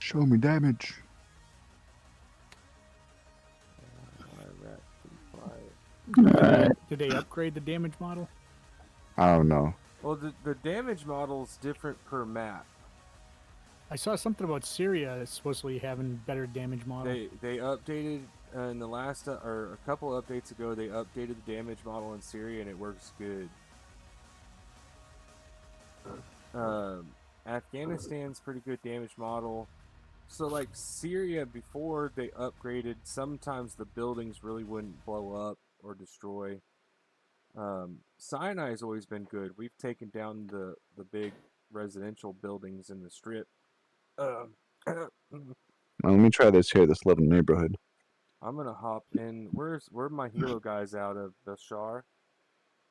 Show me damage. Did they upgrade the damage model? I don't know. Well, the damage model's different per map. I saw something about Syria supposedly having better damage model. They updated in the last or a couple updates ago. They updated the damage model in Syria and it works good. Afghanistan's pretty good damage model. So like Syria, before they upgraded, sometimes the buildings really wouldn't blow up or destroy. Sinai's always been good. We've taken down the big residential buildings in the strip. Well, let me try this here, this little neighborhood. I'm gonna hop in. Where my helo guys out of Bashar?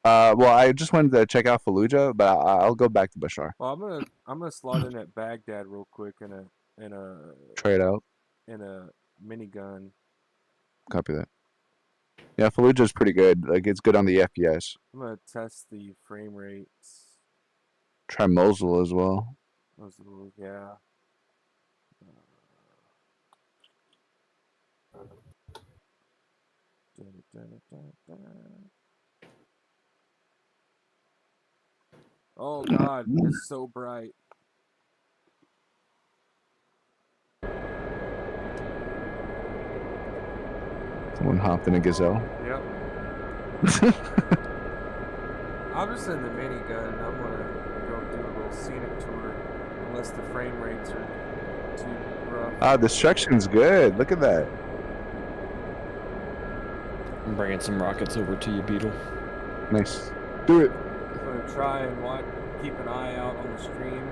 Well, I just wanted to check out Fallujah, but I'll go back to Bashar. Well, I'm gonna slot in at Baghdad real quick in a Trade out. In a minigun. Copy that. Yeah, Fallujah's pretty good. Like, it's good on the FPS. I'm gonna test the frame rates. Try Mosul as well. Mosul, yeah. Oh God, it's so bright. Someone hopped in a Gazelle. Yep. I'm just in the minigun. I'm gonna go do a little scenic tour, unless the frame rates are too rough. Ah, destruction's good. Look at that. I'm bringing some rockets over to you, Beetle. Nice. Do it. I'm gonna try and keep an eye out on the stream.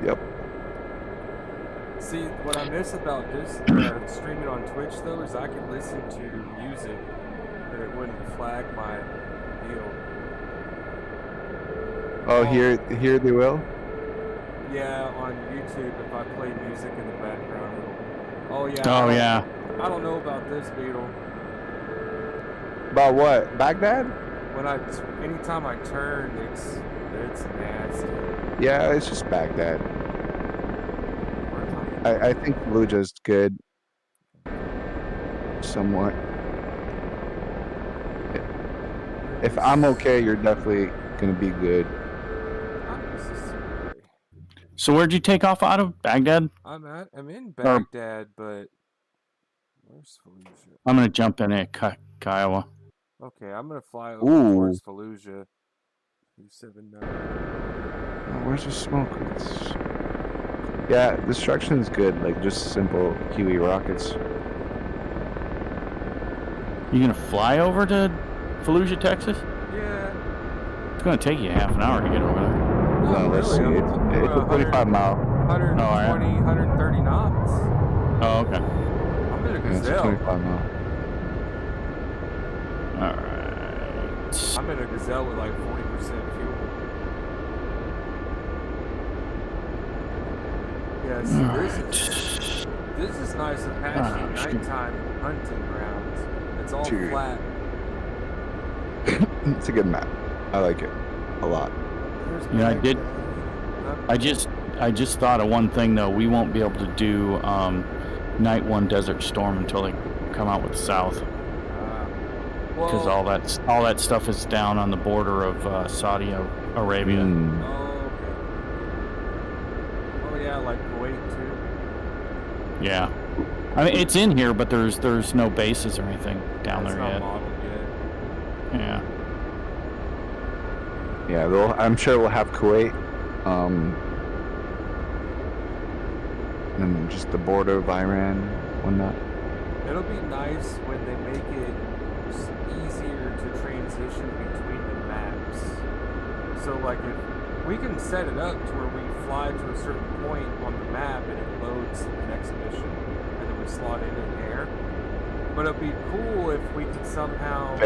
Yep. See, what I miss about this streaming on Twitch though is I can listen to music, but it wouldn't flag my deal. Oh, here they will. Yeah, on YouTube, if I play music in the background, oh yeah. Oh yeah. I don't know about this, Beetle. About what? Baghdad? Anytime I turn, it's nasty. Yeah, it's just Baghdad. I think Fallujah's good. Somewhat. If I'm okay, you're definitely gonna be good. So where'd you take off out of? Baghdad? I'm in Baghdad, but where's Fallujah? I'm gonna jump in at Kiowa. Okay, I'm gonna fly over towards Fallujah. 279. Oh, where's the smoke? Yeah, destruction's good. Like just simple QE rockets. You gonna fly over to Fallujah, Texas? Yeah. It's gonna take you half an hour to get over there. No, let's see. It's a 25 mile. 120, 130 knots. Oh, okay. I'm in a Yeah, it's a Gazelle. 25 mile. Alright. I'm in a Gazelle with like 40% fuel. Yeah, this is nice Apache nighttime hunting grounds. It's all flat. It's a good map. I like it a lot. Yeah, I just thought of one thing though. We won't be able to do Night 1 Desert Storm until they come out with South, because all that stuff is down on the border of Saudi Arabia. Oh, okay. Oh yeah, like Kuwait too. Yeah, I mean it's in here, but there's no bases or anything down there not yet. Modeled yet. Yeah. Yeah, I'm sure we'll have Kuwait. And just the border of Iran, whatnot. It'll be nice when they make it easier to transition between the maps. So like if we can set it up to where we fly to a certain point on the map and it loads the next mission and then we slot in air. But it'd be cool if we could somehow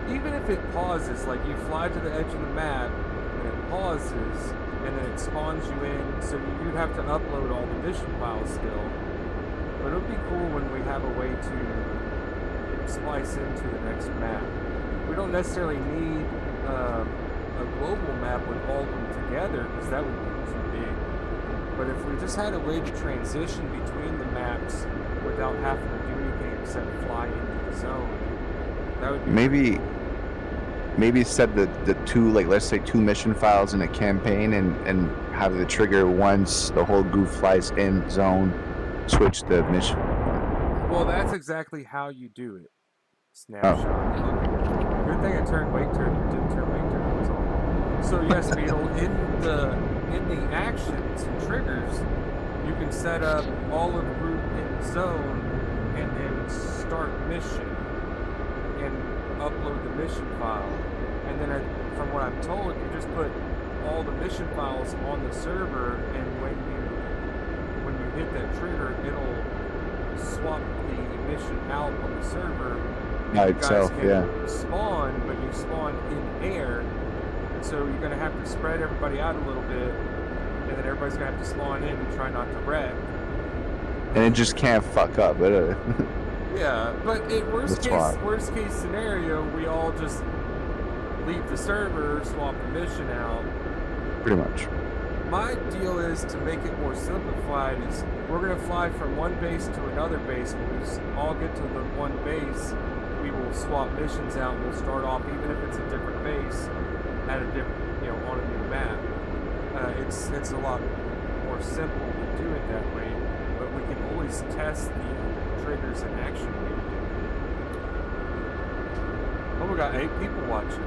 even if it pauses, like you fly to the edge of the map and it pauses and then it spawns you in, so you'd have to upload all the mission files still. But it would be cool when we have a way to splice into the next map. We don't necessarily need a global map with all of them together, because that would be too big. But if we just had a way to transition between the maps without having to do anything except fly into the zone, that would be maybe set the two, like let's say 2 mission files in a campaign and have the trigger once the whole group flies in zone, switch the mission. Well, that's exactly how you do it. Snapshot. Okay. Good thing I didn't turn wake turn was on. So yes, Beetle, in the actions and triggers, you can set up all of the group in zone and then start mission and upload the mission file. And then from what I'm told, you just put all the mission files on the server, and when you hit that trigger, it'll swap the mission out on the server. By itself, yeah. Spawn, but you spawn in air, so you're gonna have to spread everybody out a little bit, and then everybody's gonna have to spawn in and try not to wreck. And it just can't fuck up. Yeah, but worst case scenario, we all just leave the server, swap the mission out. Pretty much. My deal is to make it more simplified. Is we're gonna fly from one base to another base. When we all get to the one base, we will swap missions out. We'll start off, even if it's a different base, at a different, on a new map. It's a lot more simple to do it that way, but we can always test the triggers and action way to do it. Oh, we got 8 people watching.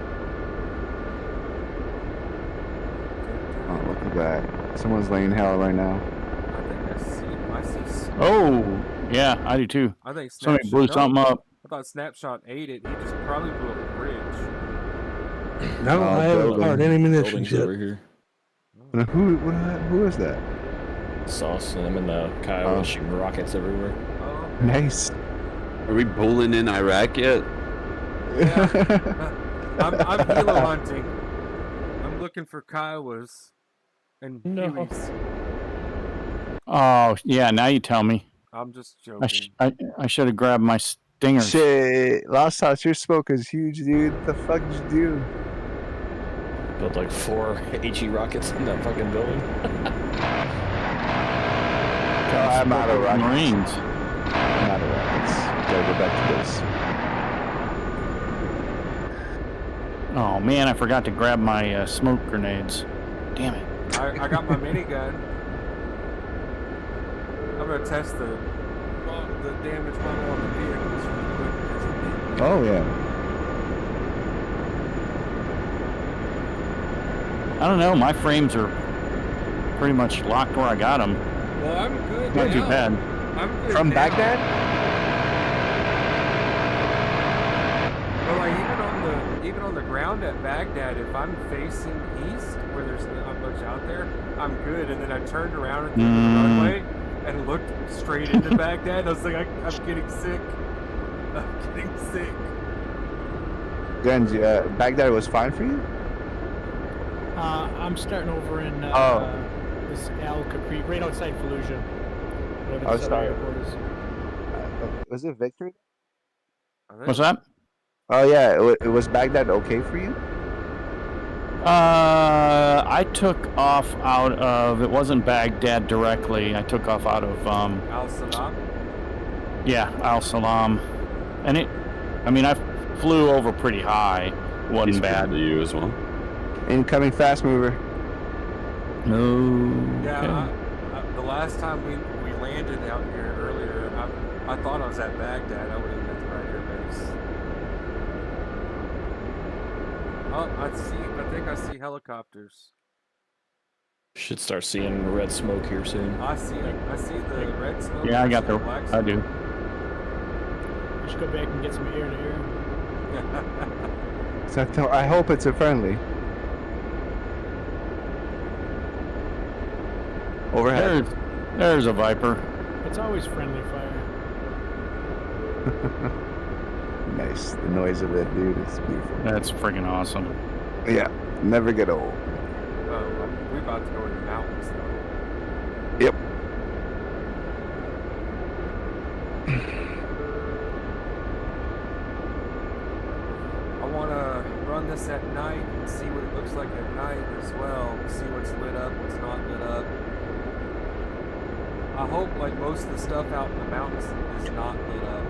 Oh, look at that. Someone's laying hell right now. I think I see. Oh, yeah, I do too. I think somebody blew something up. I thought Snapshot ate it. He just probably blew up a bridge. No, I haven't fired any munitions yet. Over here. Who is that? Sauce, and I'm in the Kiowa shooting rockets everywhere. Oh, Nice. Are we bowling in Iraq yet? yeah. I'm helo hunting. I'm looking for Kiowas and Hueys. Oh, yeah, now you tell me. I'm just joking. I should have grabbed my stingers. Shit, Lost House, your smoke is huge, dude. What the fuck did you do? Built like 4 HE rockets in that fucking building. I'm out of rockets. Marines. I'm out of rockets. Gotta go back to this. Oh man, I forgot to grab my smoke grenades. Damn it. I got my minigun. I'm gonna test the damage model on the vehicles really quick. Oh yeah. I don't know, my frames are pretty much locked where I got them. Well, I'm good. Not too bad. I'm good From now. Baghdad? Well, like even on the ground at Baghdad, if I'm facing east where there's not much out there, I'm good. And then I turned around at the runway and looked straight into Baghdad. I was like, I'm getting sick. I'm getting sick. Guns, Baghdad was fine for you? I'm starting over in this Al Capri, right outside Fallujah. Oh, sorry. Was it Victory? What's that? Oh yeah, it was Baghdad okay for you? I took off out of, it wasn't Baghdad directly. I took off out of Al Salam? Yeah, Al Salam. And I flew over pretty high. Wasn't bad. To you as well. Incoming fast mover. No. Yeah, the last time we landed out here earlier, I thought I was at Baghdad. I would have been at the right airbase. Oh, I think I see helicopters. Should start seeing red smoke here soon. I see the red smoke. Yeah, I got see the. black I smoke. do. We should go back and get some air to air. So I hope it's a friendly. Overhead. There's a Viper. It's always friendly fire. Nice. The noise of it, dude. It's beautiful. That's freaking awesome. Yeah. Never get old. Oh, we're about to go in the mountains though. Yep. I want to run this at night and see what it looks like at night as well. See what's lit up, what's not lit up. I hope like most of the stuff out in the mountains is not lit up.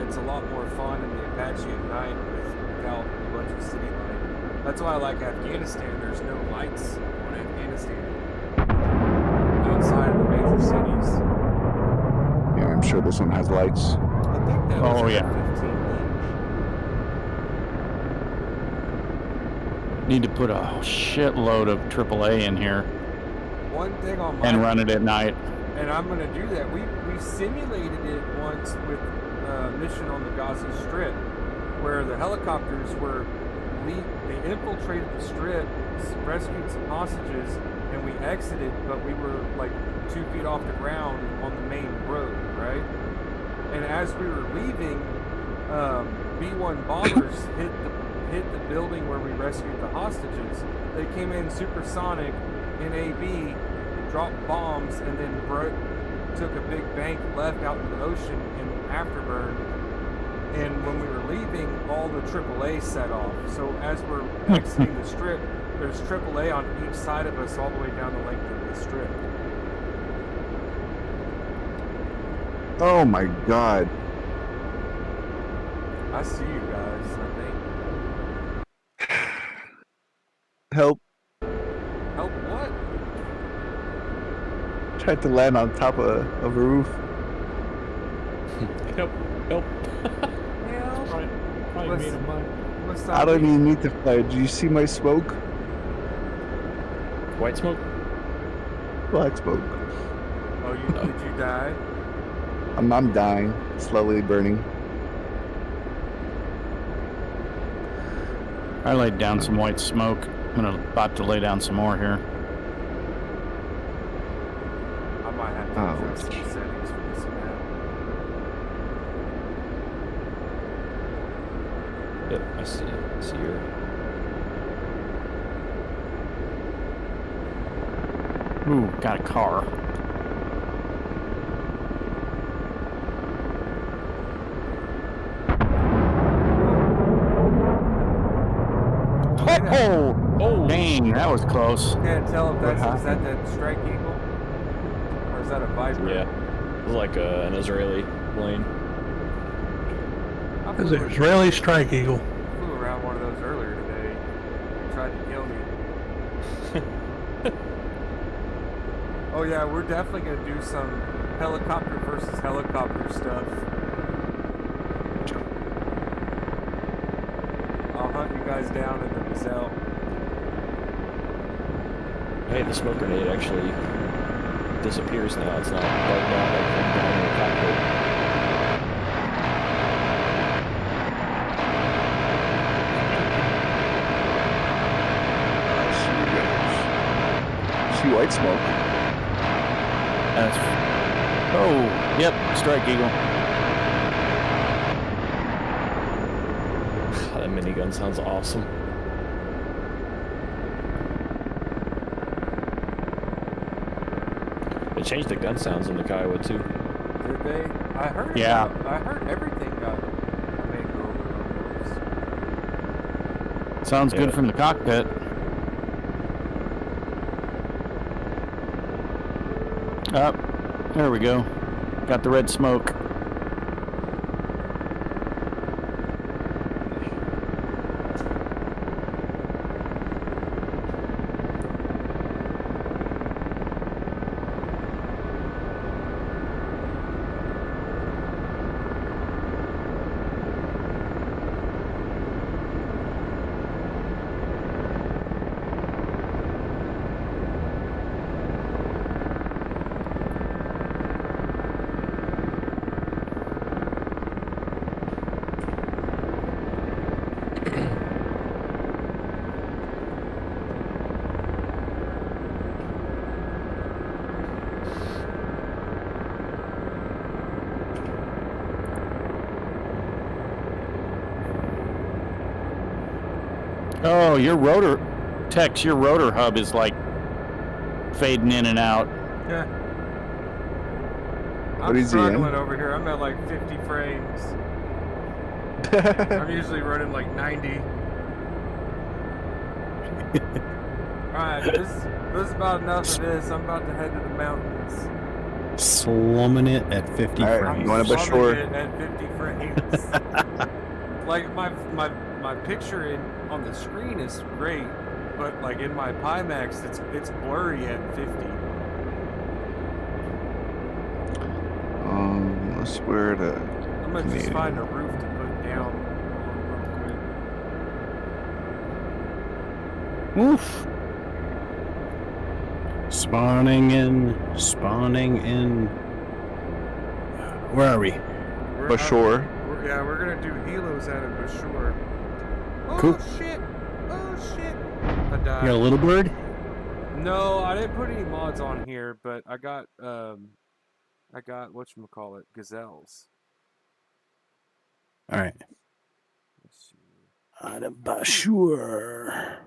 It's a lot more fun in the Apache at night without a bunch of city light. That's why I like Afghanistan. There's no lights on Afghanistan outside of the major cities. Yeah, I'm sure this one has lights. I think that was Oh, yeah. 15 inch. Need to put a shitload of AAA in here One thing on my and run it at night. and I'm going to do that. We simulated it once with a mission on the Gaza Strip, where the helicopters were they infiltrated the strip, rescued some hostages, and we exited, but we were like 2 feet off the ground on the main road, right? And as we were leaving, B-1 bombers hit the building where we rescued the hostages. They came in supersonic in AB, dropped bombs, and then took a big bank left out into the ocean in afterburn. And when we were leaving, all the AAA set off. So as we're exiting the strip, there's AAA on each side of us all the way down the length of the strip. Oh my god. I see you guys, I think. Help. Help what? Tried to land on top of a roof. Help! Help! Hell, Probably What's- made of mud. what's I don't even need to fly. Do you see my smoke? White smoke? Black smoke. Oh, did you die? I'm dying. Slowly burning. I laid down some white smoke. I'm about to lay down some more here. I might have to Oh. adjust the settings for this map. Yep, I see it. I see her. Ooh, got a car. Oh, dang, that was close. Can't tell if that's What is that Strike Eagle or is that a Viper? Yeah. It was like an Israeli plane. I It's flew, an Israeli Strike Eagle. flew around one of those earlier today. It tried to kill me. Oh yeah, we're definitely gonna do some helicopter versus helicopter stuff. I'll hunt you guys down in the gazelle. Hey, the smoke grenade actually disappears now. It's not bugged out like down in the cockpit. See white smoke. That's. Oh, yep, Strike Eagle. That minigun sounds awesome. They changed the gun sounds in the Kiowa too. Did they? I heard. Yeah. I heard everything got a makeover almost. Sounds Yeah. good from the cockpit. Up. There we go. Got the red smoke. Oh, your rotor, Tex, your rotor hub is like fading in and out. Yeah. What I'm is he in? struggling over here. I'm at like 50 frames. I'm usually running like 90. Alright, this is about enough of this. I'm about to head to the mountains. Slumming it at 50 All right, frames. you want to Slumming shore? it at 50 frames. Like my picture on the screen is great, but like in my Pimax, it's blurry at 50. Let's where the. I'm gonna just find a roof to put down real quick. Oof. Spawning in. Where are we? Bashore. We're gonna do helos out of Bashore. Oh Cool. shit! Oh shit! I You got a died. little bird? No, I didn't put any mods on here, but I got whatchamacallit, gazelles. All right. Let's see. Out of Bashur.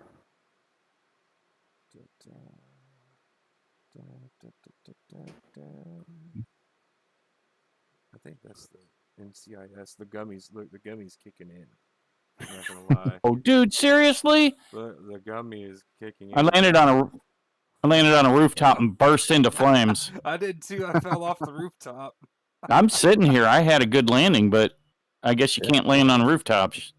I think that's the NCIS. The gummies. Look, the gummies kicking in. I'm not gonna lie. Oh, dude, seriously? The gummy is kicking in. I landed on a rooftop and burst into flames. I did too. I fell off the rooftop. I'm sitting here. I had a good landing, but I guess you can't land on rooftops.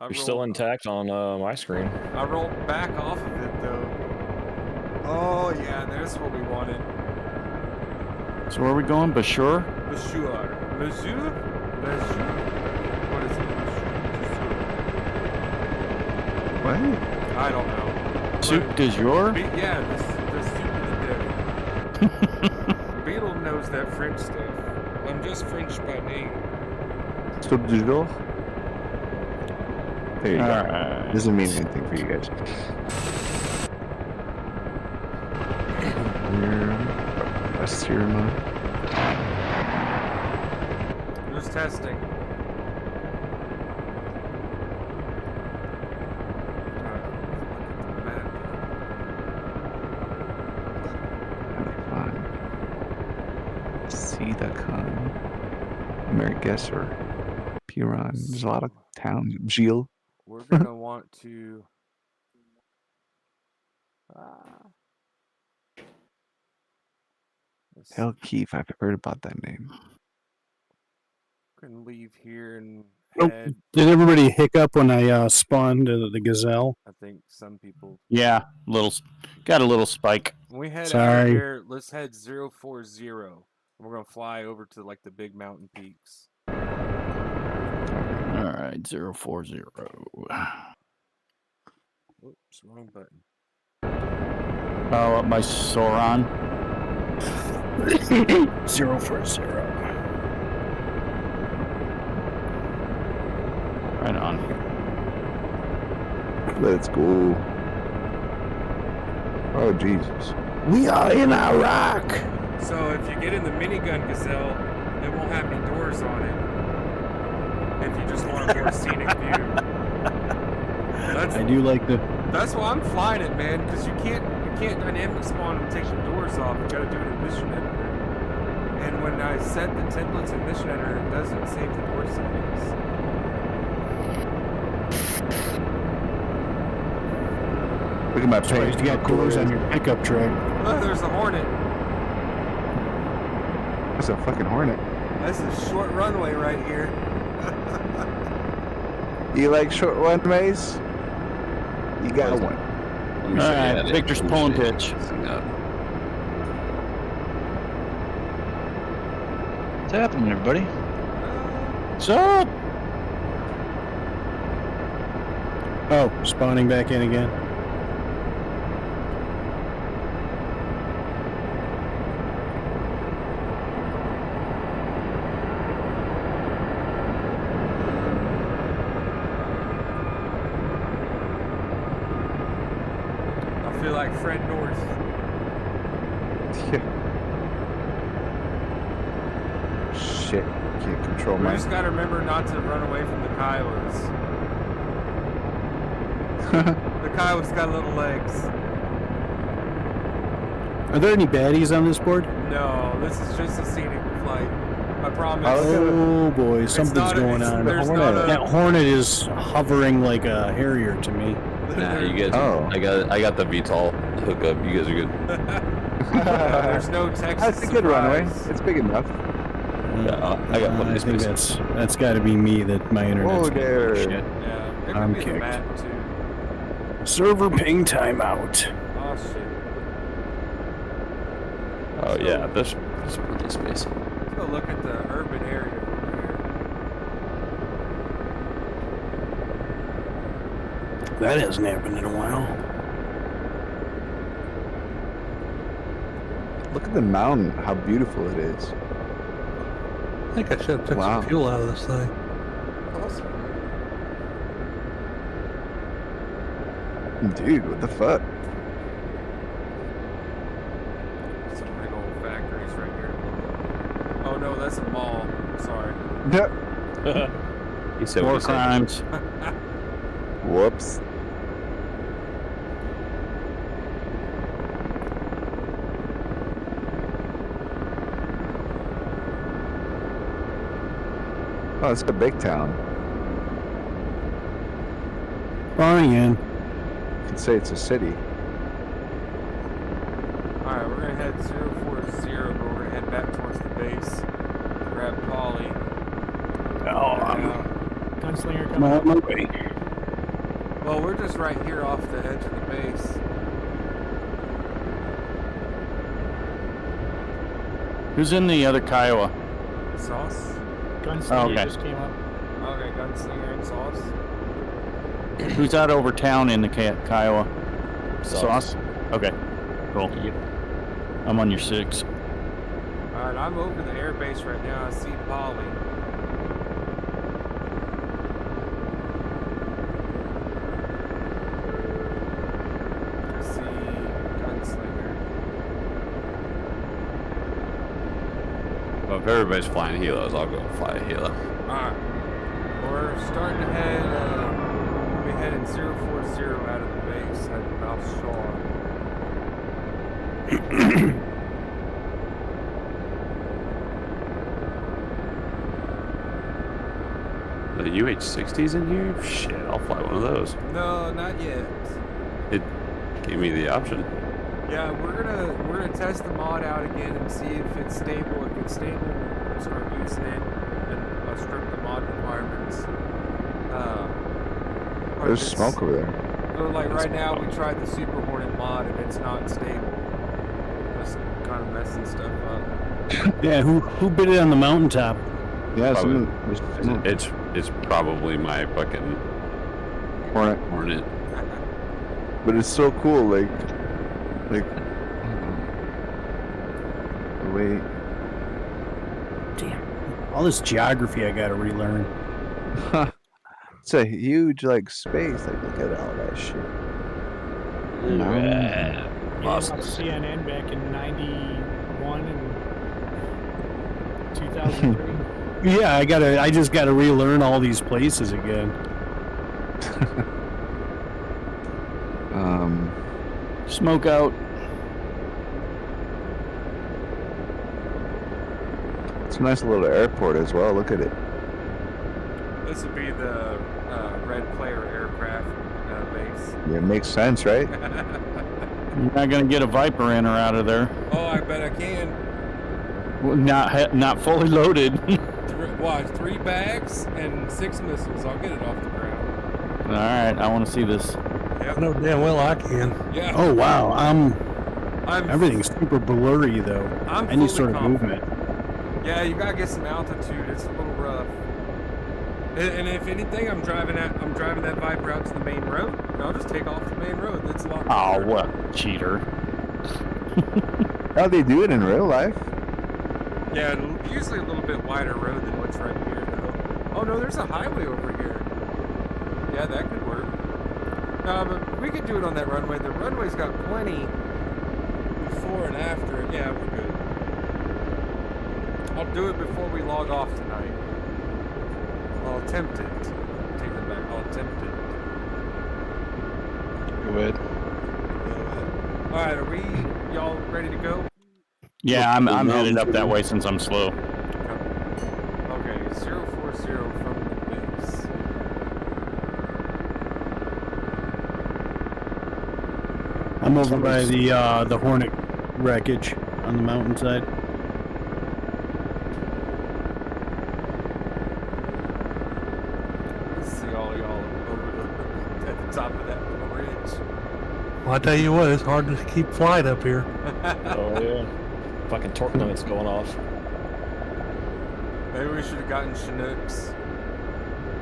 You're still intact on my screen. I rolled back off of it though. Oh yeah, there's what we wanted. So where are we going? Bashur? Bashur. Mazur? Mazur? What is it? What? I don't know. Soup du jour? Yeah, the soup of the day. Beetle knows that French stuff. I'm just French by name. Soup du jour? There you go. Alright. Doesn't mean anything for you guys. West Sierra. Just testing. C.com. Ameriguess or Piran. There's a lot of towns. Gilles. We're gonna want to. Hell, Keith. I've heard about that name. Can leave here and Nope. head. Did everybody hiccup when I spawned the gazelle? I think some people. Yeah, got a little spike. When we head out Sorry. here, let's head 040. We're gonna fly over to like the big mountain peaks. All right, 040. Oops, wrong button. Oh, up my Sauron. 040. Right on. Let's go. Oh, Jesus. We are in Iraq. So if you get in the minigun Gazelle, it won't have any doors on it. If you just want a more scenic view. I do like the. That's why I'm flying it, man, because you can't dynamic spawn and take the doors off. You gotta do it in Mission Editor. And when I set the templates in Mission Editor, it doesn't save the door settings. Look at my Surprised page. you got doors on your pickup truck. Oh, there's a Hornet. That's a fucking Hornet. That's a short runway right here. You like short runways? You got one. Let me show you Alright, how to- Victor's let me pulling show you pitch. this thing up. What's happening, everybody? What's up? Oh, spawning back in again. I feel like Fred North. Shit. Can't control We my. just gotta remember not to run away from the Kiowas. The Kiowa's got little legs. Are there any baddies on this board? No, this is just a scenic flight. I promise. Oh boy, something's not a- going on. there's not a- That Hornet is hovering like a Harrier to me. Nah, you guys. Oh. I got the VTOL hookup. You guys are good. There's no Texas. That's a good runway. surprise. It's big enough. Yeah, I got plenty I of think space. that's got to be me that my internet's Oh, there. shit. Yeah, it I'm could be the kicked. Matt too. Server ping timeout. Oh shit. Oh yeah, there's plenty of space. Let's go look at the urban area over here. That hasn't happened in a while. Look at the mountain, how beautiful it is. I think I should have took Wow. some fuel out of this thing. Awesome. Dude, what the fuck? Some big old factories right here. Oh no, that's a mall. Sorry. You said War what you said. crimes. Whoops. Oh, it's a big town. Brian. You could say it's a city. Alright, we're gonna head 040, but we're gonna head back towards the base. Grab Polly. Oh, I'm Gunslinger I'm coming on up. my way. Well, we're just right here off the edge of the base. Who's in the other Kiowa? Sauce? Gunslinger Oh, okay. just came up. Okay, Gunslinger and Sauce. Who's out over town in the Kiowa? Sauce. Okay, cool. I'm on your 6. Alright, I'm over the air base right now. I see Polly. I see Gunslinger. Well, if everybody's flying helos, I'll go fly a helo. Alright. We're starting to head, we'll be heading 040 out of the base at Mouth Shaw. The UH-60s in here? Shit, I'll fly one of those. No, not yet. It gave me the option. Yeah, we're gonna test the mod out again and see if it's stable. If it's stable, we'll start using it and strip the mod requirements. Or There's if it's- smoke over there. So like right now, we tried the Super Hornet mod and it's not stable. It's kind of messing stuff up. Yeah, who bid it on the mountaintop? Yeah, Probably. there's smoke. It's probably my fucking Hornet. Hornet. But it's so cool, like the way. Damn. All this geography I gotta relearn. It's a huge like space. Like look at all that shit. Yeah, Awesome. I watched CNN back in 91 and 2003. Yeah, I just gotta relearn all these places again. Smoke out. It's a nice little airport as well. Look at it. This would be the Red Player aircraft base. Yeah, it makes sense, right? You're not gonna get a Viper in or out of there. Oh, I bet I can. Well, not fully loaded. Watch, 3 bags and 6 missiles. I'll get it off the ground. All right, I want to see this. I know damn well I can. Yeah. Oh wow, I'm everything's super blurry though. I'm Any fully sort of confident. movement. Yeah, you gotta get some altitude. It's a little rough. And if anything, I'm driving that Viper out to the main road. And I'll just take off the main road. That's a lot. Oh, better. what cheater! How they do it in real life? Yeah, usually a little bit wider road than what's right here, though. Oh no, there's a highway over here. Yeah, that could work. But we could do it on that runway. The runway's got plenty before and after. Yeah, we're good. I'll do it before we log off tonight. I'll attempt it. Take that back. I'll attempt it. Go ahead. All right, are we y'all ready to go? Yeah, I'm headed up that way since I'm slow. Okay, 040 from the base. I'm over by the Hornet wreckage on the mountainside. See all y'all over at the top of that little ridge. Well, I tell you what, it's hard to keep flight up here. Oh yeah. Fucking torque limit's going off. Maybe we should have gotten Chinooks.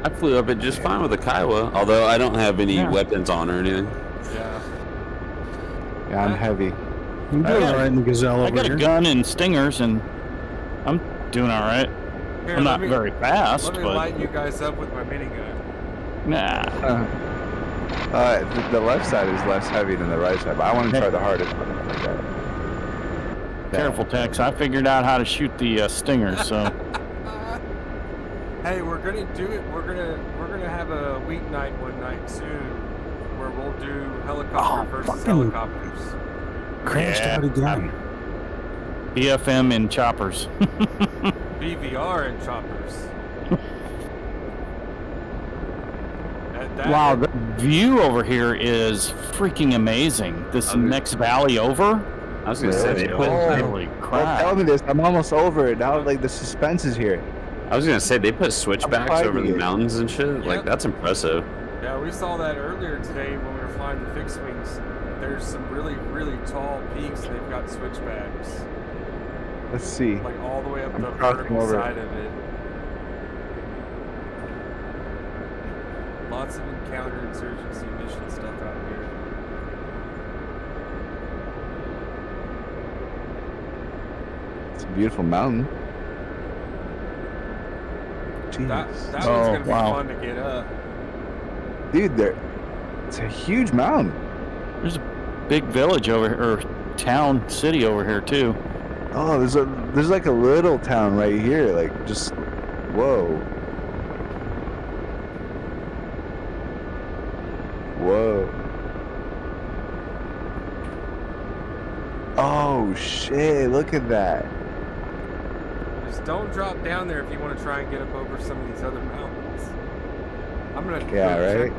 I flew up it just fine with the Kiowa, although I don't have any weapons on or anything. Yeah. Yeah, I'm heavy. I'm doing alright in the Gazelle I over got here. a gun and stingers, and I'm doing all right. Here, I'm not let me- very fast, Let me but light you guys up with my minigun. nah. The left side is less heavy than the right side, but I want to try the hardest one like that. Careful, Tex. I figured out how to shoot the stingers, so Hey, we're gonna do it. We're gonna have a weeknight one night soon, where we'll do helicopter versus fucking- helicopters. Crashed out again. BFM in choppers. BVR and choppers. Wow, the view over here is freaking amazing. This next valley over. I was gonna say they put. Holy Don't crap! tell me this. I'm almost over it now. Like the suspense is here. I was gonna say they put switchbacks I'm over the fighting it. mountains and shit. Like Yep. that's impressive. Yeah, we saw that earlier today when we were flying the fixed wings. There's some really, really tall peaks. They've got switchbacks, Let's see. like all the way up I'm the crossing vertical over. side of it. Lots of counterinsurgency mission stuff out here. It's a beautiful mountain. Jeez. That one's Oh, gonna be wow. fun to get up. Dude, it's a huge mountain. There's a big village over here, or town, city over here too. Oh, there's like a little town right here. Like just, whoa. Whoa. Oh shit! Look at that. Just don't drop down there if you want to try and get up over some of these other mountains. I'm gonna Yeah,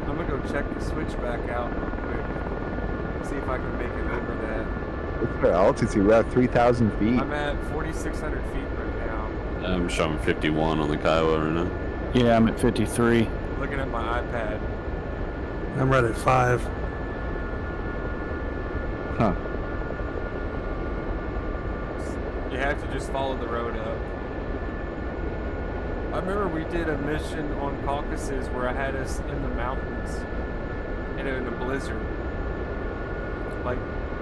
I'm gonna go check the switchback out real quick. See if I can make it over that. What's our altitude? We're at 3,000 feet. I'm at 4,600 feet right now. I'm showing 51 on the Kiowa right now. Yeah, I'm at 53. Looking at my iPad. I'm right at 5. Huh. You have to just follow the road up. I remember we did a mission on Caucasus where I had us in the mountains and in a blizzard. Like,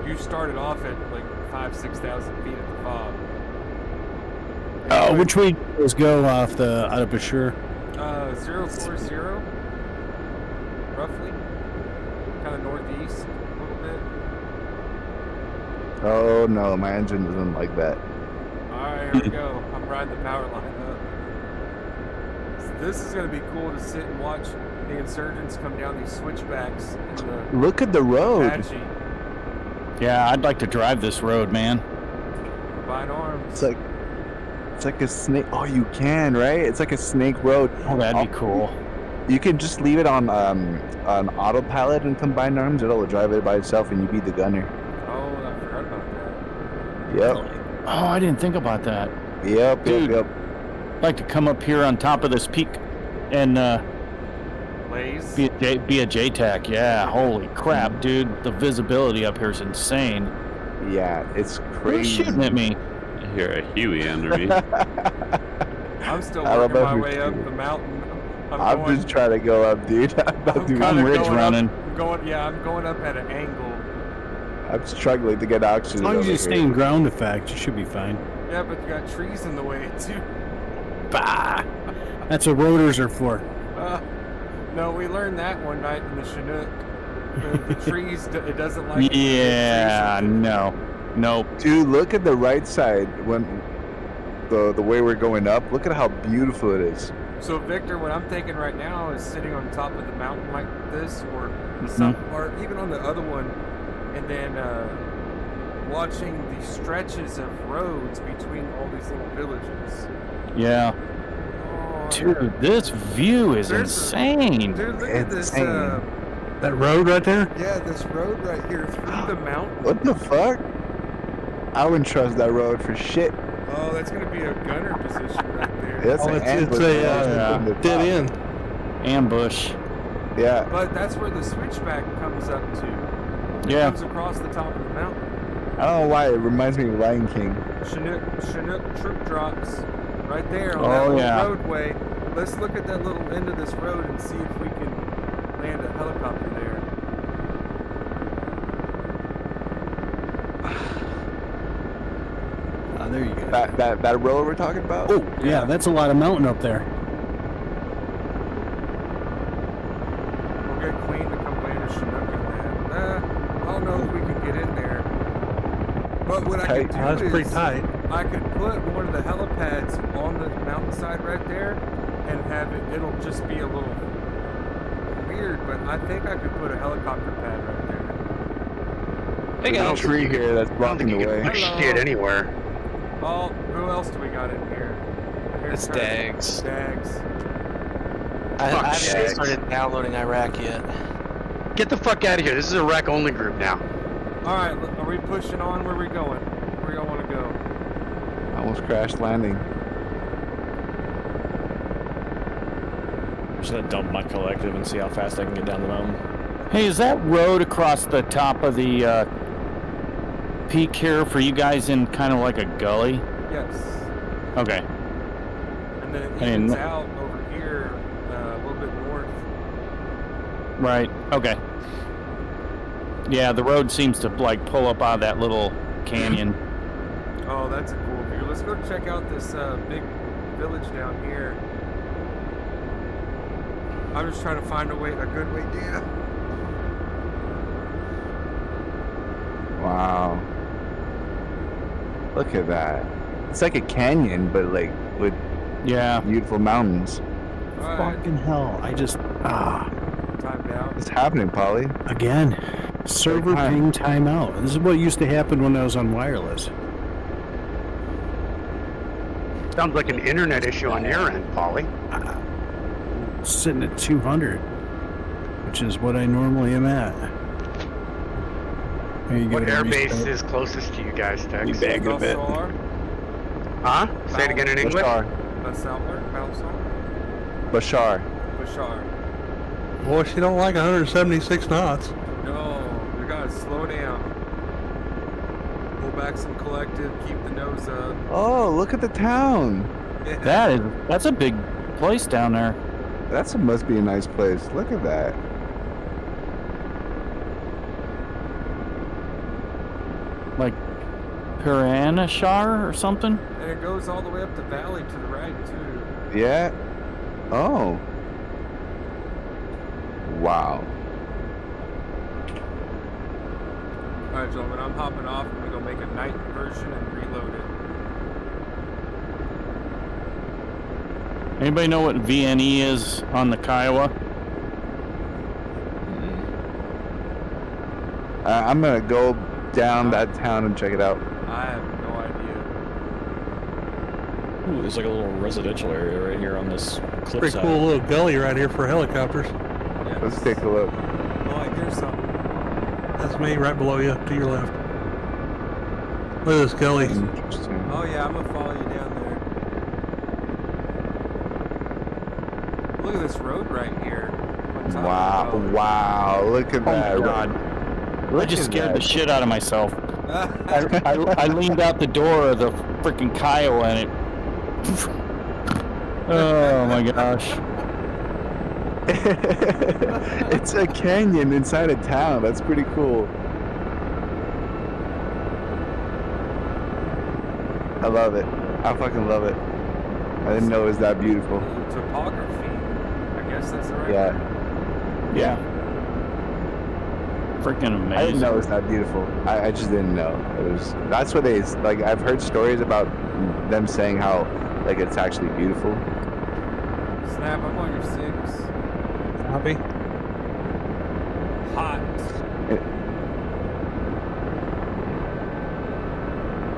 you started off at like 5,000-6,000 feet at the fob. Oh, which way does go off the out of Bashir? 040, roughly. Kind of northeast a little bit. Oh no, my engine doesn't like that. Alright, here we go. I'm riding the power line up. So this is going to be cool to sit and watch the insurgents come down these switchbacks in the Look at the road. Apache. Yeah, I'd like to drive this road, man. Combined arms. It's like a snake. Oh, you can, right? It's like a snake road. Oh, that'd be cool. You can just leave it on autopilot and combined arms. It'll drive it by itself, and you be the gunner. Oh, I forgot about that. Yep. Oh, I didn't think about that. Yep. Dude. Yep. I'd like to come up here on top of this peak and Lays. be a JTAC. Yeah, holy crap, dude. The visibility up here is insane. Yeah, it's Who's crazy. shooting at me? I hear a Huey under me. I'm still I don't working know my who's way up shooting. the mountain. I'm going, just trying to go up, dude. I'm about I'm to kinda ridge going running. Up, I'm going up at an angle. I'm struggling to get oxygen. As long as over you here. stay in ground effect, you should be fine. Yeah, but you got trees in the way too. Bah! That's what rotors are for. No, we learned that one night in the Chinook. The trees, it doesn't like. Yeah, trees. no. Nope. Dude, look at the right side when the way we're going up. Look at how beautiful it is. So Victor, what I'm thinking right now is sitting on top of the mountain like this, or some, or even on the other one, and then watching the stretches of roads between all these little villages. Yeah. Oh, Dude, this view is insane. Dude, look at this. That road right there? Yeah, this road right here through the mountain. What the fuck? I wouldn't trust that road for shit. Oh, that's gonna be a gunner position right there. That's an ambush from the dead top. end. Ambush. Yeah. But that's where the switchback comes up to. It Yeah. comes across the top of the mountain. I don't know why it reminds me of Lion King. Chinook troop drops right there on Oh, that little yeah. roadway. Let's look at that little end of this road and see if we can land a helicopter there. There you go. That road we're talking about? Oh, yeah, that's a lot of mountain up there. We'll get Queen to come land a Chinook in that. I don't know if we can get in there. But what I could do That's pretty is tight. I could put one of the helipads on the mountainside right there and have it, it'll just be a little weird, but I think I could put a helicopter pad right there. There's a tree here that's blocking the way. Shit anywhere. Oh, who else do we got in here? It's Dags. Dags. I haven't started downloading Iraq yet. Get the fuck out of here. This is a Iraq only group now. Alright, are we pushing on? Where are we going? Where y'all want to go? I almost crashed landing. I'm just gonna dump my collective and see how fast I can get down the mountain. Hey, is that road across the top of the peak here for you guys in kind of like a gully? Yes. Okay. And then it evens out over here a little bit north. Right. Okay. Yeah, the road seems to like pull up out of that little canyon. Oh, that's a cool view. Let's go check out this big village down here. I'm just trying to find a good way down. Wow. Look at that. It's like a canyon, but like with beautiful mountains. Alright, Fucking hell. I just... timed out. What's happening, Polly? Again. Server ping timeout. This is what used to happen when I was on wireless. Sounds like an internet issue on your end, Polly. Sitting at 200, which is what I normally am at. What airbase is closest to you guys, Tex? You bag a bit. Huh? Say it again in English. Bashar. Bashar. Boy, she don't like 176 knots. No, we gotta slow down. Pull back some collective, keep the nose up. Oh, look at the town. Yeah. That's a big place down there. Must be a nice place. Look at that. Like Piranashar or something? And it goes all the way up the valley to the right, too. Yeah. Oh. Wow. Alright, gentlemen, I'm hopping off. I'm gonna go make a night version and reload it. Anybody know what VNE is on the Kiowa? I'm gonna go down that town and check it out. I have no idea. Ooh, there's like a little residential area right here on this cliffside. Pretty cool little gully right here for helicopters. Yes. Let's take a look. Oh, I hear something. That's me right below you, to your left. Look at this gully. Interesting. Oh, yeah, I'm gonna follow you down there. Look at this road right here. On top Wow! of the road. Wow! Look at that. Oh my God. I just scared the shit out of myself. I leaned out the door of the freaking Kiowa and it... Oh my gosh. It's a canyon inside a town. That's pretty cool. I love it. I fucking love it. I didn't know it was that beautiful. Topography. I guess that's the right Yeah. word. Yeah. Freaking amazing. I didn't know it was that beautiful. I just didn't know. That's what they like. I've heard stories about them saying how like it's actually beautiful. Snap, I'm on your 6. Copy. Hot.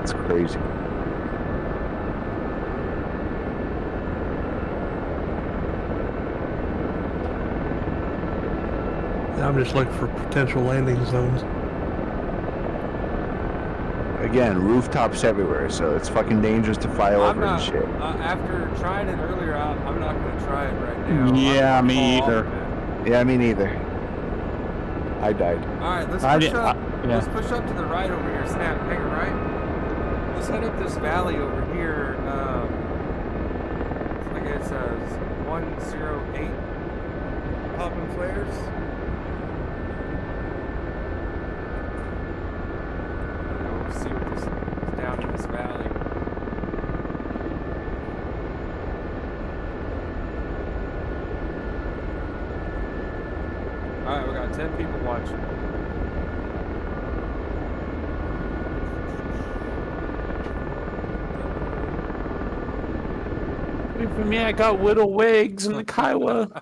It's crazy. I'm just looking for potential landing zones. Again, rooftops everywhere, so it's fucking dangerous to fly over and shit. After trying it earlier, I'm not going to try it right now. Yeah, I'm me fall either. off of it. Yeah, me neither. I died. Alright, let's I push did- up. yeah. Let's push up to the right over here. Snap, hang it right. Let's head up this valley over here. I guess it says 108 popping flares. Go see what this is down in this valley. Alright, we got 10 people watching. Wait for me, I got Whittle Wigs in the Kiowa.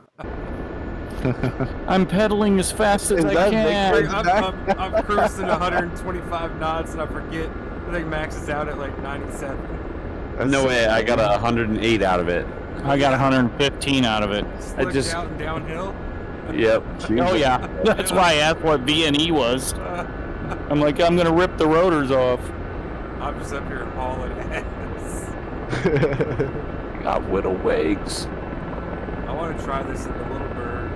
I'm pedaling as fast as Is I that can. Big I'm cruising 125 knots and I forget. I think max is out at like 97. No way, I got 108 out of it. I got 115 out of it. Slicked just- out and downhill. Yep. Oh yeah, that's why I asked what V&E was. I'm like, I'm gonna rip the rotors off. I'm just up here hauling ass. Got Whittle Wigs. I want to try this in the Little Bird.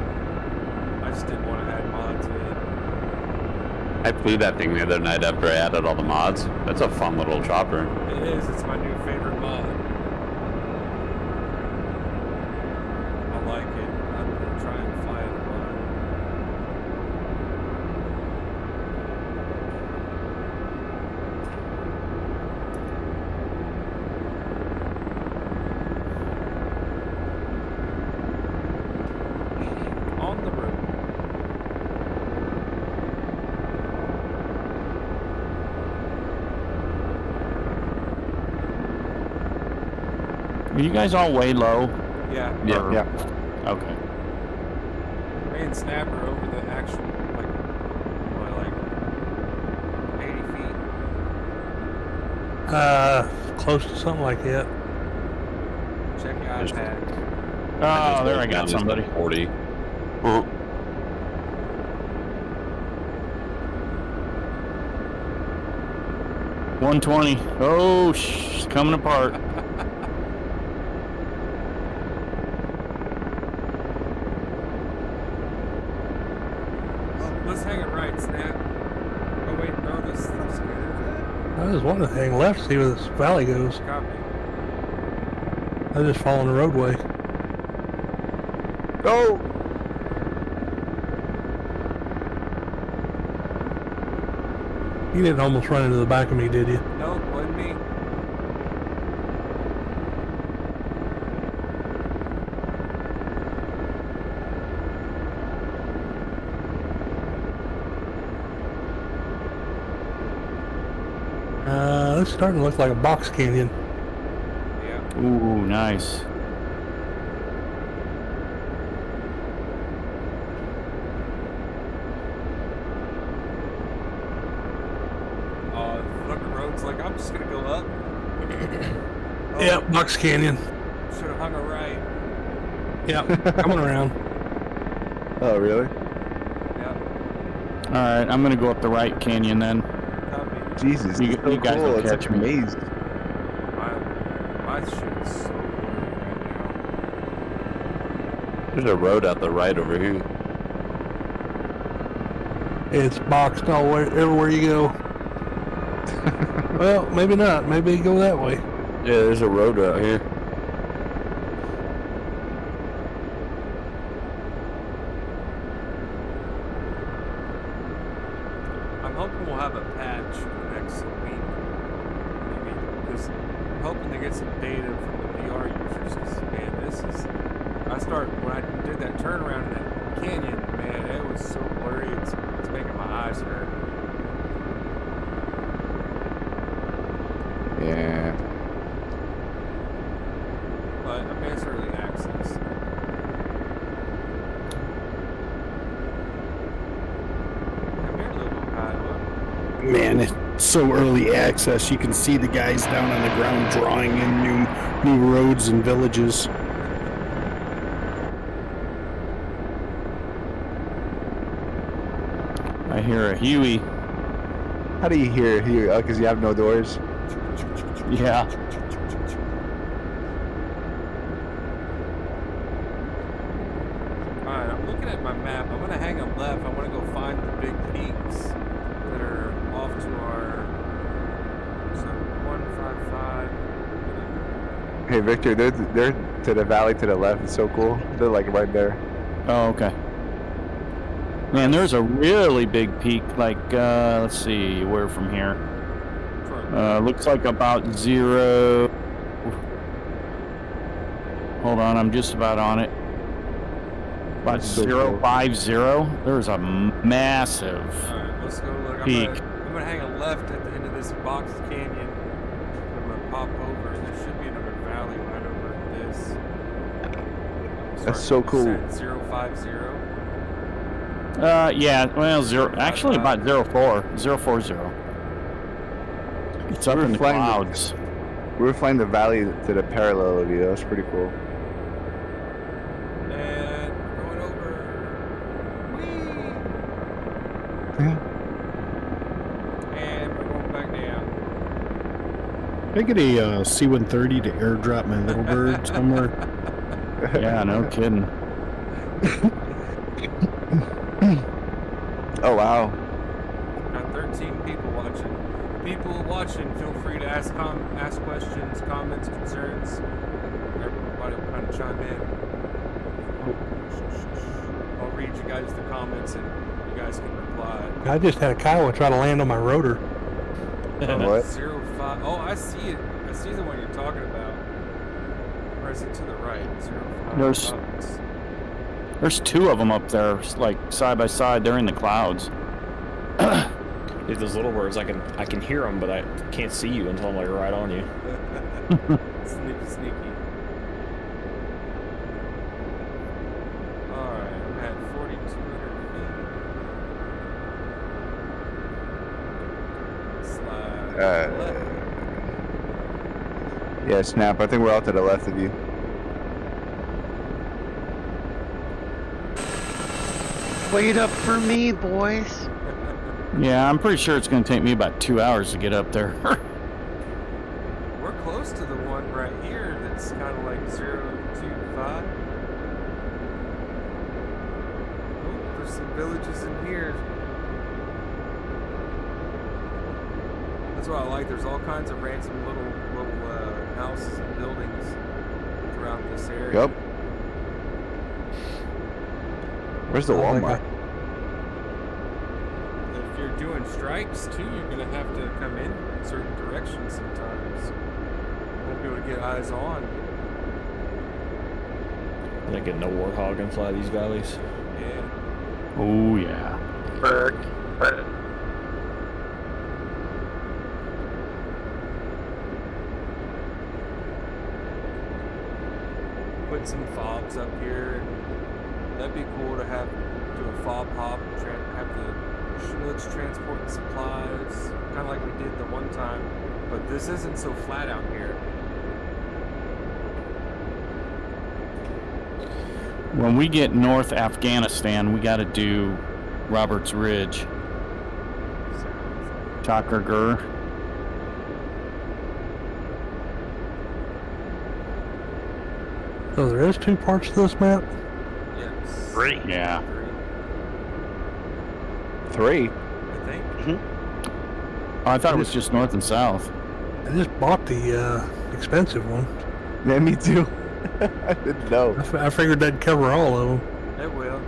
I just didn't want to add mod to it. I flew that thing the other night after I added all the mods. That's a fun little chopper. It is. It's my new favorite mod. I like it. I'm gonna try and fly it a lot. On the road. Are you guys all way low? Yeah. Yeah. Or- Yeah. Okay. Me and Snap are over the actual, like 80 feet. Close to something like that. Check your iPad. Oh, there I got somebody. 40. 120. Oh, it's coming apart. Let's hang it right, Snap. Oh wait, no, this is good. I just want to hang left, see where this valley goes. Copy. I just fall on the roadway. Go! You didn't almost run into the back of me, did you? Nope, wasn't me. It's starting to look like a box canyon. Yeah. Ooh, nice. Fucking road's like, I'm just gonna go up. Yep, box canyon. Should have hung a right. Yep, coming around. Oh, really? Yep. All right, I'm gonna go up the right canyon then. Copy. Jesus, You- it's so you guys cool. will It's catch such a me. maze. My shit is so blurry right now. There's a road out the right over here. It's boxed all everywhere you go. Well, maybe not. Maybe go that way. Yeah, there's a road out here. I'm hoping we'll have a patch in the next week. Maybe. Because I'm hoping to get some data from the VR users. Because, man, this is... when I did that turnaround in that canyon, man, it was so blurry. It's making my eyes hurt. Yeah. But, I mean, it's early access. Man, it's so early access. You can see the guys down on the ground drawing in new roads and villages. I hear a Huey. How do you hear here? Oh, because you have no doors. Yeah. Alright, I'm looking at my map. I'm gonna hang a left. I want to go find the big peaks that are off to our 155. Hey Victor, they're to the valley to the left. It's so cool. They're like right there. Oh, okay. Man, there's a really big peak. Like, let's see, where from here? Looks like about 0. Hold on, I'm just about on it. About So 050. There's a massive Alright, let's go look. peak. I'm gonna hang a left at the end of this box canyon. I'm gonna pop over, and there should be another valley right over this. That's so cool. 050. Yeah, well, actually about 040. It's up in the clouds. We were flying the valley to the parallel of you. That was pretty cool. And going over. Whee! And we're going back down. I get a C-130 to airdrop my little bird somewhere. Yeah, no kidding. Oh wow. Got 13 people watching. People watching, feel free to ask questions, comments, concerns. Everybody will kind of chime in. I'll read you guys the comments and you guys can reply. I just had a Kiowa try to land on my rotor. What? 05. Oh, I see it. I see the one you're talking about. Or is it to the right? 05. There's 2 of them up there, like side by side. They're in the clouds. If those little birds, I can hear them, but I can't see you until I'm like right on you. Sneaky. Alright, I'm at 4,200 feet. Slide left. Yeah, Snap. I think we're all to the left of you. Wait up for me, boys. Yeah, I'm pretty sure it's going to take me about 2 hours to get up there. We're close to the one right here that's kind of like 025. Oh, there's some villages in here. That's what I like. There's all kinds of ransom little houses and buildings throughout this area. Yep. Where's the Walmart? If you're doing strikes too, you're gonna have to come in certain directions sometimes. Won't be able to get eyes on. I think no warthog can fly these valleys. Yeah. Oh, yeah. Put some fobs up here. That'd be cool to have do a fob hop and have the Schnooks transporting supplies, kind of like we did the one time. But this isn't so flat out here. When we get north Afghanistan, we got to do Roberts Ridge. Chakra Gur. So there is 2 parts to this map? Yes. 3. Yeah. 3. I think. Oh, I thought it was just north and south. I just bought the expensive one. Yeah, me too. I didn't know. I figured that'd cover all of them. It will.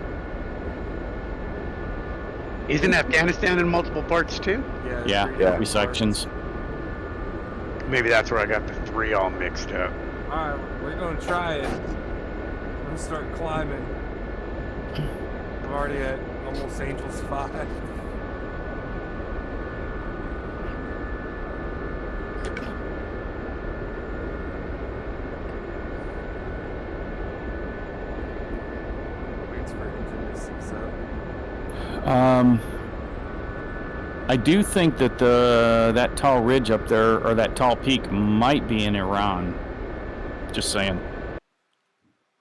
Isn't Afghanistan in multiple parts too? Yeah. Yeah, Yeah. 3 sections. Maybe that's where I got the 3 all mixed up. Alright, we're gonna try it. I'm gonna start climbing. I'm already at almost Angel's 5. Waits for engine to seize up. I do think that that tall ridge up there, or that tall peak, might be in Iran. Just saying.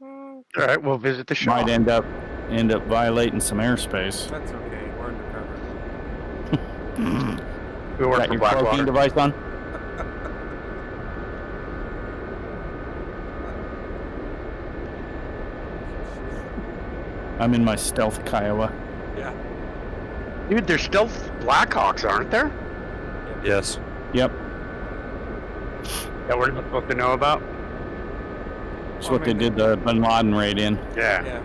All right, we'll visit the shop. Might end up violating some airspace. That's okay. We're undercover. We work Got for your cloaking Blackwater. device on? I'm in my stealth Kiowa. Yeah. Dude, there's stealth Blackhawks, aren't there? Yes. Yep. That we're not supposed to know about? That's what they did the Bin Laden raid in. Yeah. Yeah.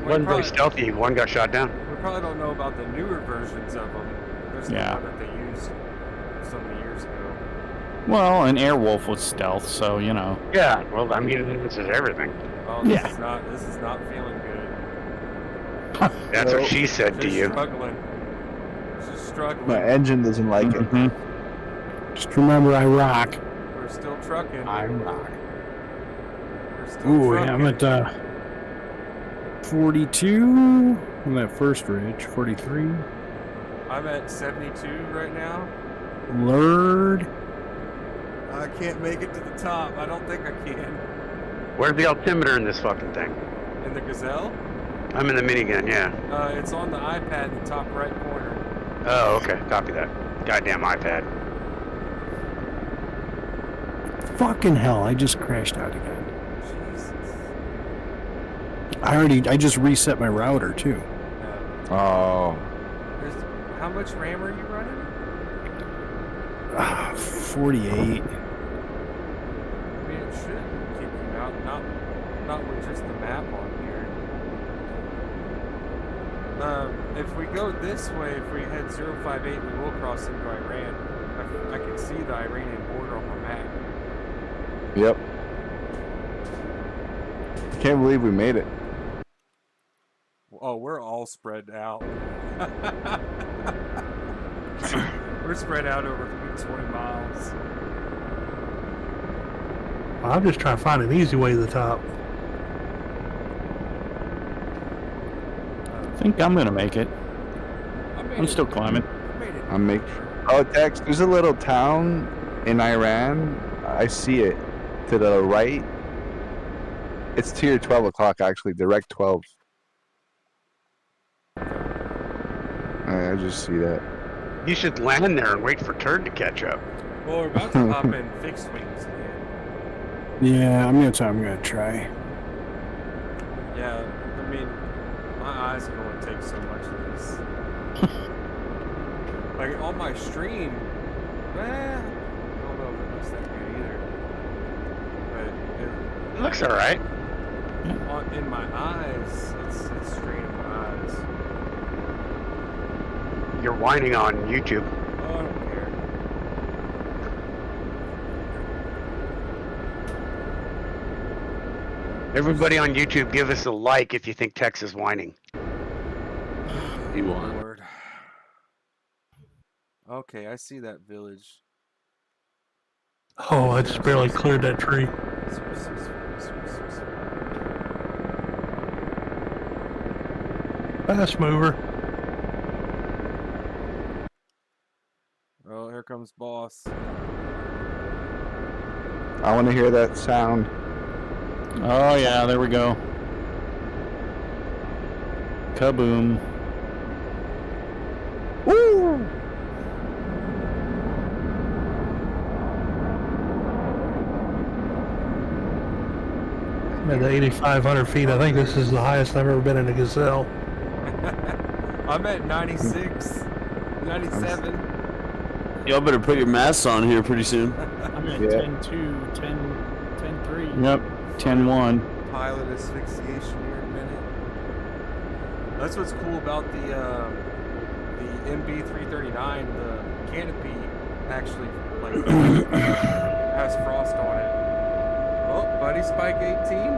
Wasn't very stealthy. One got shot down. We probably don't know about the newer versions of them. There's the one that they used so many years ago. Well, an Airwolf was stealth, so you know. Yeah. Well, I mean, this is everything. Oh, this is not feeling good. That's what she said to you. Struggling. She's struggling. My engine doesn't like it. Just remember, I rock. We're still trucking. I rock. We're still Ooh, trucking. yeah, I'm at 42 on that first ridge. 43. I'm at 72 right now. Lord. I can't make it to the top. I don't think I can. Where's the altimeter in this fucking thing? In the Gazelle? I'm in the minigun, yeah. It's on the iPad in the top right corner. Oh, okay. Copy that. Goddamn iPad. Fucking hell, I just crashed out again. Jesus. I just reset my router too. Oh. How much RAM are you running? 48. I mean, it should kick you out, not with just the map on here. If we go this way, if we head 058, we will cross into Iran. I can see the Iranian border on the map. Yep. Can't believe we made it. Oh, we're all spread out. We're spread out over 20 miles. I'm just trying to find an easy way to the top. I think I'm gonna make it. I'm still climbing. I'm making. Oh, Tex, there's a little town in Iran. I see it to the right. It's tier 12 o'clock, actually. Direct 12. I just see that. You should land there and wait for Turd to catch up. Well, we're about to hop in fixed wings again. Yeah, I'm gonna try. Yeah, I mean, my eyes can only take so much of this. Like on my stream, I don't know if it looks that good either. But It looks alright. in my eyes, it's straining my eyes. You're whining on YouTube. Oh, I don't care. Everybody on YouTube, give us a like if you think Tex is whining. He won. Lord. Okay, I see that village. Oh, I just barely cleared that tree. Fast mover. Oh, here comes boss. I want to hear that sound. Oh yeah, there we go. Kaboom. Woo! At the 8,500 feet, I think this is the highest I've ever been in a Gazelle. I'm at 96, 97. Y'all better put your masks on here pretty soon. I'm at Yeah. 10-2, 10-3. Yep, 10-1. Pilot asphyxiation here in a minute. That's what's cool about the MB339. The canopy actually like has frost on it. Oh, buddy, Spike 18.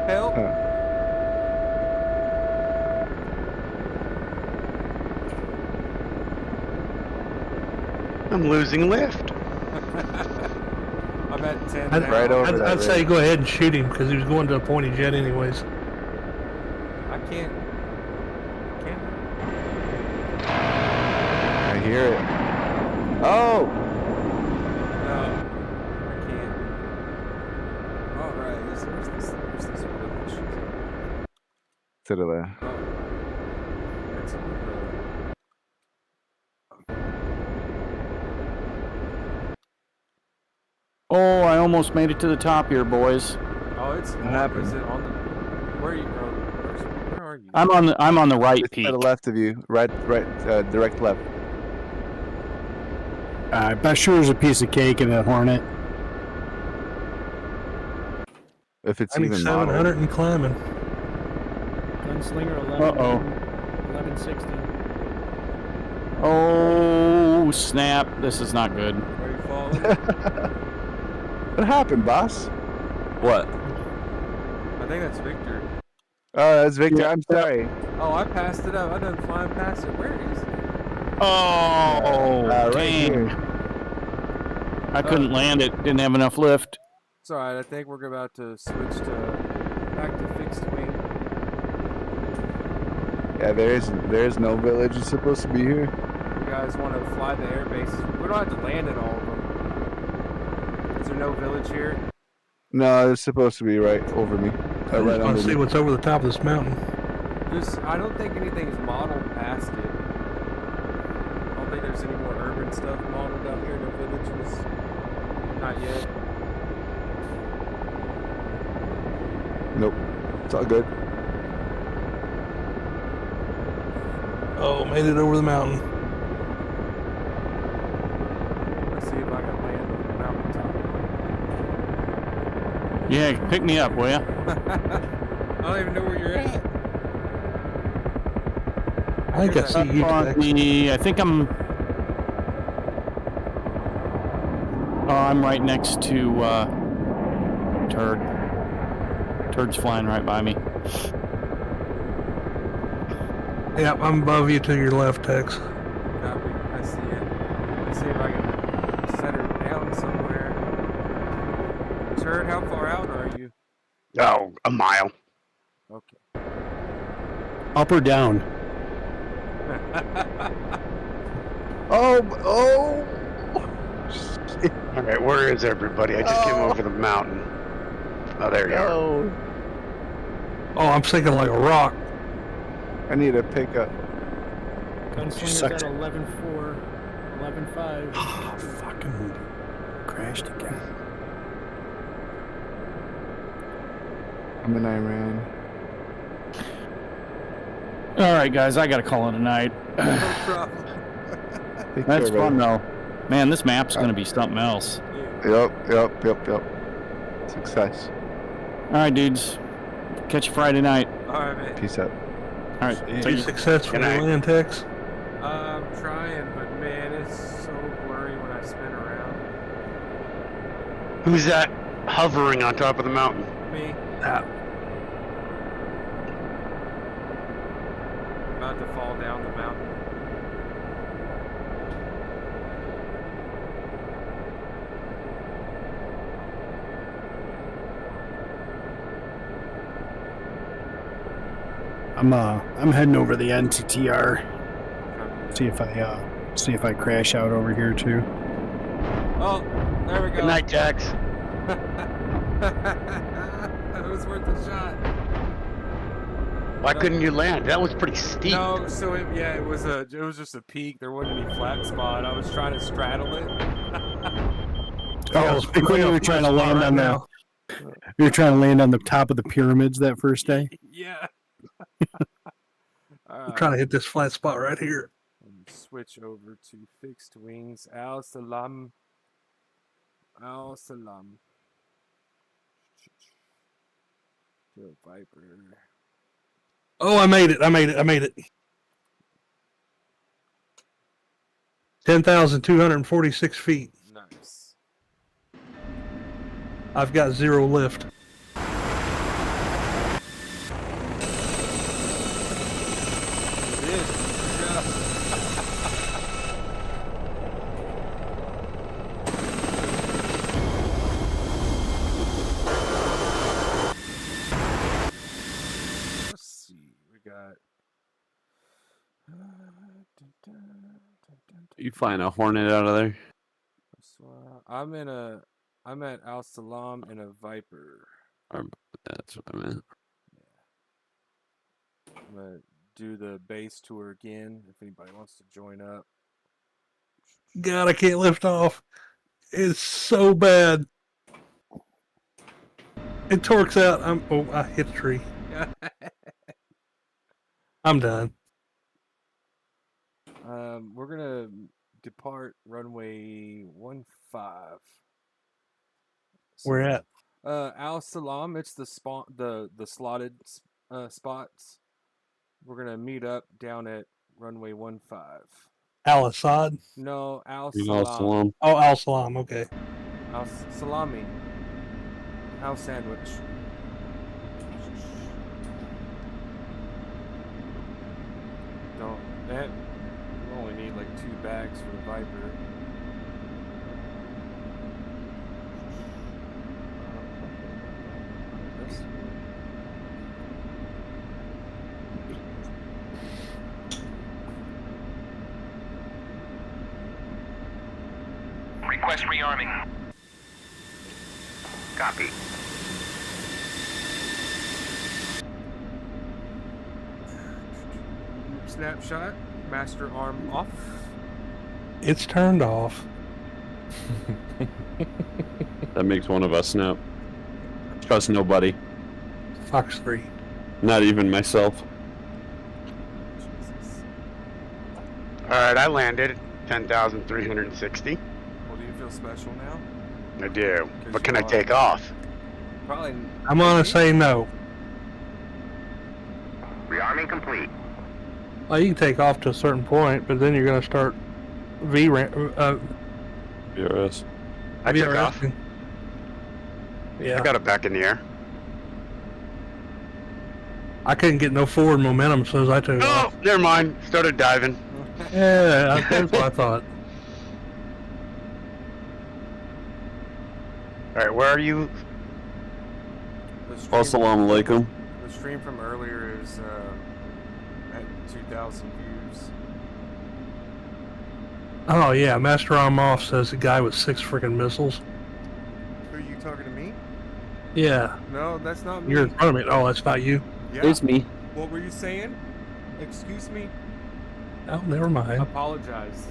Help! I'm losing lift. I'm at 10 I'd, now. Right over that I'd say ridge. go ahead and shoot him because he was going to a pointy jet anyways. I can't. hear it. Oh! No, I can't. All right, where's this village? To the left. Oh, it's on Oh, I almost made it to the top here, boys. Oh, it's What happened? Is it on the? Where are you? Where are you? I'm on the right It's peak. to the left of you. Right, direct left. I bet sure there's a piece of cake in that Hornet. If it's I need even 700 and climbing. Gunslinger 11. Uh-oh. 1160. Oh, snap. This is not good. Are you falling? What happened, boss? What? I think that's Victor. Oh, that's Victor. I'm sorry. Oh, I passed it up. I done flying past it. Where is it? Oh, Right dang. here. I couldn't land it. Didn't have enough lift. It's alright. I think we're about to switch back to fixed wing. Yeah, there's no village that's supposed to be here. You guys want to fly the air bases? We don't have to land at all of them. Is there no village here? No, it's supposed to be right over me. I Right just want under to see me. what's over the top of this mountain. I don't think anything's modeled past it. I don't think there's any more urban stuff modeled out here. No villages. Not yet. Nope. It's all good. Oh, made it over the mountain. Let's see if I can land on the mountaintop. Yeah, pick me up, will ya? I don't even know where you're at. I think I see you, Tex. I think I'm right next to Turd. Turd's flying right by me. Yep, I'm above you to your left, Tex. Copy. I see it. Let's see if I can set her down somewhere. Turd, how far out are you? Oh, a mile. Okay. Up or down? Oh! All right, where is everybody? I just came over the mountain. Oh, there you are. No. Oh, I'm sinking like a rock. I need a pickup. Gunslinger's sucked. at 11.4. 11.5. Oh, fucking crashed again. I'm in Iran. All right, guys, I gotta call it a night. No problem. Take That's care, fun brother. though. Man, this map's gonna be something else. Yeah. Yep. Success. All right, dudes. Catch you Friday night. Alright, man. Peace out. All right. Are take you it. successful Good night. land, Tex? I'm trying, but man, it's so blurry when I spin around. Who's that hovering on top of the mountain? Me. Ah. About to fall down the mountain. I'm heading over the NTTR. Copy. See if I crash out over here too. Oh, there we go. Good night, Jax. It was worth a shot. Why couldn't you land? That was pretty steep. No, so it was just a peak. There wasn't any flat spot. I was trying to straddle it. Oh, when you were trying to land on the, you were trying to land on the top of the pyramids that first day. Yeah. I'm trying to hit this flat spot right here. Switch over to fixed wings. Al Salam. Al Salam. To Viper. Oh, I made it. 10,246 feet. Nice. I've got 0 lift. You did. Good job. Let's see. We got. You flying a Hornet out of there? I'm at Al Salam in a Viper. That's what I meant. I'm gonna do the base tour again if anybody wants to join up. God, I can't lift off. It's so bad. It torques out. I hit a tree. I'm done. We're gonna depart runway 15. Where at? Al Salam. It's the slotted spots. We're gonna meet up down at runway 15. Al Assad? No, Al Al Salam. Salam. Oh, Al Salam. Okay. Al Salami. Al Sandwich. No, that we only need like 2 bags for the Viper. Request rearming. Copy. Snapshot. Master arm off. It's turned off. That makes one of us snap. Trust nobody. Fox 3. Not even myself. Jesus. Alright, I landed 10,360. Well, do you feel special now? I do. 'Cause But can you I are- take off? Probably. I'm gonna say no. Rearming complete. Well, you can take off to a certain point, but then you're gonna start BRS. I took off. Yeah. I got it back in the air. I couldn't get no forward momentum as soon as I took Oh, off. never mind. Started diving. Yeah, that's what I thought. Alright, where are you? Assalamu alaikum. The stream from earlier is at 2,000 views. Oh yeah, Master Arm Off says the guy with 6 freaking missiles. Are you talking to me? Yeah. No, that's not me. You're in front of me. Oh, that's not you. Yeah. It's me. What were you saying? Excuse me? Oh, never mind. Apologize.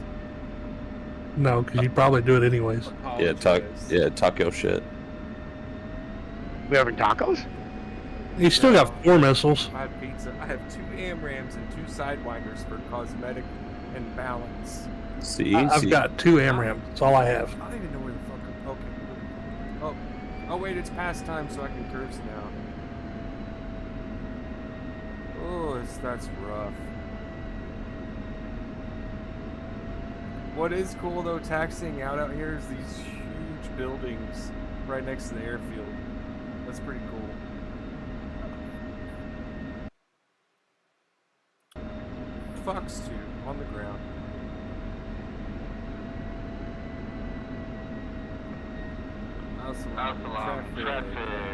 No, because you probably do it anyways. Yeah, talk your shit. We having tacos? You still got 4 missiles. I have pizza. I have 2 AMRAMs and 2 Sidewinders for cosmetic and balance. See? I've got 2 AMRAMs. That's all I have. I don't even know where the fuck I'm... Okay. Oh, wait, it's past time, so I can curse now. Oh, that's rough. What is cool, though, taxiing out here is these huge buildings right next to the airfield. That's pretty cool. Fox 2 on the ground.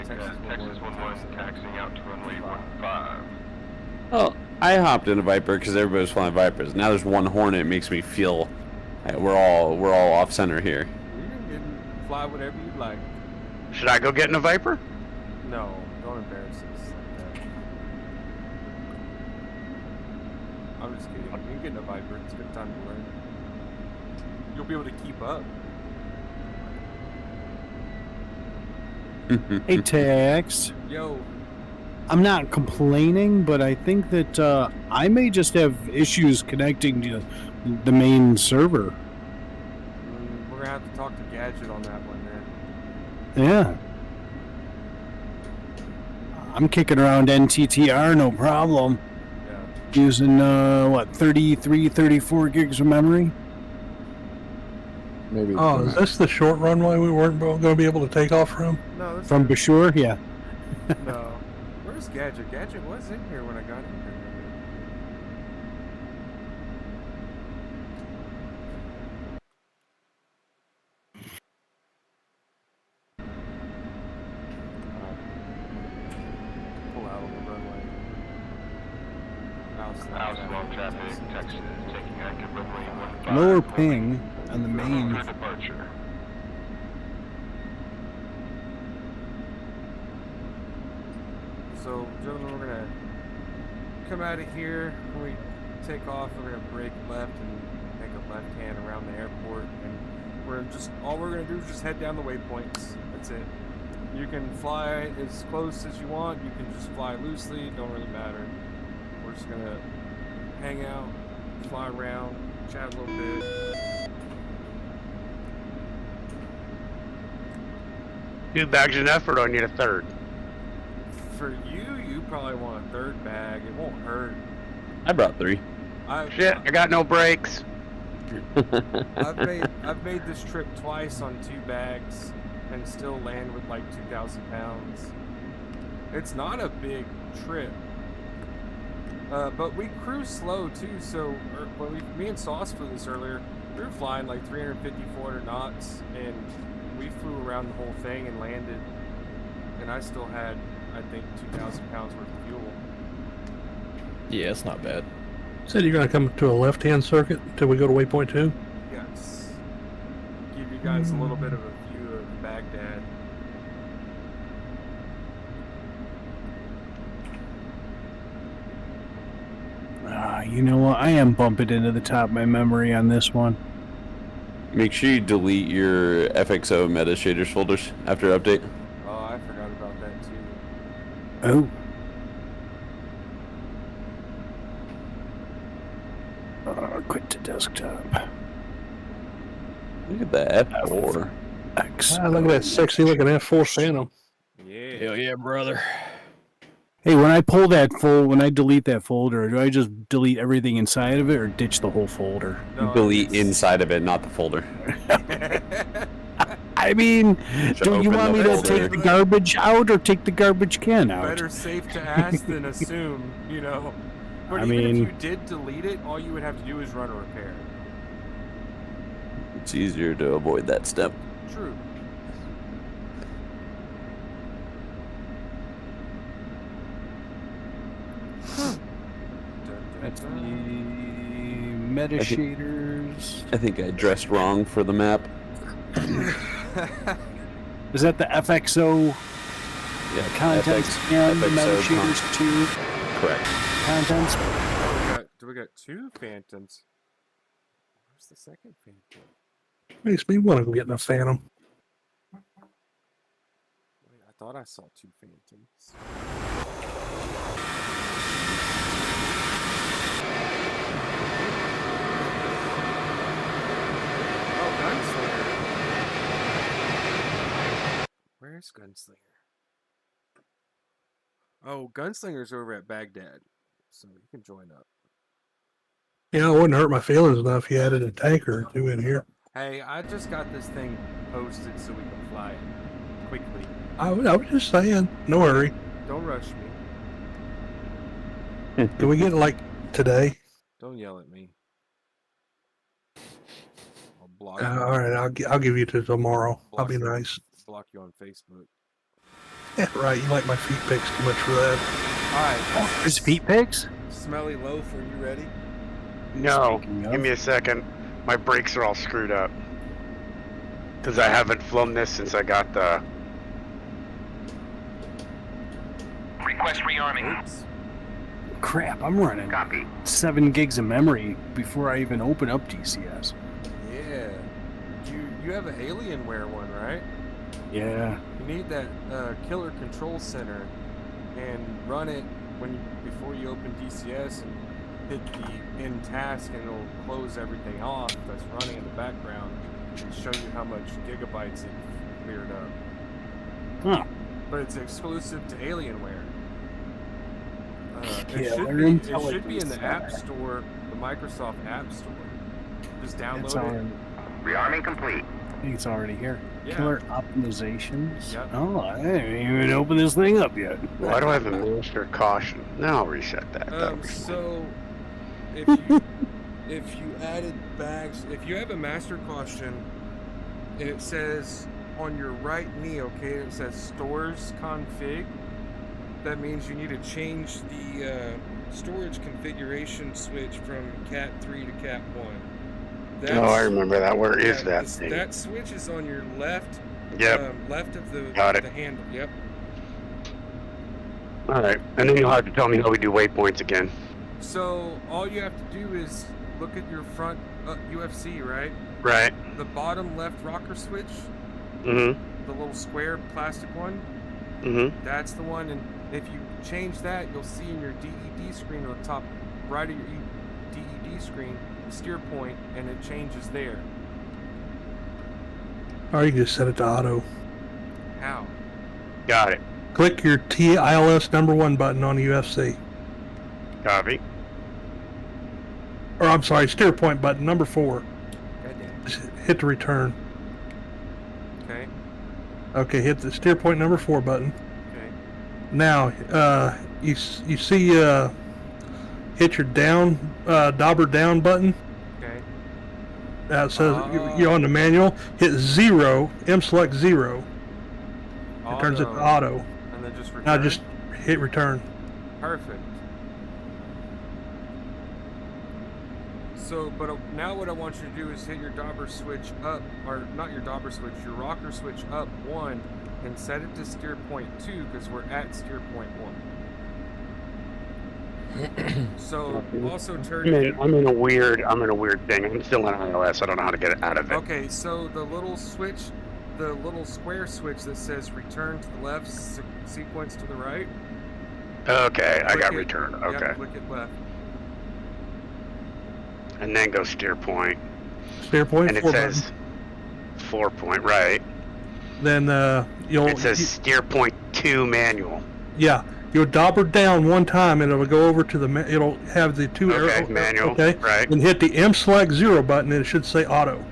Texas 11 taxiing out to runway 15. Oh, I hopped in a Viper because everybody was flying Vipers. Now there's one Hornet. It makes me feel like we're all off center here. You can fly whatever you like. Should I go get in a Viper? No, don't embarrass us like that. I'm just kidding. You can get in a Viper. It's a good time to learn. You'll be able to keep up. Hey, Tex. Yo. I'm not complaining, but I think that I may just have issues connecting to the main server. We're gonna have to talk to Gadget on that one then. Yeah. I'm kicking around NTTR, no problem. Yeah. Using, 33, 34 gigs of memory? Maybe. Oh, is this the short runway we weren't going to be able to take off from? No, that's From not- Bashur? Yeah. No. Where's Gadget? Gadget was in here when I got in here. Pull out on the runway. House long traffic, Texas, taking active runway 15. Lower ping on the main. For departure. So, gentlemen, we're gonna come out of here. When we take off, we're gonna break left and make a left hand around the airport, and all we're gonna do is just head down the waypoints. That's it. You can fly as close as you want. You can just fly loosely. Don't really matter. We're just gonna hang out, fly around, chat a little bit. Two bags enough, or do I need a third? For you probably want a third bag. It won't hurt. I brought 3. Shit, I got no brakes. I've made this trip twice on 2 bags and still land with like 2,000 pounds. It's not a big trip, but we cruise slow too. So when me and Sauce flew this earlier, we were flying like 350, 400 knots, and we flew around the whole thing and landed, and I still had, I think, 2,000 pounds worth of fuel. Yeah, it's not bad. Said you're gonna come to a left-hand circuit until we go to waypoint 2. Yes. Give you guys a little bit of a view of Baghdad. You know what? I am bumping into the top of my memory on this one. Make sure you delete your FXO meta shaders folders after update. Oh, I forgot about that too. Oh. Quit to desktop. Look at that F4. Look at that sexy looking F4 Phantom. Yeah. Hell yeah, brother. Hey, when I delete that folder, do I just delete everything inside of it or ditch the whole folder? No, Delete inside of it, not the folder. I mean, Should do you open want the me to folder. take the garbage out or take the garbage can out? Better safe to ask than assume, you know. But I even mean- if you did delete it, all you would have to do is run a repair. It's easier to avoid that step. True. That's the meta shaders. I think I dressed wrong for the map. Is that the FXO Yeah, contents and the meta shaders too? Correct. Contents? Do we got 2 Phantoms? Where's the second Phantom? Makes me want to go get in a Phantom. Wait, I thought I saw 2 Phantoms. Oh, Gunslinger. Where's Gunslinger? Oh, Gunslinger's over at Baghdad, so you can join up. Yeah, it wouldn't hurt my feelings enough if you added a tanker or 2 in here. Hey, I just got this thing posted so we can fly it quickly. I was just saying, no hurry. Don't rush me. Can we get it like today? Don't yell at me. I'll block you. All right, I'll give you to tomorrow. I'll be Block you- nice. Block you on Facebook. Yeah, right. You like my feet pics too much for that. All right. There's feet pics? Smelly Loaf, are you ready? No, Speaking of- give me a second. My brakes are all screwed up. Because I haven't flown this since I got the... Request rearming. Oops. Crap, I'm running Copy. 7 gigs of memory before I even open up DCS. Yeah. You have an Alienware one, right? Yeah. You need that killer control center and run it before you open DCS and hit the end task, and it'll close everything off that's running in the background and show you how much gigabytes it cleared up. Huh. But it's exclusive to Alienware. Killer It should be in the App intelligence. Store, the Microsoft App Store. Just It's download it. on, Rearming complete. I think it's already here. Yeah. Killer optimizations. Yep. Oh, I haven't even opened this thing up yet. Why do I have a master caution? Now I'll reset that. That'll be fine. So, if you added bags, if you have a master caution, and it says on your right knee, okay, it says stores config. That means you need to change the storage configuration switch from Cat 3 to Cat 1. Oh, I remember that. Where is that thing? That switch is on your left. Yep. Left of the handle. Yep. All right, and then you'll have to tell me how we do waypoints again. So all you have to do is look at your front UFC, right? Right. The bottom left rocker switch. Mm-hmm. The little square plastic one. Mm-hmm. That's the one, and if you change that, you'll see in your DED screen on the top right of your DED screen, steer point, and it changes there. Or you can just set it to auto. How? Got it. Click your TILS #1 button on the UFC. Copy. Or I'm sorry, steer point button, number 4. Goddamn. Just hit the return. Okay. Okay, hit the steer point number 4 button. Okay. Now, you see, hit your down, dauber down button. Okay. It says you're on the manual. Hit 0, select 0. It turns it to auto. And then just return? Now just hit return. Perfect. So, but now what I want you to do is hit your dauber switch up, or not your dauber switch, your rocker switch up 1, and set it to steer point 2, because we're at steer point 1. So, also turn. I'm in a weird thing. I'm still in iOS. I don't know how to get out of it. Okay, so the little switch, the little square switch that says return to the left, sequence to the right. Okay, I got return. Okay. Yep, click it left. And then go steer point. Steer point. And it says 4 point, right? Then It says steer point 2 manual. Yeah, you'll dauber down 1 time, and it'll go over to the. It'll have the 2 arrows. Manual. Okay. Right. And hit the select 0 button, and it should say auto.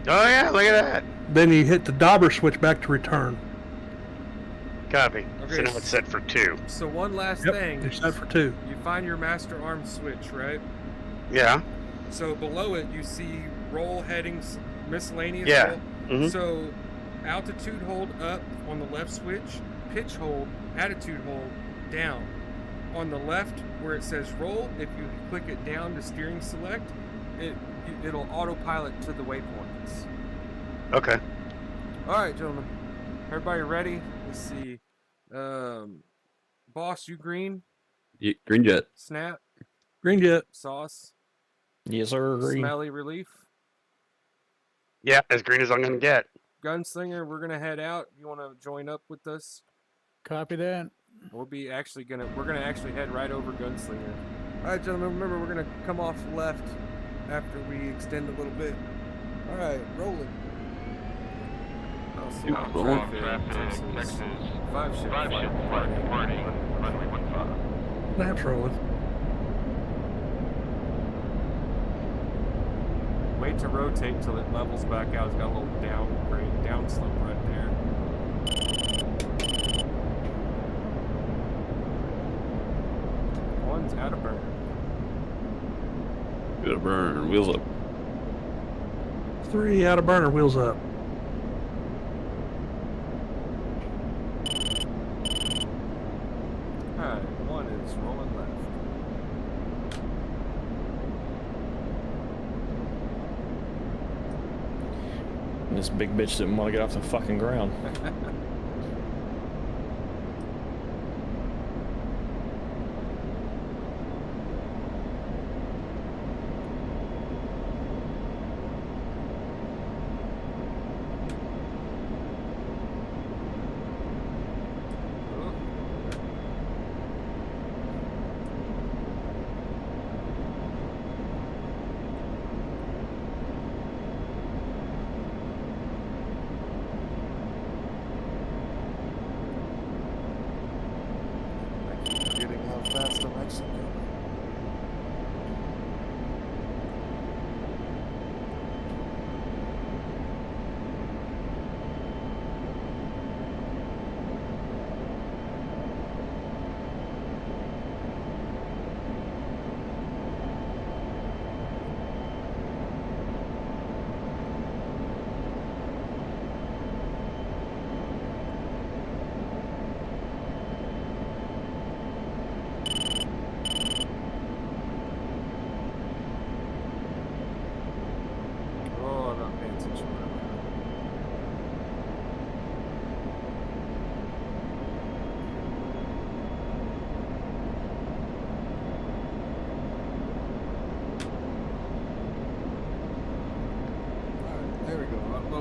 Oh yeah, look at that. Then you hit the dauber switch back to return. Copy. Okay, So now it's set for 2. So one last Yep, thing. it's set for 2. You find your master arm switch, right? Yeah. So below it, you see roll headings, miscellaneous. Yeah. Roll. Mm-hmm. So altitude hold up on the left switch, pitch hold, attitude hold down. On the left, where it says roll, if you click it down to steering select, it'll autopilot to the waypoints. Okay. All right, gentlemen. Everybody ready? Let's see. Boss, you green? Green jet. Snap. Green jet. Sauce. Yes, sir. Green. Smelly relief. Yeah, as green as I'm gonna get. Gunslinger, we're gonna head out. You want to join up with us? Copy that. We're gonna actually head right over Gunslinger. All right, gentlemen. Remember, we're gonna come off left after we extend a little bit. All right, rolling. Texas. 5 ship flight departing, runway 15. Snaps rolling. Wait to rotate till it levels back out. It's got a little down slope right there. One's out of burn. Good burn. Wheels up. 3 out of burner, wheels up. Alright, 1 is rolling left. This big bitch didn't want to get off the fucking ground.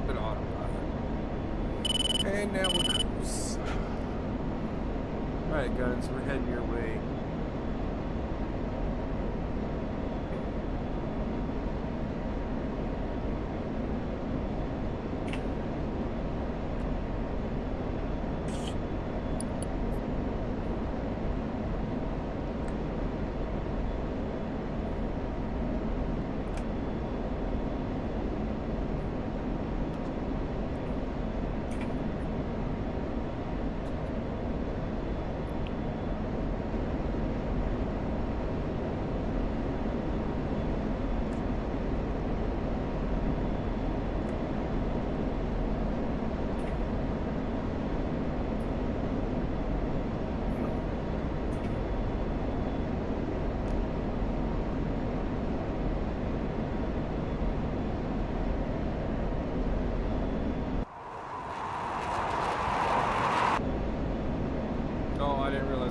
little bit of autopilot. And now we're cruise. Alright guys, we're heading your way.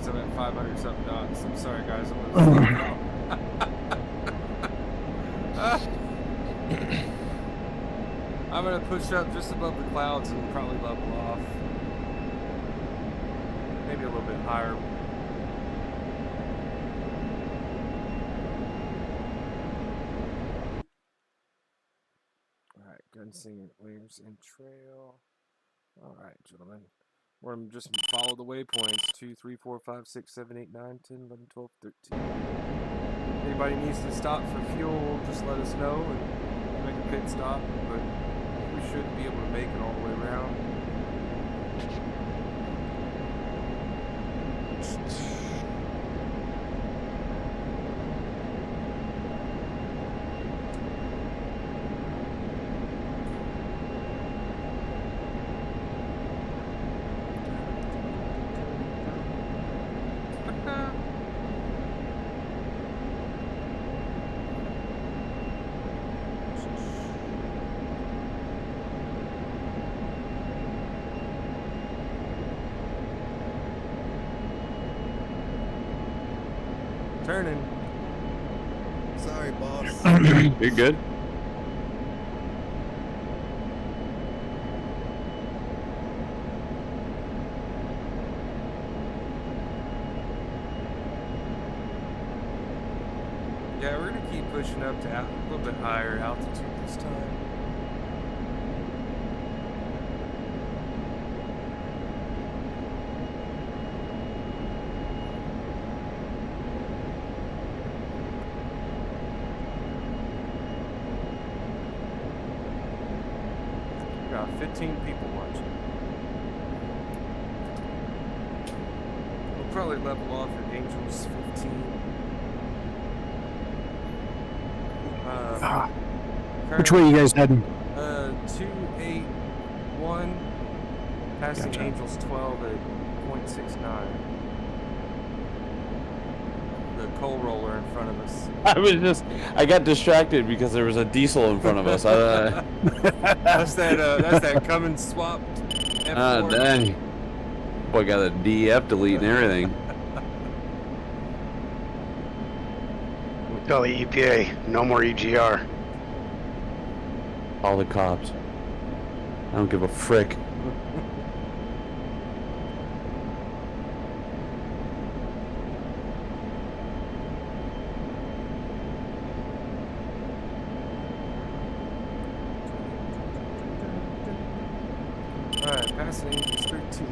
I'm at 500 something knots. I'm sorry guys, I'm gonna I'm gonna push up just above the clouds and probably level off. Maybe a little bit higher. Alright, Gunslinger, Waves and Trail. Alright, gentlemen. We're going to just follow the waypoints. 2, 3, 4, 5, 6, 7, 8, 9, 10, 11, 12, 13. Anybody needs to stop for fuel, just let us know and make a pit stop. But we should be able to make it all the way around. Turning. Sorry, boss. You're good. Yeah, we're gonna keep pushing up to a little bit higher altitude this time. Got 15 people watching. We'll probably level off at Angels 15. Which way are you guys heading? 281, passing Gotcha. Angels 12 at 0.69. The coal roller in front of us. I got distracted because there was a diesel in front of us. That's that Cummins swapped Ah, F4. dang. Boy, got a DF delete and everything. Tell the EPA, no more EGR. All the cops. I don't give a frick. Alright, passing Angels 13.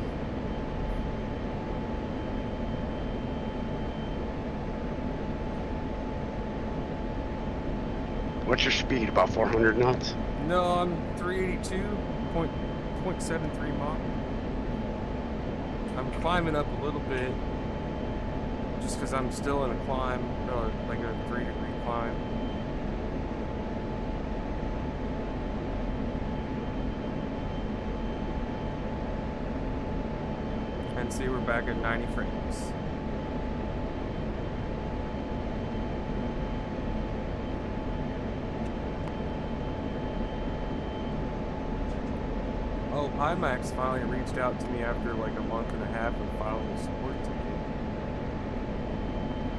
What's your speed? About 400 knots? No, I'm 382.73 Mach. I'm climbing up a little bit just because I'm still in a climb, like a 3-degree climb. And see, we're back at 90 frames. Oh, Pimax finally reached out to me after like a month and a half of filing a support ticket.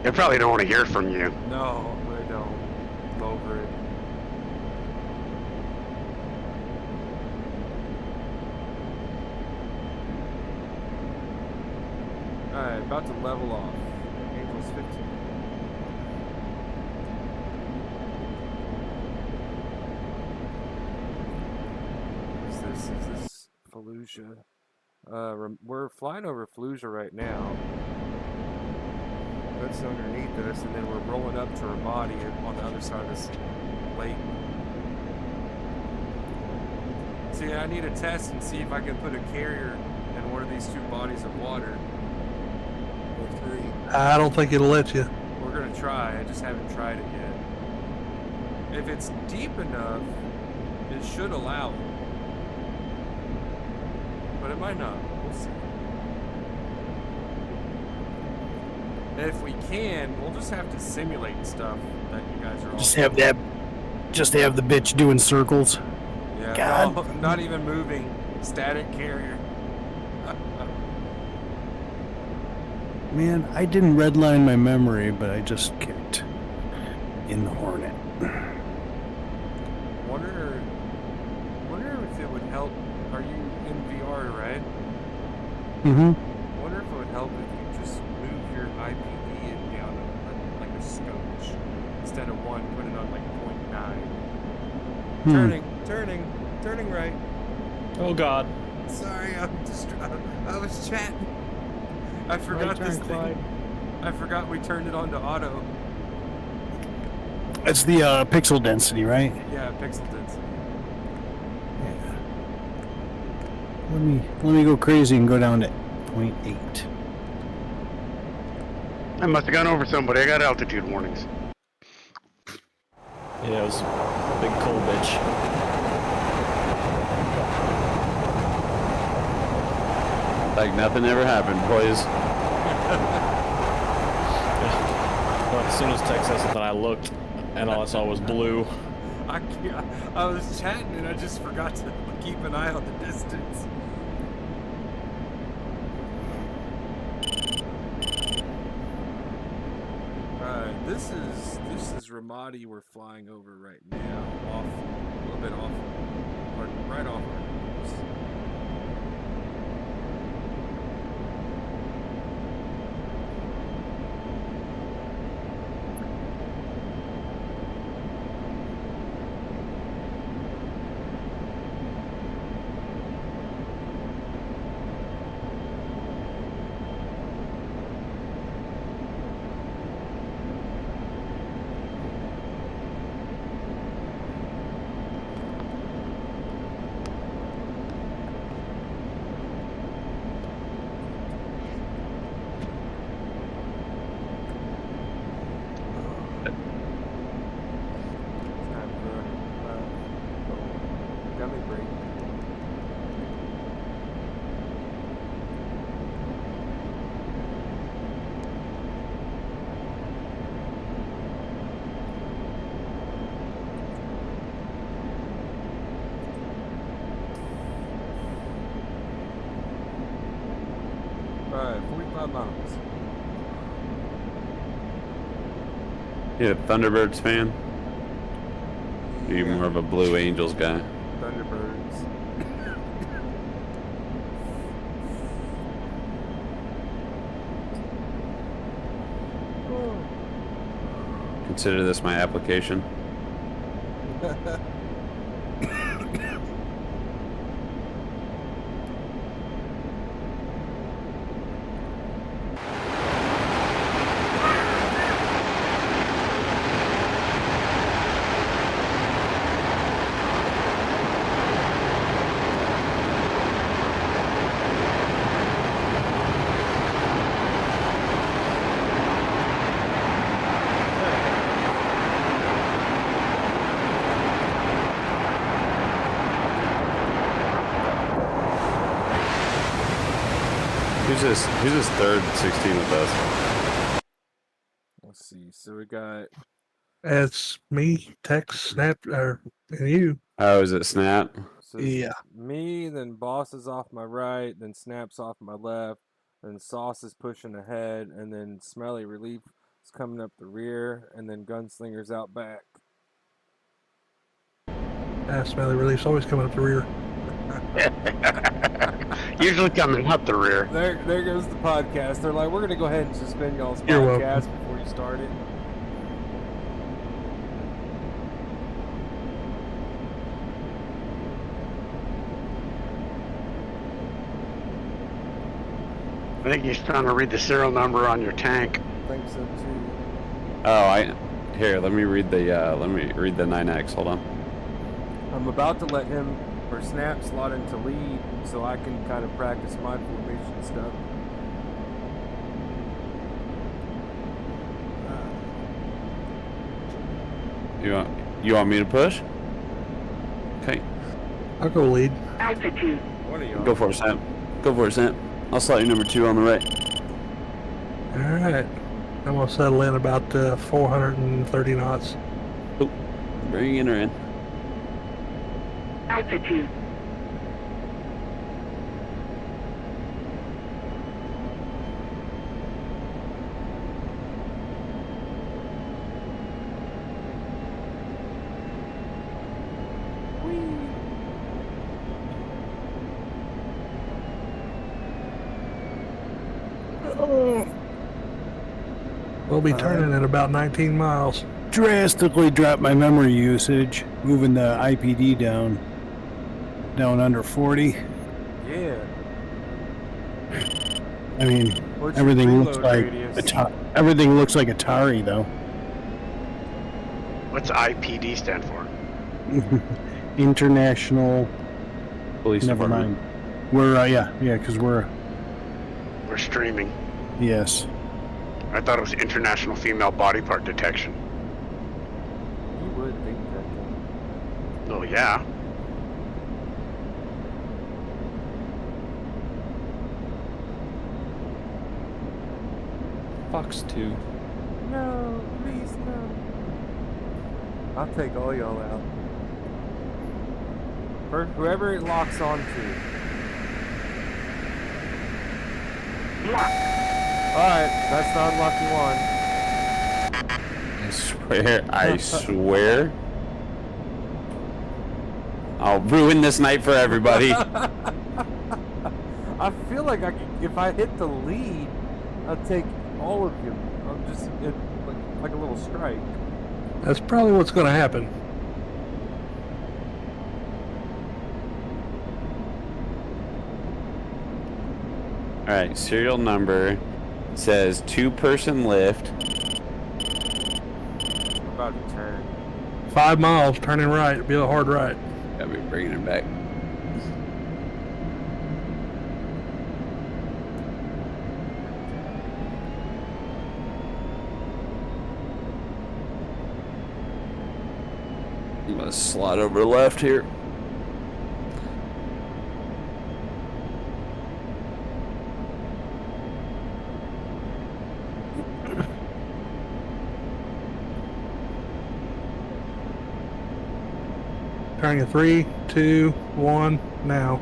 They probably don't want to hear from you. No, they don't. I'm over it. about to level off. Angel's 15. Is this Fallujah? We're flying over Fallujah right now. That's underneath us, and then we're rolling up to Ramadi on the other side of this lake. See, I need to test and see if I can put a carrier in one of these two bodies of water. Or 3. I don't think it'll let you. We're gonna try. I just haven't tried it yet. If it's deep enough, it should allow it. But it might not. We'll see. And if we can, we'll just have to simulate stuff that you guys are all Just have the bitch doing circles. Yeah, God. no, not even moving. Static carrier. Man, I didn't redline my memory, but I just kicked in the Hornet. Wonder if it would help. Are you in VR, right? Mm-hmm. Wonder if it would help if you just move your IPV in down like a scotch. Instead of 1, put it on like 0.9. Turning right. Oh God. Sorry, I was chatting. I forgot this thing. I forgot we turned it on to auto. It's the pixel density, right? Yeah, pixel density. Yeah. Let me go crazy and go down to 0.8. I must have gone over somebody. I got altitude warnings. Yeah, it was a big cold bitch. Like nothing ever happened, boys. Well, as soon as Tex said something, I looked, and all I saw was blue. I was chatting and I just forgot to keep an eye on the distance. Alright, this is Ramadi we're flying over right now. Off a little bit off, or right off our course. Gummy break. Alright, 45 miles. You a Thunderbirds fan? Or you more of a Blue Angels guy? Thunderbirds. Consider this my application. Who's this third 16 with us? Let's see. So we got. It's me, Tex, Snap, and you. Oh, is it Snap? So it's me, then Boss is off my right, then Snap's off my left, then Sauce is pushing ahead, and then Smelly Relief is coming up the rear, and then Gunslinger's out back. Smelly Relief's always coming up the rear. Usually coming out the rear. There goes the podcast. They're like, we're gonna go ahead and suspend y'all's You're podcast welcome. before you start it. I think he's trying to read the serial number on your tank. I think so too. Oh, here. Let me read the 9X. Hold on. I'm about to let him or Snap slot into lead so I can kind of practice my formation stuff. You want me to push? Okay. I'll go lead. Altitude. What are y'all? Go for it, Sam. Go for it, Sam. I'll slot you number 2 on the right. All right. I'm gonna settle in about 430 knots. Oh, bring her in. Altitude. We'll be turning at about 19 miles. Drastically dropped my memory usage, moving the IPD down under 40. Yeah. I mean, What's your everything looks reload like radius? everything looks like Atari though. What's IPD stand for? International. Police Never Department. mind. We're yeah, because we're streaming. yes. I thought it was International Female Body Part Detection. You would think that. Oh yeah. Fox 2. No, please no. I'll take all y'all out. For whoever it locks onto. Alright, that's the unlucky one. I swear. I'll ruin this night for everybody. I feel like I could, if I hit the lead, I'll take all of you. I'm just like a little strike. That's probably what's going to happen. All right, serial number says 2-person lift. I'm about to turn. 5 miles, turning right. It'll be a hard right. Gotta be bringing it back. I'm gonna slide over left here. Turning at 3, 2, 1, now.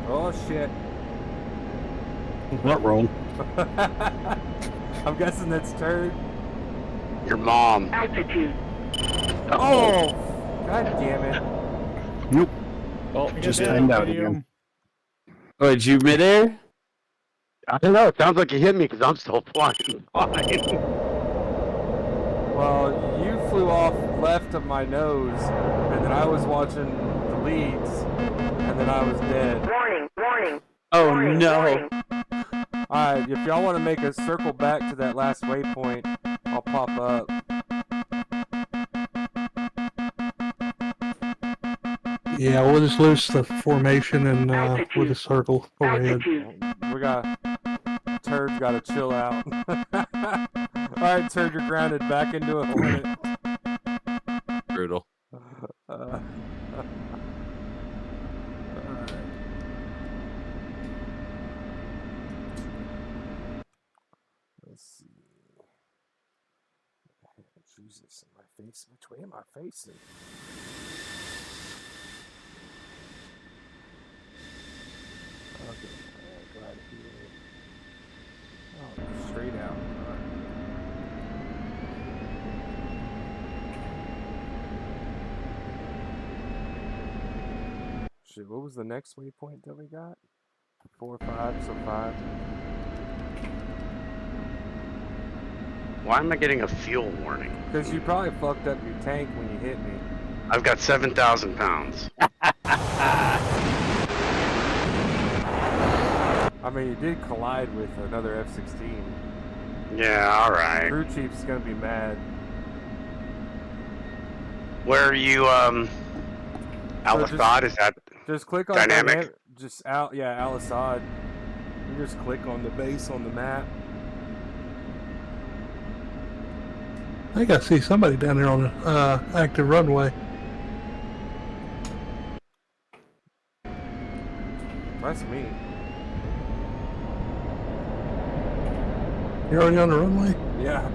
Oh shit. What roll? I'm guessing that's turd. Your mom. Altitude. Oh! God damn it. Nope. Oh, Just timed out again. Oh, did you midair? I don't know. It sounds like you hit me because I'm still flying. Well, you flew off left of my nose, and then I was watching the leads, and then I was dead. Warning, warning. Oh warning, no. warning. Alright, if y'all want to make a circle back to that last waypoint, I'll pop up. Yeah, we'll just lose the formation and we'll just circle overhead. We got... Turd's gotta chill out. Alright, Turd, you're grounded. Back into a Hornet. Brutal. Let's see. Jesus, my face. Which way am I facing? Okay, glad to hear it. Oh, straight out. Shit, what was the next waypoint that we got? 4, 5, so 5. Why am I getting a fuel warning? Because you probably fucked up your tank when you hit me. I've got 7,000 pounds. I mean, you did collide with another F-16. Yeah, alright. Crew chief's gonna be mad. Where are you, Al-Assad? Is that just click on dynamic? Al-Assad. You just click on the base on the map. I think I see somebody down there on the active runway. That's me. You're already on the runway? Yeah.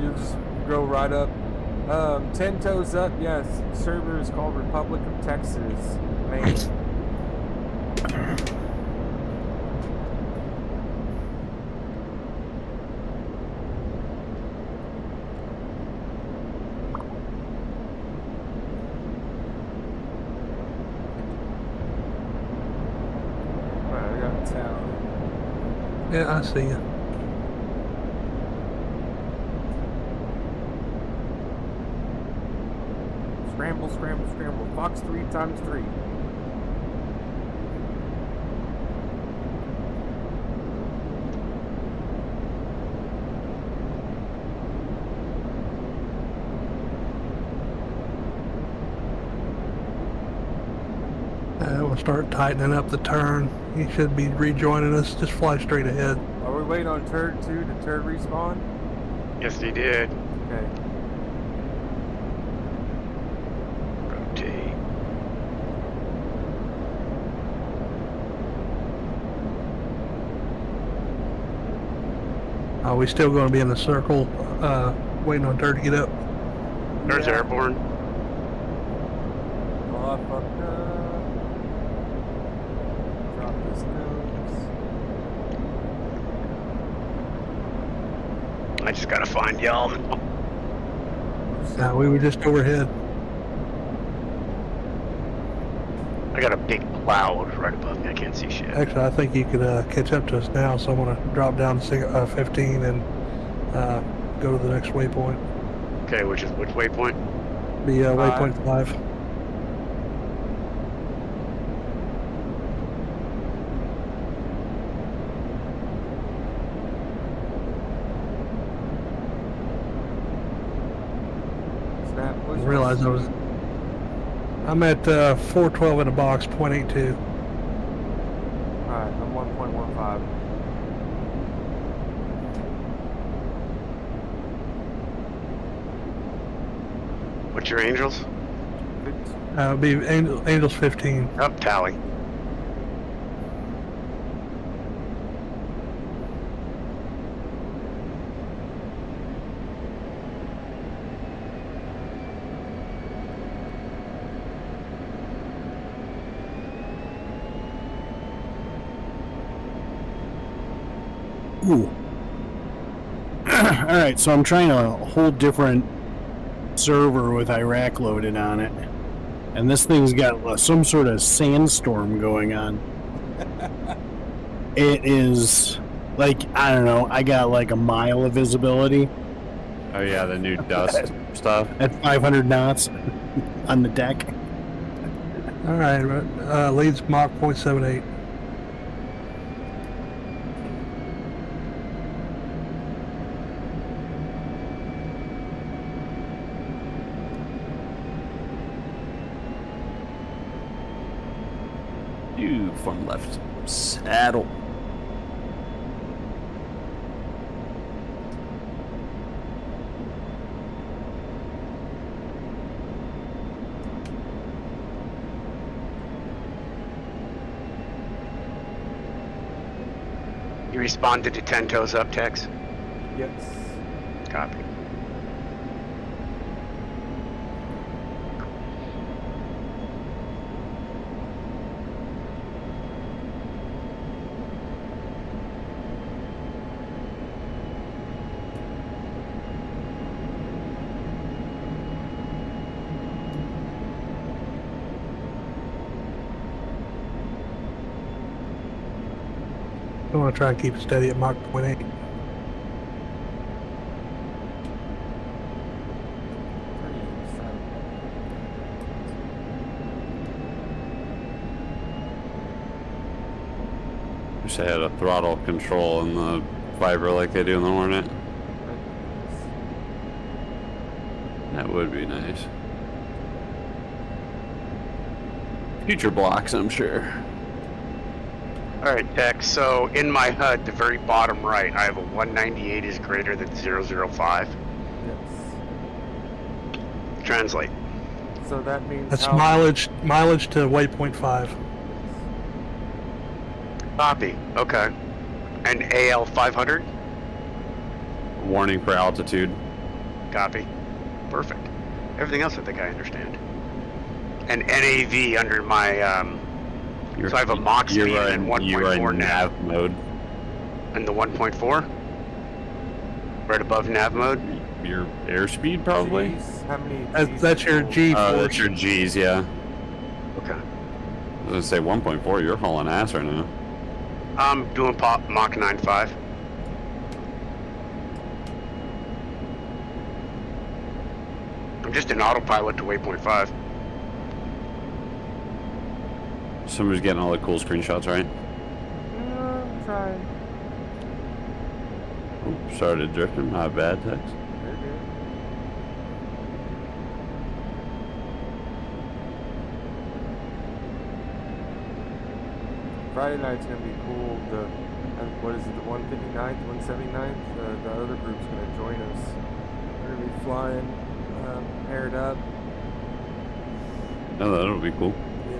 You just go right up. 10 toes up, yes. Server is called Republic of Texas. Maine. Alright, I got a tower. Yeah, I see you. Scramble, scramble, scramble. Fox 3 times 3. We'll start tightening up the turn. He should be rejoining us. Just fly straight ahead. Are we waiting on turd 2 to turd respawn? Yes, he did. Okay. Rotate. Are we still going to be in the circle, waiting on Dirt to get up? There's airborne. Oh, I fucked up. Drop this nose. I just gotta find y'all. We were just overhead. I got a big cloud right above me. I can't see shit. Actually, I think you could catch up to us now, so I'm going to drop down to 15 and go to the next waypoint. Okay, which waypoint? Be waypoint 5. I realized I'm at 412 in a box, 0.82. Alright, I'm 1.15. What's your angels? Be Angels 15. Up tally. Ooh. Alright, so I'm trying a whole different server with Iraq loaded on it. And this thing's got some sort of sandstorm going on. It is like, I don't know, I got like a mile of visibility. Oh yeah, the new dust stuff. At 500 knots on the deck. Alright, leads Mach 0.78. From left saddle. You responded to 10 toes up, Tex? Yes. Copy. going to try and keep it steady at Mach 0.8. Wish I had a throttle control in the Viper like they do in the Hornet. That would be nice. Future blocks, I'm sure. Alright, Dex, so in my HUD, the very bottom right, I have a 198 is greater than 005. Yes. Translate. So that means That's how mileage to waypoint 5. Copy. Okay. And AL 500? Warning for altitude. Copy. Perfect. Everything else I think I understand. And NAV under my, so I have a Mach speed and 1.4 nav mode. And the 1.4? Right above nav mode? Your airspeed, probably? G's? How many G's? That's your G Oh, force. that's your G's, yeah. Okay. I was gonna say 1.4, you're hauling ass right now. I'm doing Mach 9.5. I'm just in autopilot to waypoint 5. Somebody's getting all the cool screenshots, right? I'm trying. Oops, started drifting, my bad, Tex. You're good. Friday night's gonna be cool. What is it, the 159th, 179th? The other group's gonna join us. We're gonna be flying, paired up. Oh, that'll be cool. Yeah.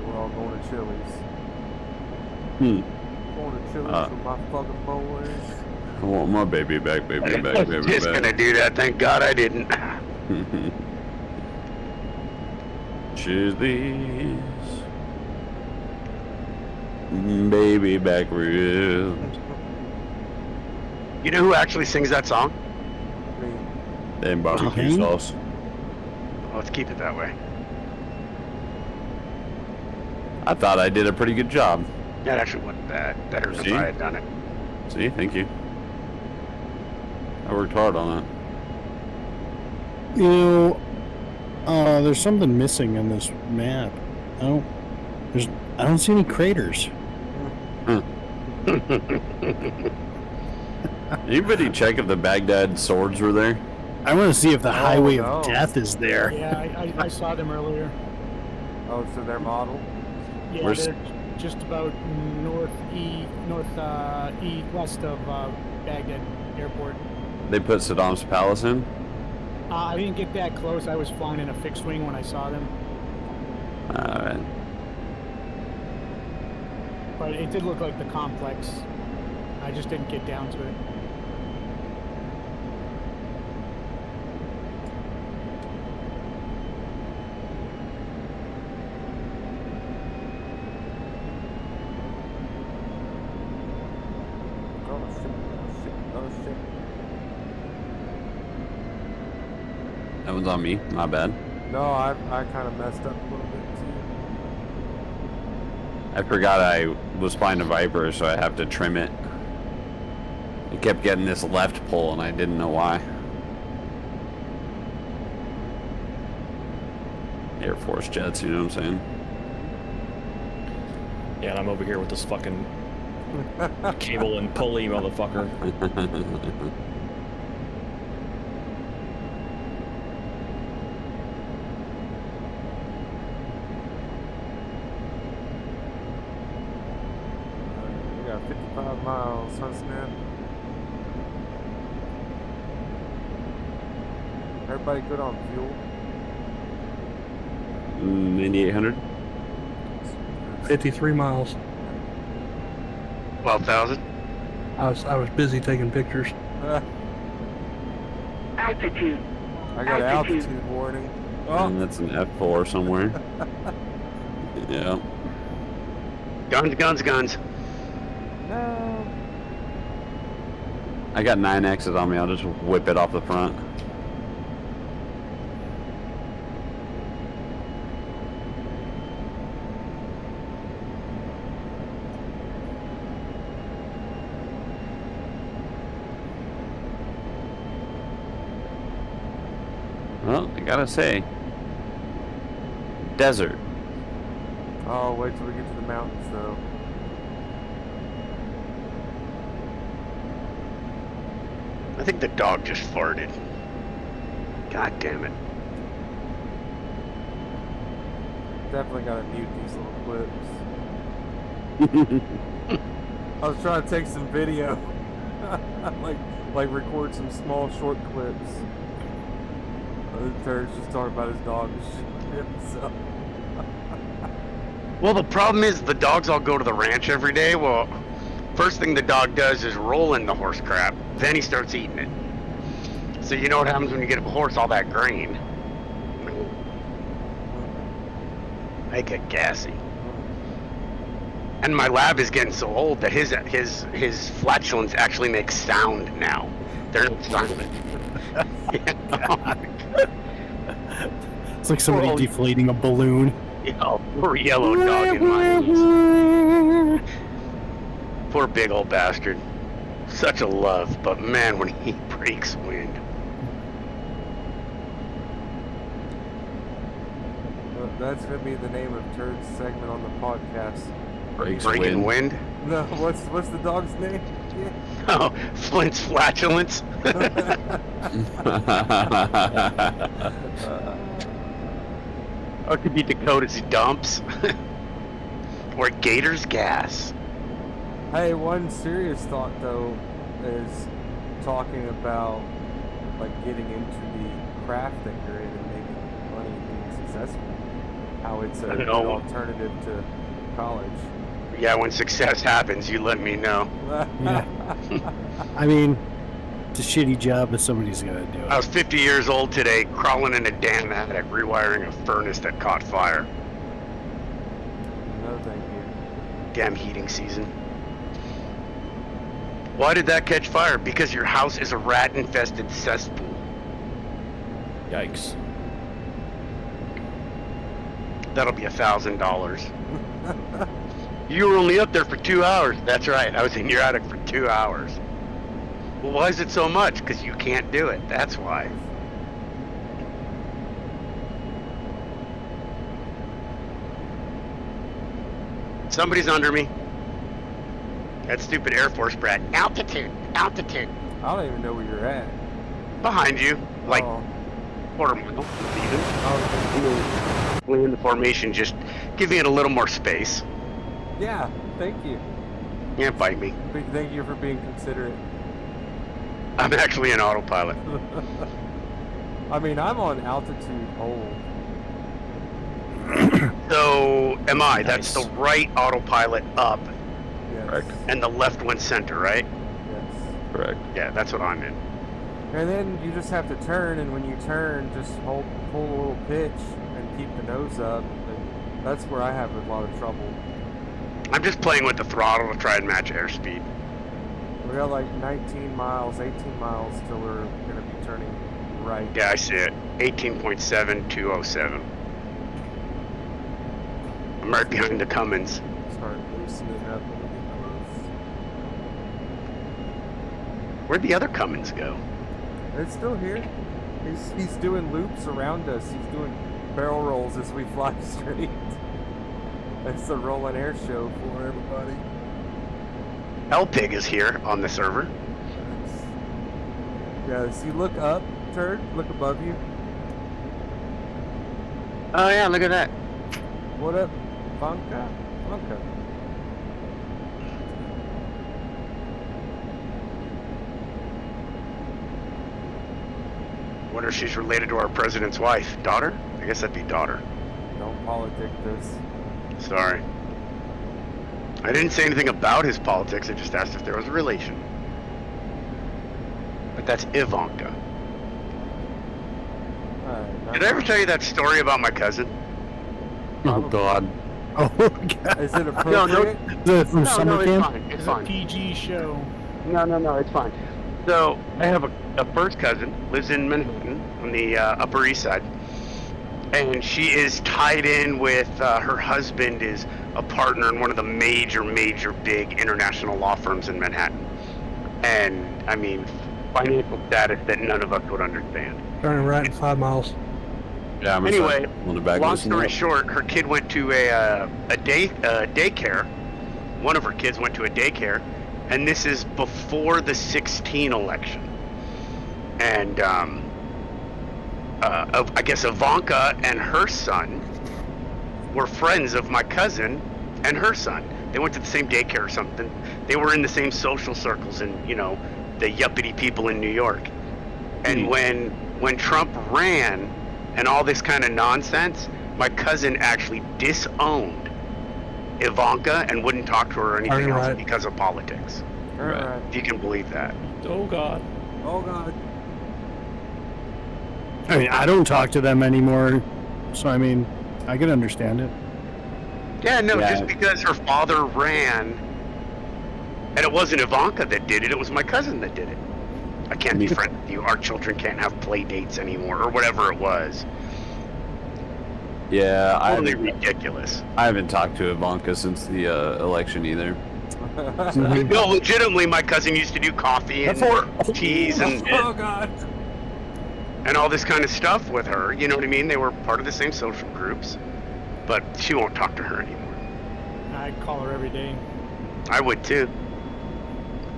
We're all going to Chili's. Going to Chili's with my fucking boys. I want my baby back, baby back, baby back. Just gonna do that. Thank God I didn't. Chili's. Baby back ribs. You know who actually sings that song? And barbecue sauce. Well, let's keep it that way. I thought I did a pretty good job. That actually wasn't bad. Better if I had done it. See, thank you. I worked hard on that. You know, there's something missing on this map. I don't see any craters. Anybody check if the Baghdad swords were there? I want to see if the Highway of Death is there. Yeah, I saw them earlier. Oh, so they're model? Yeah, they're just about west of Baghdad Airport. They put Saddam's palace in? I didn't get that close. I was flying in a fixed wing when I saw them. Alright. But it did look like the complex. I just didn't get down to it. That one's on me, my bad. No, I kind of messed up a little bit too. I forgot I was flying a Viper, so I have to trim it. It kept getting this left pull, and I didn't know why. Air Force jets, you know what I'm saying? Yeah, and I'm over here with this fucking cable and pulley motherfucker. Huh, Snap? Everybody good on fuel? 9800. 53 miles. 12,000. I was busy taking pictures. Altitude. I got altitude warning. Oh, And that's an F4 somewhere. Yeah. Guns, guns, guns. no. I got 9X's on me. I'll just whip it off the front. Well, I gotta say, desert. Oh, wait till we get to the mountains, though. I think the dog just farted. God damn it. Definitely gotta mute these little clips. I was trying to take some video, like record some small short clips. Turk's just talking about his dog and shit. So. Well, the problem is the dogs all go to the ranch every day. Well, first thing the dog does is roll in the horse crap. Then he starts eating it. So you know what happens when you get a horse? All that grain. I get gassy. And my lab is getting so old that his flatulence actually makes sound now. They're not silent. It's like somebody deflating a balloon. Yeah, poor yellow dog in my knees. Poor big old bastard. Such a love, but man, when he breaks wind. Well, that's gonna be the name of Turd's segment on the podcast. Breaking wind? No, what's the dog's name? Yeah. Oh, Flint's flatulence. Or it could be Dakota's dumps. Or Gator's gas. Hey, one serious thought though is talking about like getting into the craft that you're in and making money and being successful. How it's a good alternative to college. Yeah, when success happens, you let me know. Yeah. I mean, it's a shitty job, but somebody's got to do it. I was 50 years old today, crawling in a damn attic, rewiring a furnace that caught fire. No, thank you. Damn heating season. Why did that catch fire? Because your house is a rat-infested cesspool. Yikes. That'll be $1,000. You were only up there for 2 hours. That's right, I was in your attic for 2 hours. Well, why is it so much? Because you can't do it. That's why. Somebody's under me. That stupid Air Force brat. Altitude, altitude. I don't even know where you're at. Behind you, like quarter mile, even. In the formation, just giving it a little more space. Yeah, thank you. Yeah, bite me. Thank you for being considerate. I'm actually an autopilot. I mean, I'm on altitude hold. So am I. Nice. That's the right autopilot up. Yes. Correct. And the left one center, right? Yes. Correct. Yeah, that's what I'm in. And then you just have to turn, and when you turn, just pull a little pitch and keep the nose up. And that's where I have a lot of trouble. I'm just playing with the throttle to try and match airspeed. We got like 19 miles, 18 miles till we're going to be turning right. Yeah, I see it. 18.7207. I'm right behind the Cummins. Start loosening up a little bit. Where'd the other Cummins go? It's still here. He's doing loops around us. He's doing barrel rolls as we fly straight. It's a rolling air show for everybody. L-Pig is here on the server. Yes, you look up, Turd. Look above you. Oh yeah, look at that. What up, Vanka? Vanka. Wonder if she's related to our president's wife. Daughter? I guess that'd be daughter. Don't politic this. Sorry. I didn't say anything about his politics, I just asked if there was a relation. But that's Ivanka. Did I ever tell you that story about my cousin? Oh God. Oh God. Is it appropriate? From summer camp? It's fine. PG show. No, it's fine. So, I have a first cousin, lives in Manhattan, on the Upper East Side. And she is tied in with, her husband is a partner in one of the major big international law firms in Manhattan. And, I mean, financial status that none of us would understand. Turning right in 5 miles. Yeah, I'm Anyway, on the back long story short, her kid went to a daycare. One of her kids went to a daycare, and this is before the 2016 election. And I guess Ivanka and her son were friends of my cousin and her son. They went to the same daycare or something. They were in the same social circles and, you know, the yuppity people in New York. And when Trump ran and all this kind of nonsense, my cousin actually disowned Ivanka and wouldn't talk to her or anything else because of politics. Right. If you can believe that. Oh God. Oh God. I mean, I don't talk to them anymore, so I mean, I can understand it. Yeah, no, just because her father ran, and it wasn't Ivanka that did it, it was my cousin that did it. I can't be friends with you. Our children can't have play dates anymore, or whatever it was. Yeah, Totally ridiculous. I haven't talked to Ivanka since the election either. No, legitimately, my cousin used to do coffee and teas and all this kind of stuff with her. You know what I mean? They were part of the same social groups, but she won't talk to her anymore. I call her every day. I would too.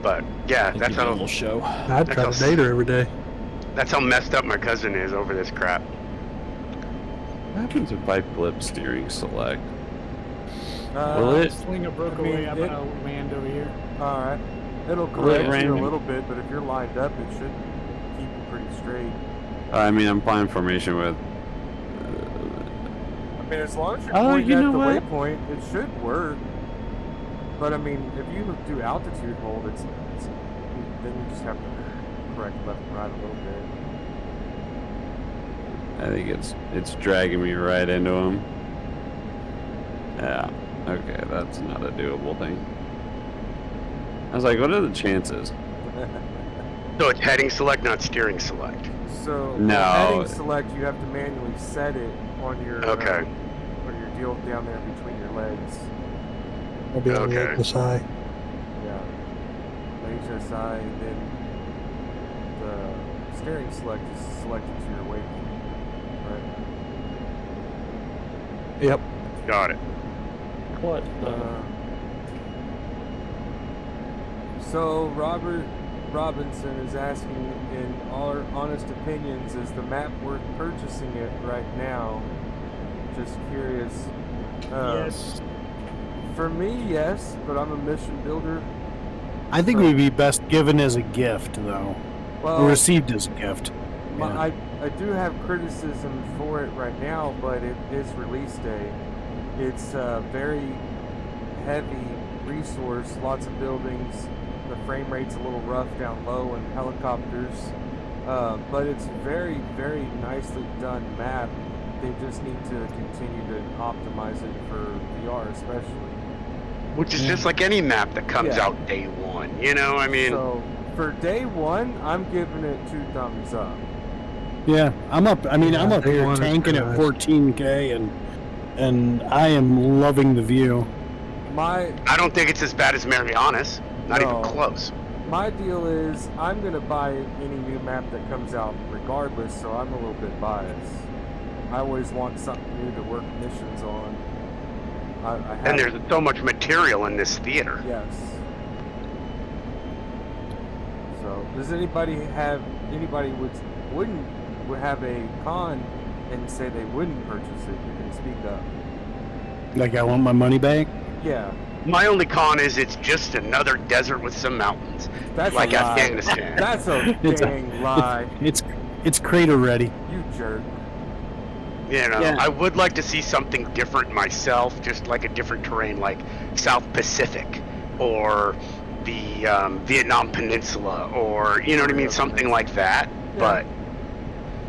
But yeah, that's how. Little show. I'd try to date her every day. That's how messed up my cousin is over this crap. What happens if I flip steering select? Will it? Slinger broke away. I'm gonna land over here. Alright. It'll correct you a little bit, but if you're lined up, it should keep you pretty straight. I mean, I'm flying formation with. I mean, as long as you're pointing at the waypoint, it should work. But I mean, if you do altitude hold, then you just have to correct left and right a little bit. I think it's dragging me right into him. Yeah. Okay, that's not a doable thing. I was like, what are the chances? So it's heading select, not steering select. So no. Heading select, you have to manually set it on your on your deal down there between your legs. I'll be on the HSI. Yeah. The HSI, and then the steering select is selected to your waypoint. Right. Yep. Got it. What? So Robert Robinson is asking, in our honest opinions, is the map worth purchasing it right now? Just curious. Yes. For me, yes, but I'm a mission builder. I think it would be best given as a gift, though. Well, or received as a gift. I do have criticism for it right now, but it is release day. It's a very heavy resource, lots of buildings. The frame rate's a little rough down low and helicopters. But it's very, very nicely done map. They just need to continue to optimize it for VR especially. Which is just like any map that comes out day one, you know, I mean... So, for day one, I'm giving it 2 thumbs up. Yeah, I'm up. I mean, I'm up here tanking at 14K, and I am loving the view. I don't think it's as bad as Marianas. Not even close. My deal is, I'm going to buy any new map that comes out regardless, so I'm a little bit biased. I always want something new to work missions on. And there's so much material in this theater. Yes. So, does anybody would have a con and say they wouldn't purchase it? You can speak up. Like I want my money back? Yeah. My only con is it's just another desert with some mountains. That's like a lie. Afghanistan. That's a dang lie. It's It's crater ready. You jerk. You know, Yeah. I would like to see something different myself, just like a different terrain, like South Pacific or the Vietnam Peninsula, or you know what I mean, something like that. Yeah. But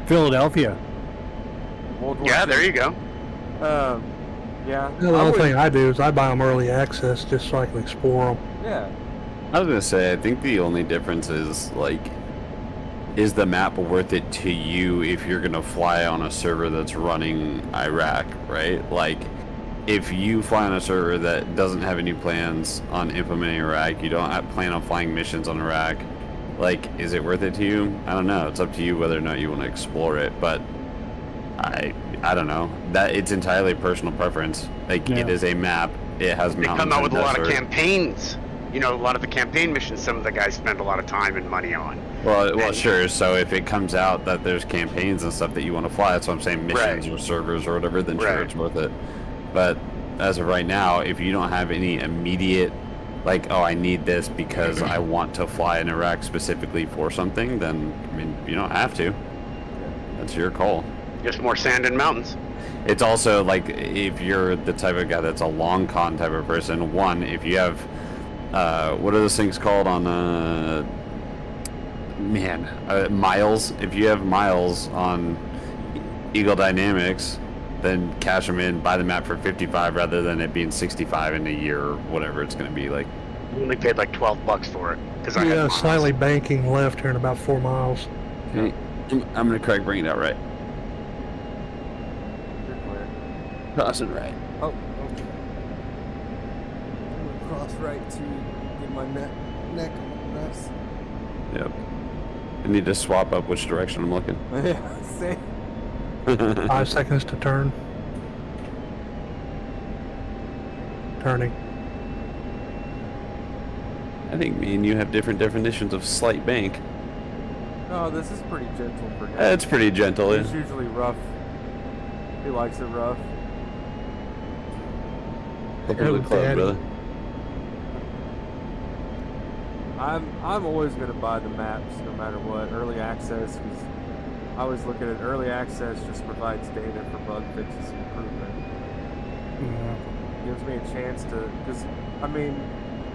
Philadelphia. World War yeah, II. there you go. Yeah. The other thing I do is I buy them early access just so I can explore them. Yeah. I was gonna say, I think the only difference is like, is the map worth it to you if you're gonna fly on a server that's running Iraq, right? Like, if you fly on a server that doesn't have any plans on implementing Iraq, you don't plan on flying missions on Iraq, like, is it worth it to you? I don't know. It's up to you whether or not you want to explore it, but I don't know. That it's entirely personal preference. Like, Yeah. it is a map. It has They mountains come out with a and lot of desert. campaigns. You know, a lot of the campaign missions, some of the guys spend a lot of time and money on. Well, sure. So if it comes out that there's campaigns and stuff that you want to fly, that's what I'm saying, missions or servers or whatever, then sure, Right. it's worth it. But as of right now, if you don't have any immediate, like, oh, I need this because I want to fly in Iraq specifically for something, then, I mean, you don't have to. That's your call. Just more sand and mountains. It's also, like, if you're the type of guy that's a long con type of person, one, if you have, what are those things called on, miles? If you have miles on Eagle Dynamics, then cash them in, buy the map for 55 rather than it being 65 in a year or whatever it's going to be. Like, I only paid like $12 for it because I Yeah, had slightly banking left here in about 4 miles. okay, I'm going to correct, bring it out right. You're clear. Crossing right. Oh, okay. I'm gonna cross right to get my neck rest. Yep. I need to swap up which direction I'm looking. Yeah, same. 5 seconds to turn. Turning. I think me and you have different definitions of slight bank. No, this is pretty gentle for him. It's pretty gentle. It's usually rough. He likes it rough. Welcome to the club, brother. I'm always gonna buy the maps no matter what. Early access, because I always look at it. Early access just provides data for bug fixes and improvement. Gives me a chance to, because I mean,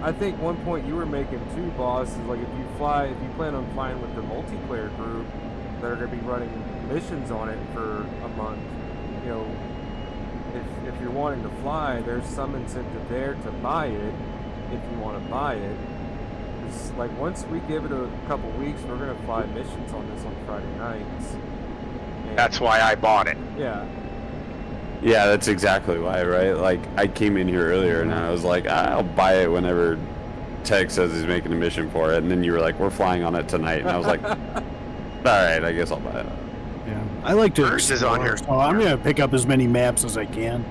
I think one point you were making too, boss, is like if you plan on flying with the multiplayer group that are gonna be running missions on it for a month, you know, if you're wanting to fly, there's some incentive there to buy it if you want to buy it. It's like once we give it a couple weeks, we're gonna fly missions on this on Friday nights. And That's why I bought it. yeah. Yeah, that's exactly why, right? Like, I came in here earlier and I was like, I'll buy it whenever Tech says he's making a mission for it. And then you were like, we're flying on it tonight. And I was like, all right, I guess I'll buy it. Yeah, I like to First is on explore, here. so I'm gonna pick up as many maps as I can.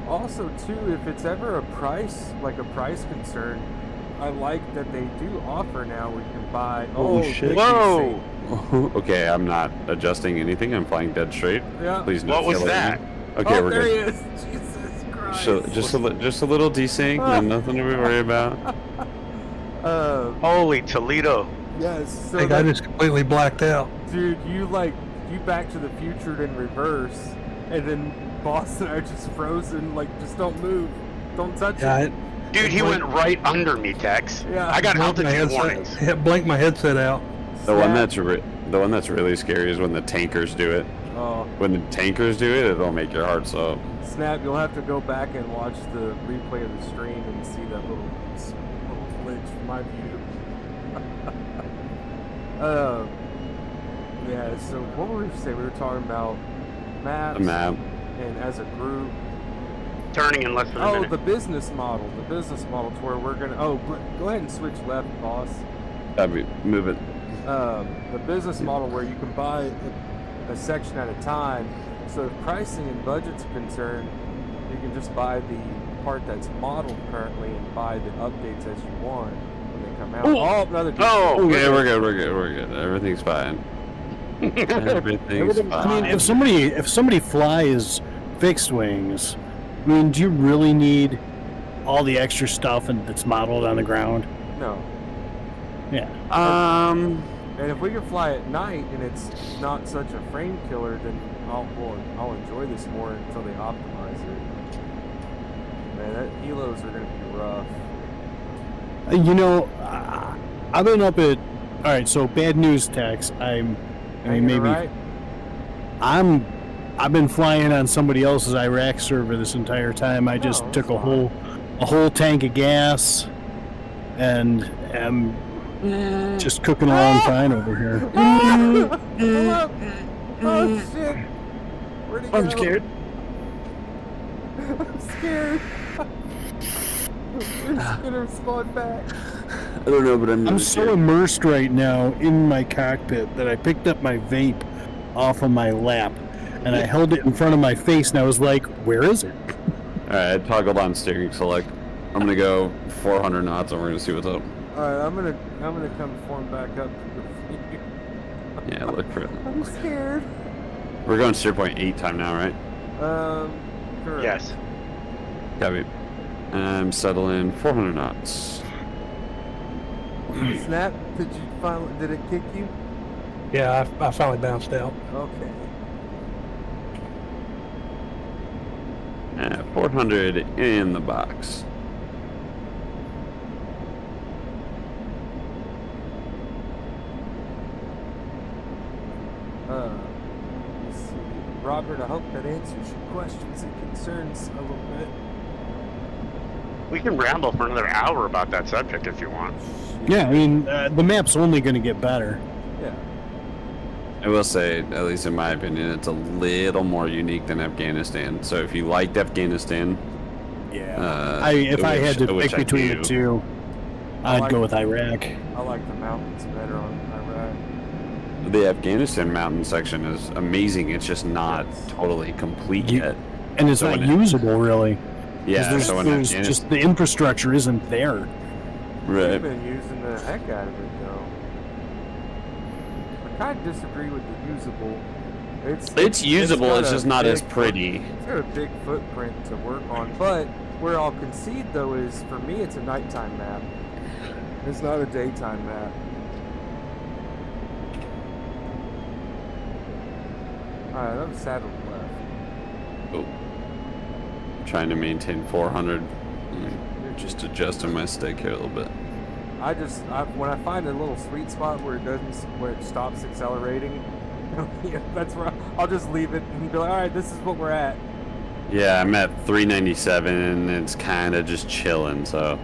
Also, too, if it's ever a price concern, I like that they do offer now where you can buy. Oh, big shit. Whoa! DC. Okay, I'm not adjusting anything. I'm flying dead straight. Yeah. Please don't What was kill that? me. Okay, Oh, we're there good. he is. Jesus Christ. So, just a little desync, nothing to be worried about. Holy Toledo! Yes. I So think I that, just completely blacked out. dude, you Back to the Future in reverse, and then Boss and I are just frozen. Like, just don't move, don't touch Yeah, it. Dude, he went right under me, Tex. Yeah. I got blinked my altitude headset. warnings. Yeah, blinked my headset out. The one Snap. that's really scary is when the tankers do it. Oh, When the tankers do it, it'll make your heart stop. snap! You'll have to go back and watch the replay of the stream and see that little glitch from my view. Yeah. So what were we saying? We were talking about maps. The map. And as a group. Turning in less than a Oh, minute. the business model. The business model to where we're gonna. Oh, go ahead and switch left, boss. Move it. The business model where you can buy a section at a time. So if pricing and budget's concerned, you can just buy the part that's modeled currently and buy the updates as you want when they come out. Oh, another. Okay, we're good. Everything's fine. Everything's fine. I mean, if somebody flies fixed wings, I mean, do you really need all the extra stuff and that's modeled on the ground? No. Yeah. And if we can fly at night and it's not such a frame killer, then I'll enjoy this more until they optimize it. Man, that helos are gonna be rough. You know, I've been up at. All right, so bad news, Tex. I've been flying on somebody else's Iraq server this entire time. I just took a whole tank of gas, and am just cooking along fine over here. Oh shit! Where'd he go? I'm scared. I'm scared. We're just gonna respond back. I don't know, but I'm so immersed right now in my cockpit that I picked up my vape off of my lap and I held it in front of my face and I was like, where is it? Alright, I toggled on steering select. I'm gonna go 400 knots and we're gonna see what's up. Alright, I'm gonna come form back up. Yeah, look for it. I'm scared. We're going steer point 8 time now, right? Correct. Yes. Copy. I'm settling 400 knots. Snap, did it kick you? Yeah, I finally bounced out. Okay. 400 in the box. Let's see. Robert, I hope that answers your questions and concerns a little bit. We can ramble for another hour about that subject if you want. Yeah, I mean, the map's only going to get better. Yeah. I will say, at least in my opinion, it's a little more unique than Afghanistan. So if you liked Afghanistan, if I had to pick between the two, I'd go with Iraq. I like the mountains better on Iraq. The Afghanistan mountain section is amazing. It's just not totally complete yet. And it's not usable, really. Yeah, there's just the infrastructure isn't there. Right. They've been using the heck out of it, though. I kind of disagree with the usable. It's usable, it's just not as pretty. It's got a big footprint to work on, but where I'll concede, though, is for me it's a nighttime map. It's not a daytime map. Alright, I'm saddled left. Oh. Trying to maintain 400. Just adjusting my stick here a little bit. When I find a little sweet spot where it stops accelerating, that's where I'll just leave it and be like, all right, this is what we're at. Yeah, I'm at 397 and it's kind of just chilling, so.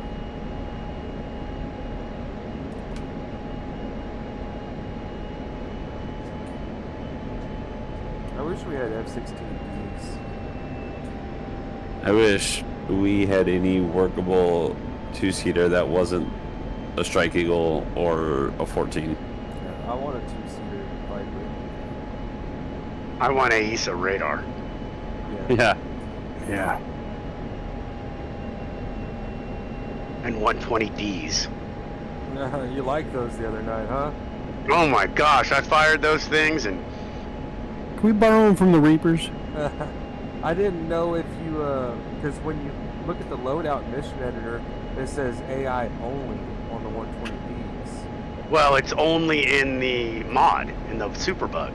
I wish we had F-16Bs. I wish we had any workable two-seater that wasn't a Strike Eagle or a 14. Yeah, I want a two-seater Viper. I want AESA radar. Yeah. Yeah. And 120Ds. You liked those the other night, huh? Oh my gosh, I fired those things and... Can we borrow them from the Reapers? I didn't know if you, because when you look at the loadout mission editor, it says AI only on the 120Ds. Well, it's only in the mod, in the super bug,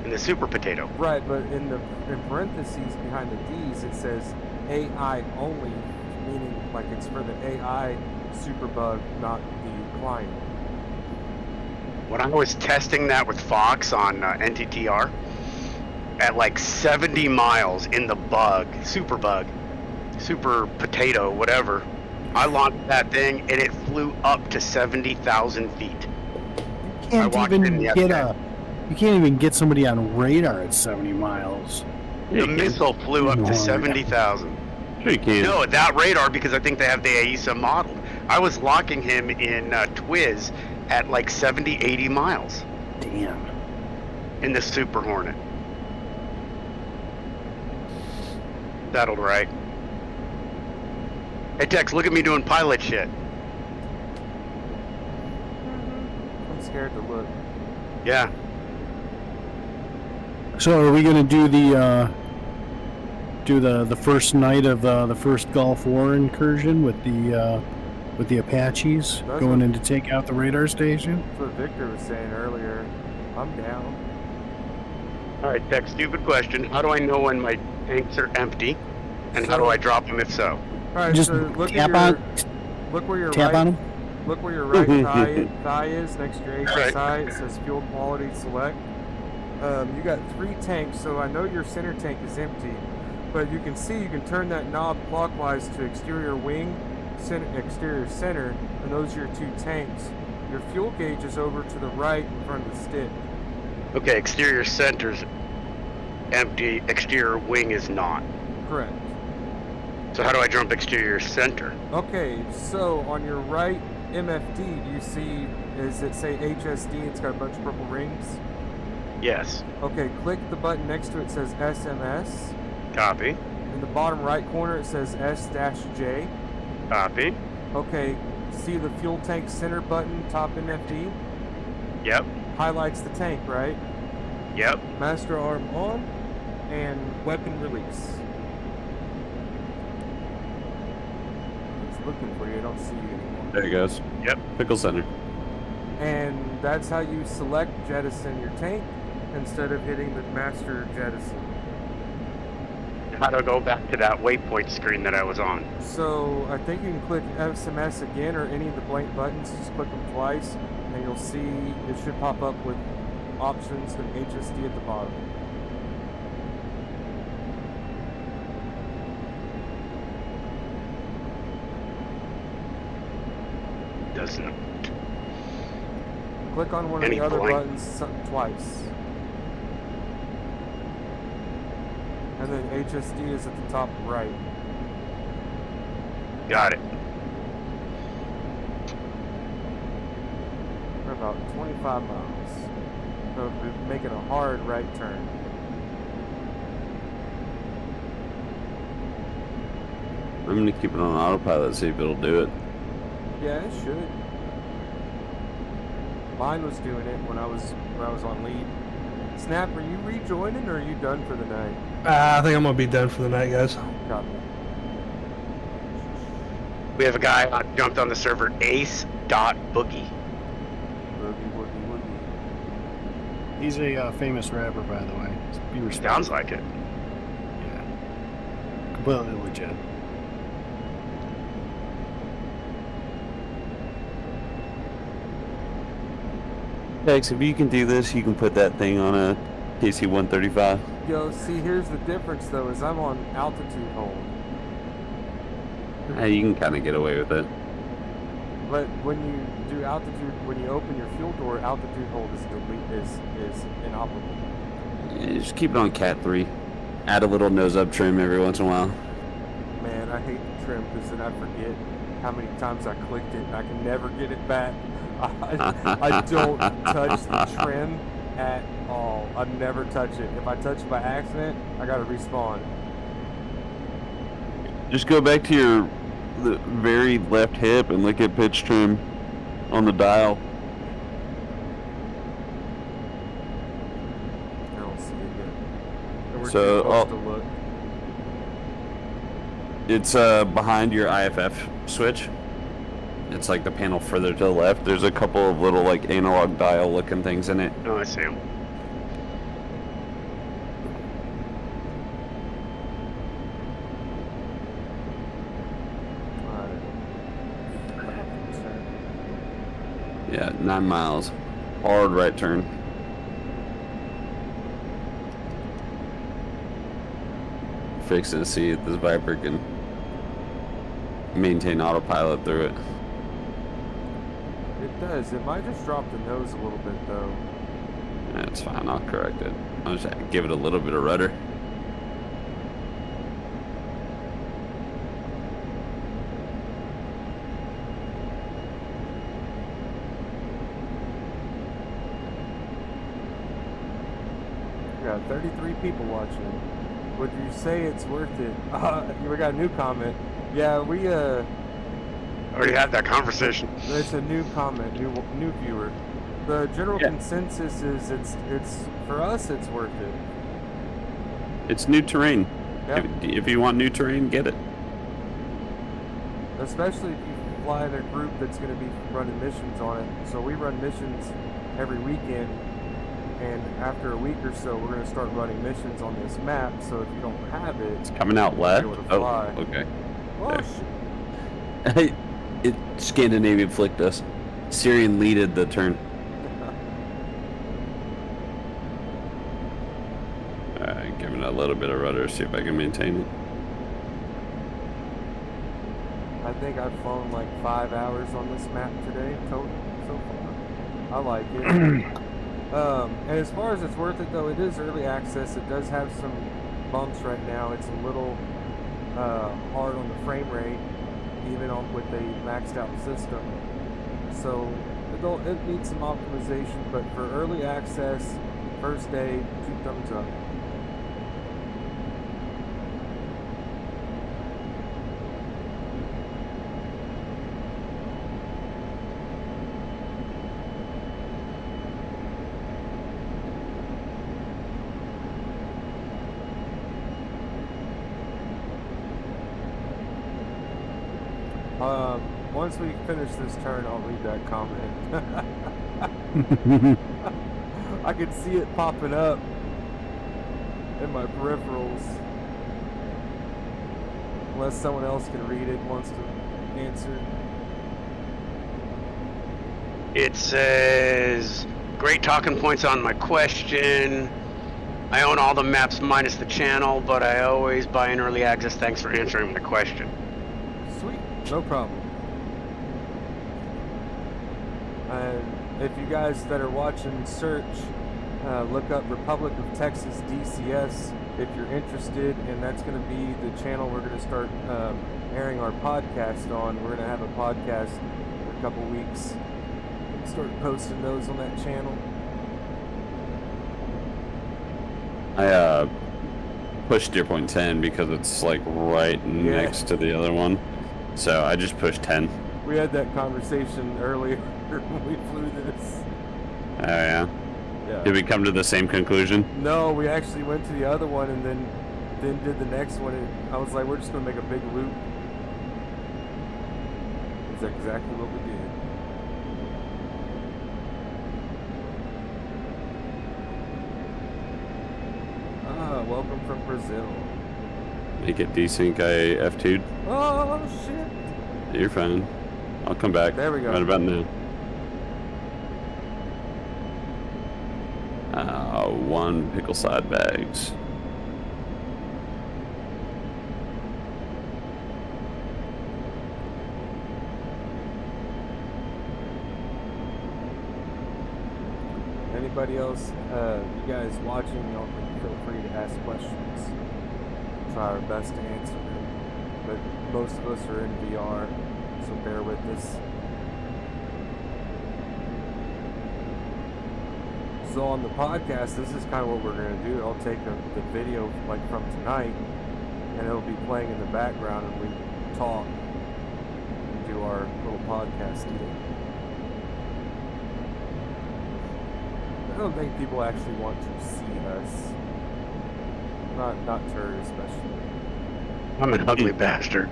in the super potato. Right, but in parentheses behind the Ds, it says AI only, meaning like it's for the AI superbug, not the client. When I was testing that with Fox on NTTR, at like 70 miles in the bug, super potato, whatever, I launched that thing and it flew up to 70,000 feet. You can't even get somebody on radar at 70 miles. The missile flew up to 70,000. Sure you can. No, that radar, because I think they have the AESA modeled. I was locking him in Twiz at like 70, 80 miles. Damn. In the Super Hornet. That'll right. Hey Tex, look at me doing pilot shit. I'm scared to look. Yeah. So are we going to do the first night of the first Gulf War incursion with the with the Apaches That's going what- in to take out the radar station. That's what Victor was saying earlier. I'm down. All right, Tech, stupid question. How do I know when my tanks are empty? And how do I drop them if so? Alright, Just so look tap at your, on, look where your tap right, on them. look where your right thigh is next to your HSI. It says fuel quality select. You got 3 tanks, so I know your center tank is empty, but you can see you can turn that knob clockwise to exterior wing, exterior center, and those are your 2 tanks. Your fuel gauge is over to the right in front of the stick. Okay, exterior center's empty, exterior wing is not. Correct. So how do I jump exterior center? Okay, so on your right MFD, do you see, does it say HSD? It's got a bunch of purple rings. Yes. Okay, click the button next to it, says SMS. Copy. In the bottom right corner, it says S-J. Copy. Okay, see the fuel tank center button, top MFD? Yep. Highlights the tank, right? Yep. Master arm on, and weapon release. It's looking for you, I don't see you anymore. There he goes. Yep. Pickle center. And that's how you select jettison your tank instead of hitting the master jettison. How do I go back to that waypoint screen that I was on? So I think you can click SMS again or any of the blank buttons, just click them twice and you'll see it should pop up with options and HSD at the bottom. Doesn't. Click on one Any of the other blank? buttons twice. And then HSD is at the top right. Got it. We're about 25 miles. So we're making a hard right turn. I'm gonna keep it on autopilot, see if it'll do it. Yeah, it should. Mine was doing it when I was on lead. Snap, are you rejoining or are you done for the night? I think I'm gonna be done for the night, guys. Copy. We have a guy jumped on the server ace.boogie. Boogie, woogie, woogie. He's a famous rapper, by the way. Be respected. Sounds like it. Yeah. Completely legit. Tex, if you can do this, you can put that thing on a KC-135. Yo, see, here's the difference though, is I'm on altitude hold. You can kind of get away with it. But when you do altitude, when you open your fuel door, altitude hold is inoperable. Yeah, just keep it on Cat 3. Add a little nose-up trim every once in a while. Man, I hate the trim because then I forget how many times I clicked it. I can never get it back. I don't touch the trim at all. I never touch it. If I touch it by accident, I gotta respawn. Just go back to the very left hip and look at pitch trim on the dial. I don't see it yet. And we're So, too close to look. It's behind your IFF switch. It's like the panel further to the left. There's a couple of little like analog dial looking things in it. Oh, I see him. Yeah, 9 miles. Hard right turn. Fixing to see if this Viper can maintain autopilot through it. It does. It might just drop the nose a little bit though. That's fine, I'll correct it. I'll just give it a little bit of rudder. We got 33 people watching. Would you say it's worth it? We got a new comment. Yeah, we already had that conversation. It's a new comment, new viewer. The general consensus is it's for us it's worth it. It's new terrain. Yep. If you want new terrain, get it. Especially if you fly in a group that's going to be running missions on it. So we run missions every weekend, and after a week or so, we're going to start running missions on this map. So if you don't have it, It's coming out left. Oh, okay. Oh, There. shit. It Scandinavian flicked us. Syrian leaded the turn. Alright, give it a little bit of rudder, see if I can maintain it. I think I've flown like 5 hours on this map today total so far. I like it. And as far as it's worth it though, it is early access. It does have some bumps right now. It's a little hard on the frame rate, even on with a maxed out system. So it needs some optimization, but for early access, first day, 2 thumbs up. Once we finish this turn, I'll read that comment. I can see it popping up in my peripherals. Unless someone else can read it, wants to answer. It says, great talking points on my question. I own all the maps minus the channel, but I always buy in early access. Thanks for answering my question. Sweet, no problem. And if you guys that are watching search, look up Republic of Texas DCS if you're interested, and that's going to be the channel we're going to start airing our podcast on. We're going to have a podcast in a couple weeks. Start posting those on that channel. I pushed Deer Point 10 because it's like right next to the other one. So I just pushed 10. We had that conversation earlier when we flew this. Oh yeah? Yeah. Did we come to the same conclusion? No, we actually went to the other one and then did the next one, and I was like, we're just going to make a big loop. That's exactly what we did. Welcome from Brazil. Make it desync, I F2'd. Oh, shit. You're fine. I'll come back. There we go. Right about now. 1 pickle side bags. Anybody else, you guys watching, y'all can feel free to ask questions. Try our best to answer them. But most of us are in VR, so bear with us. So on the podcast, this is kind of what we're going to do. I'll take the video like from tonight, and it'll be playing in the background, and we talk and do our little podcast deal. I don't think people actually want to see us. Not Tur especially. I'm an ugly bastard.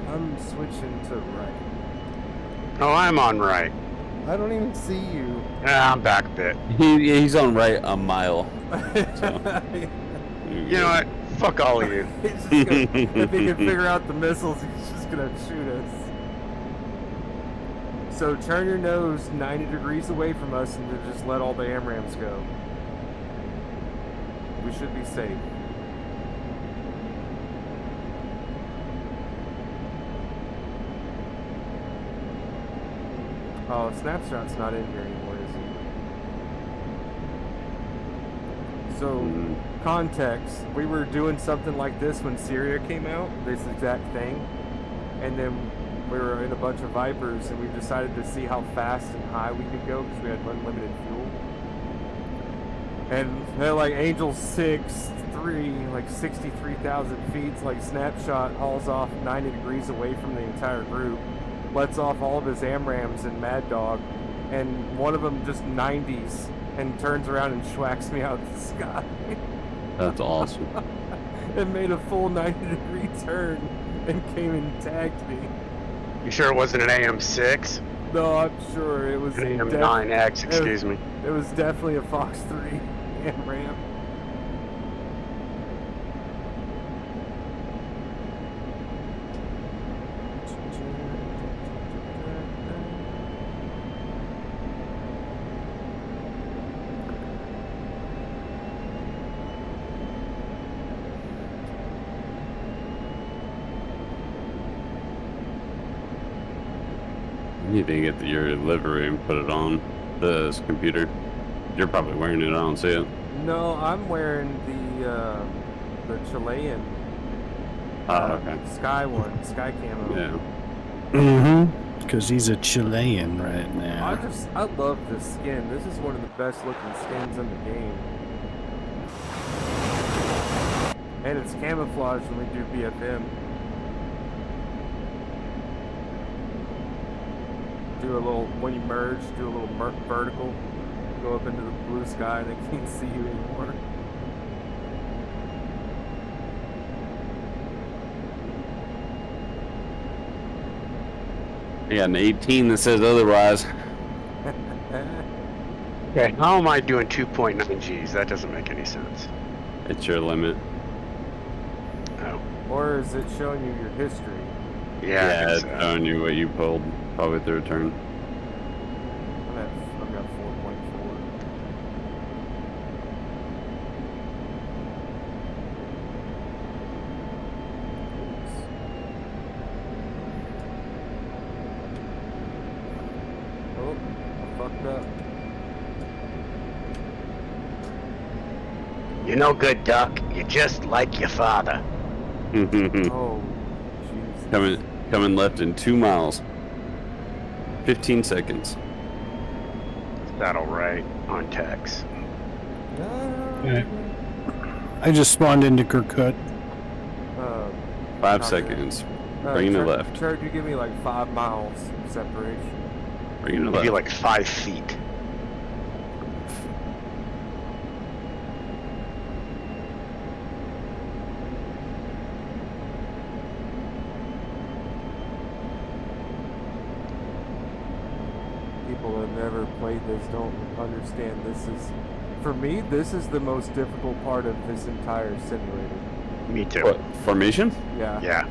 I'm switching to right. Oh, I'm on right. I don't even see you. Yeah, I'm back a bit. He's on right a mile. So. You know what? Fuck all of you. He's just gonna, if he can figure out the missiles, he's just gonna shoot us. So turn your nose 90 degrees away from us and then just let all the AMRAAMs go. We should be safe. Oh, Snapshot's not in here anymore, is he? So, context, we were doing something like this when Syria came out, this exact thing, and then we were in a bunch of Vipers, and we decided to see how fast and high we could go because we had unlimited fuel. And they're like Angel 6-3, like 63,000 feet, like Snapshot hauls off 90 degrees away from the entire group, lets off all of his AMRAAMs and Mad Dog, and one of them just 90s and turns around and schwacks me out of the sky. That's awesome. It made a full 90-degree turn and came and tagged me. You sure it wasn't an AM6? No, I'm sure it was An AM9X, excuse me. It was definitely a Fox 3 and Ram. You need to get your livery and put it on this computer. You're probably wearing it. I don't see it. No, I'm wearing the Chilean okay. Sky one, Sky camo. Yeah. Mm-hmm. Because he's a Chilean right now. I love this skin. This is one of the best looking skins in the game. And it's camouflage when we do BFM. Do a little, when you merge, do a little vertical, go up into the blue sky and they can't see you anymore. I got an 18 that says otherwise. Okay, how am I doing 2.9 Gs? That doesn't make any sense. It's your limit. Oh. Or is it showing you your history? Yeah, It's showing you what you pulled probably through a turn. I've got 4.4. Oh, I fucked up. You're no good, Duck. You're just like your father. Oh, jeez. Coming left in 2 miles. 15 seconds. Is that alright on text? Okay. I just spawned into Kirkuk. 5 seconds. Bring it left. Church, you give me like 5 miles separation. Bring it Give left. you like 5 feet. People that never played this don't understand. For me, this is the most difficult part of this entire simulator. Me too. What, formation? Yeah. Yeah.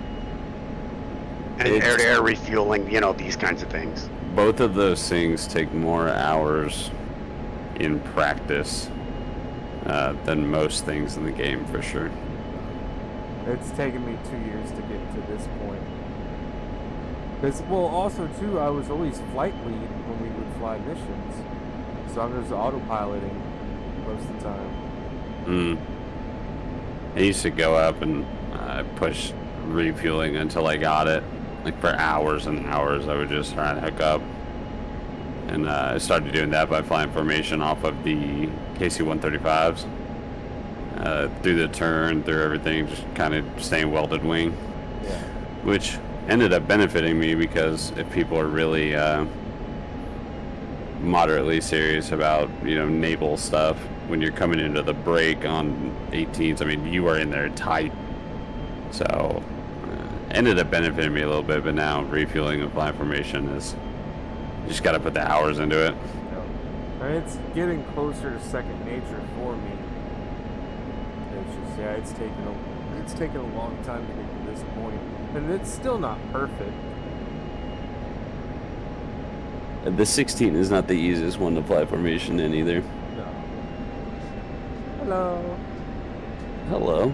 And It's- air-to-air refueling, you know, these kinds of things. Both of those things take more hours in practice than most things in the game, for sure. It's taken me 2 years to get to this point. Well, also too, I was always flight lead when we would fly missions, so I'm just autopiloting most of the time. I used to go up and push refueling until I got it. Like for hours and hours, I would just try and hook up. And I started doing that by flying formation off of the KC-135s. Through the turn, through everything, just kind of staying welded wing. Yeah. Which ended up benefiting me because if people are really moderately serious about, naval stuff, when you're coming into the break on 18s, I mean, you are in there tight. So, ended up benefiting me a little bit, but now refueling and flying formation is, you just got to put the hours into it. And it's getting closer to second nature for me. It's just, yeah, it's taken a long time to get to this point, and it's still not perfect. The 16 is not the easiest one to fly formation in either. No. Hello. Hello.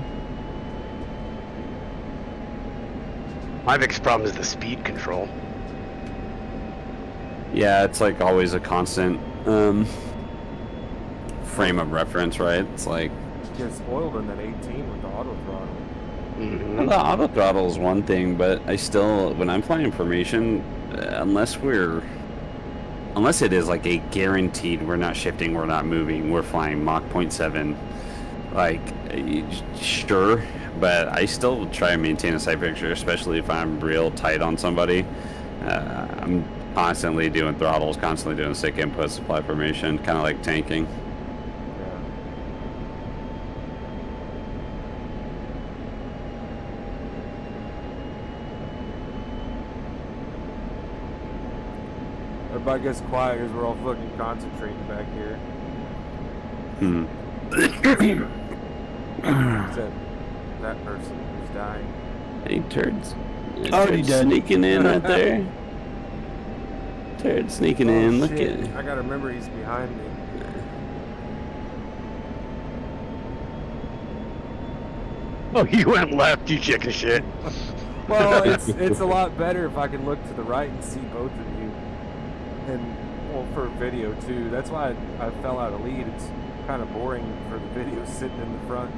My biggest problem is the speed control. Yeah, it's like always a constant frame of reference, right? It's like Get spoiled in that 18 with the auto throttle. Mm-hmm. the auto throttle is one thing, but I still, when I'm flying formation, unless it is like a guaranteed, we're not shifting, we're not moving, we're flying Mach 0.7, like, sure, but I still try and maintain a sight picture, especially if I'm real tight on somebody. I'm constantly doing throttles, constantly doing stick inputs, supply formation, kind of like tanking. everybody gets quiet because we're all fucking concentrating back here. Except that person who's dying. Hey, turds. Already Turd dead. Sneaking in right there. Turd sneaking in. Look Shit. at. I gotta remember he's behind me. Oh, you went left, you chicken shit. Well, it's a lot better if I can look to the right and see both of you. And, well, for video, too. That's why I fell out of lead. It's kind of boring for the video sitting in the front.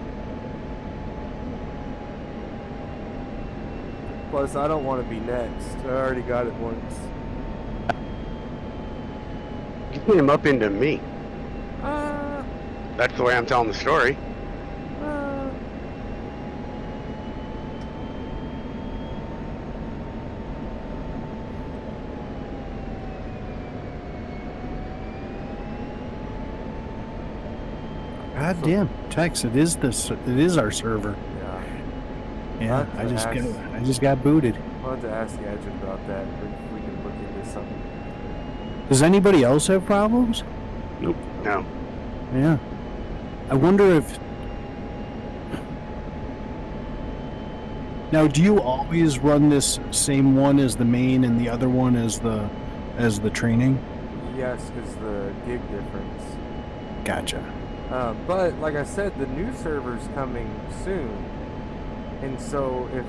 Plus, I don't want to be next. I already got it once. You put him up into me. That's the way I'm telling the story. God damn, Tex, it is our server. Yeah, I just got booted. I'll have to ask Gadget about that. If we can look into something. Does anybody else have problems? Nope. No. Yeah. I wonder if. Now, do you always run this same one as the main and the other one as the training? Yes, because the gig difference. Gotcha. But like I said, the new server's coming soon, and so if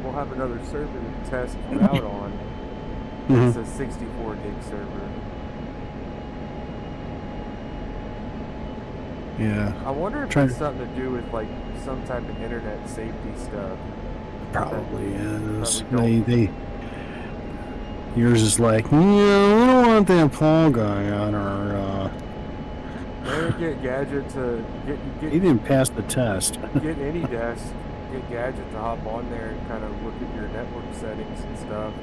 we'll have another server to test you out on. It's a 64 gig server. Yeah. I wonder if it's something to do with like some type of internet safety stuff. Probably is. Probably Yours is like, yeah, I don't want that Paul guy on our. Maybe get Gadget to get. He didn't pass the test. Get any desk. Get Gadget to hop on there and kind of look at your network settings and stuff.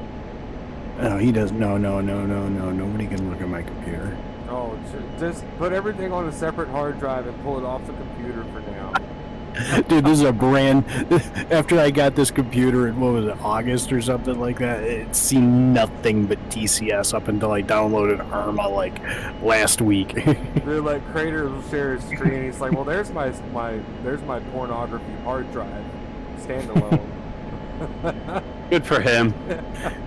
No, he doesn't. No. Nobody can look at my computer. Oh, just put everything on a separate hard drive and pull it off the computer for now. Dude, this is a brand. After I got this computer in, what was it, August or something like that, it's seen nothing but DCS up until I downloaded Arma like last week. They're like, Crater will share his screen. He's like, well, there's my pornography hard drive, standalone. Good for him.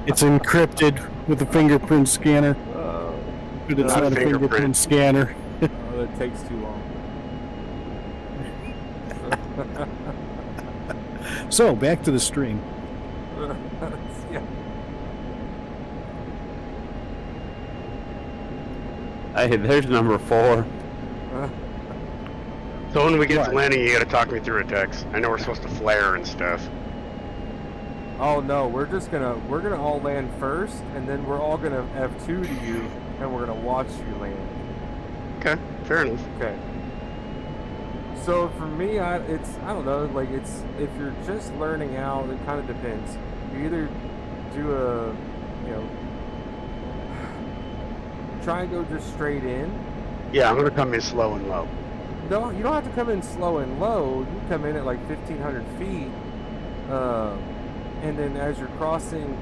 It's encrypted with a fingerprint scanner. But it's not a fingerprint scanner. Oh, that takes too long. So, back to the stream. Yeah. Hey, there's number 4. So when we get to landing, you gotta talk me through it, Tex. I know we're supposed to flare and stuff. Oh no, we're gonna all land first, and then we're all gonna F2 to you, and we're gonna watch you land. Okay, fair enough. Okay. So for me, I don't know, like if you're just learning out, it kind of depends. You either do try and go just straight in. Yeah, I'm gonna come in slow and low. No, you don't have to come in slow and low. You can come in at like 1,500 feet, and then as you're crossing,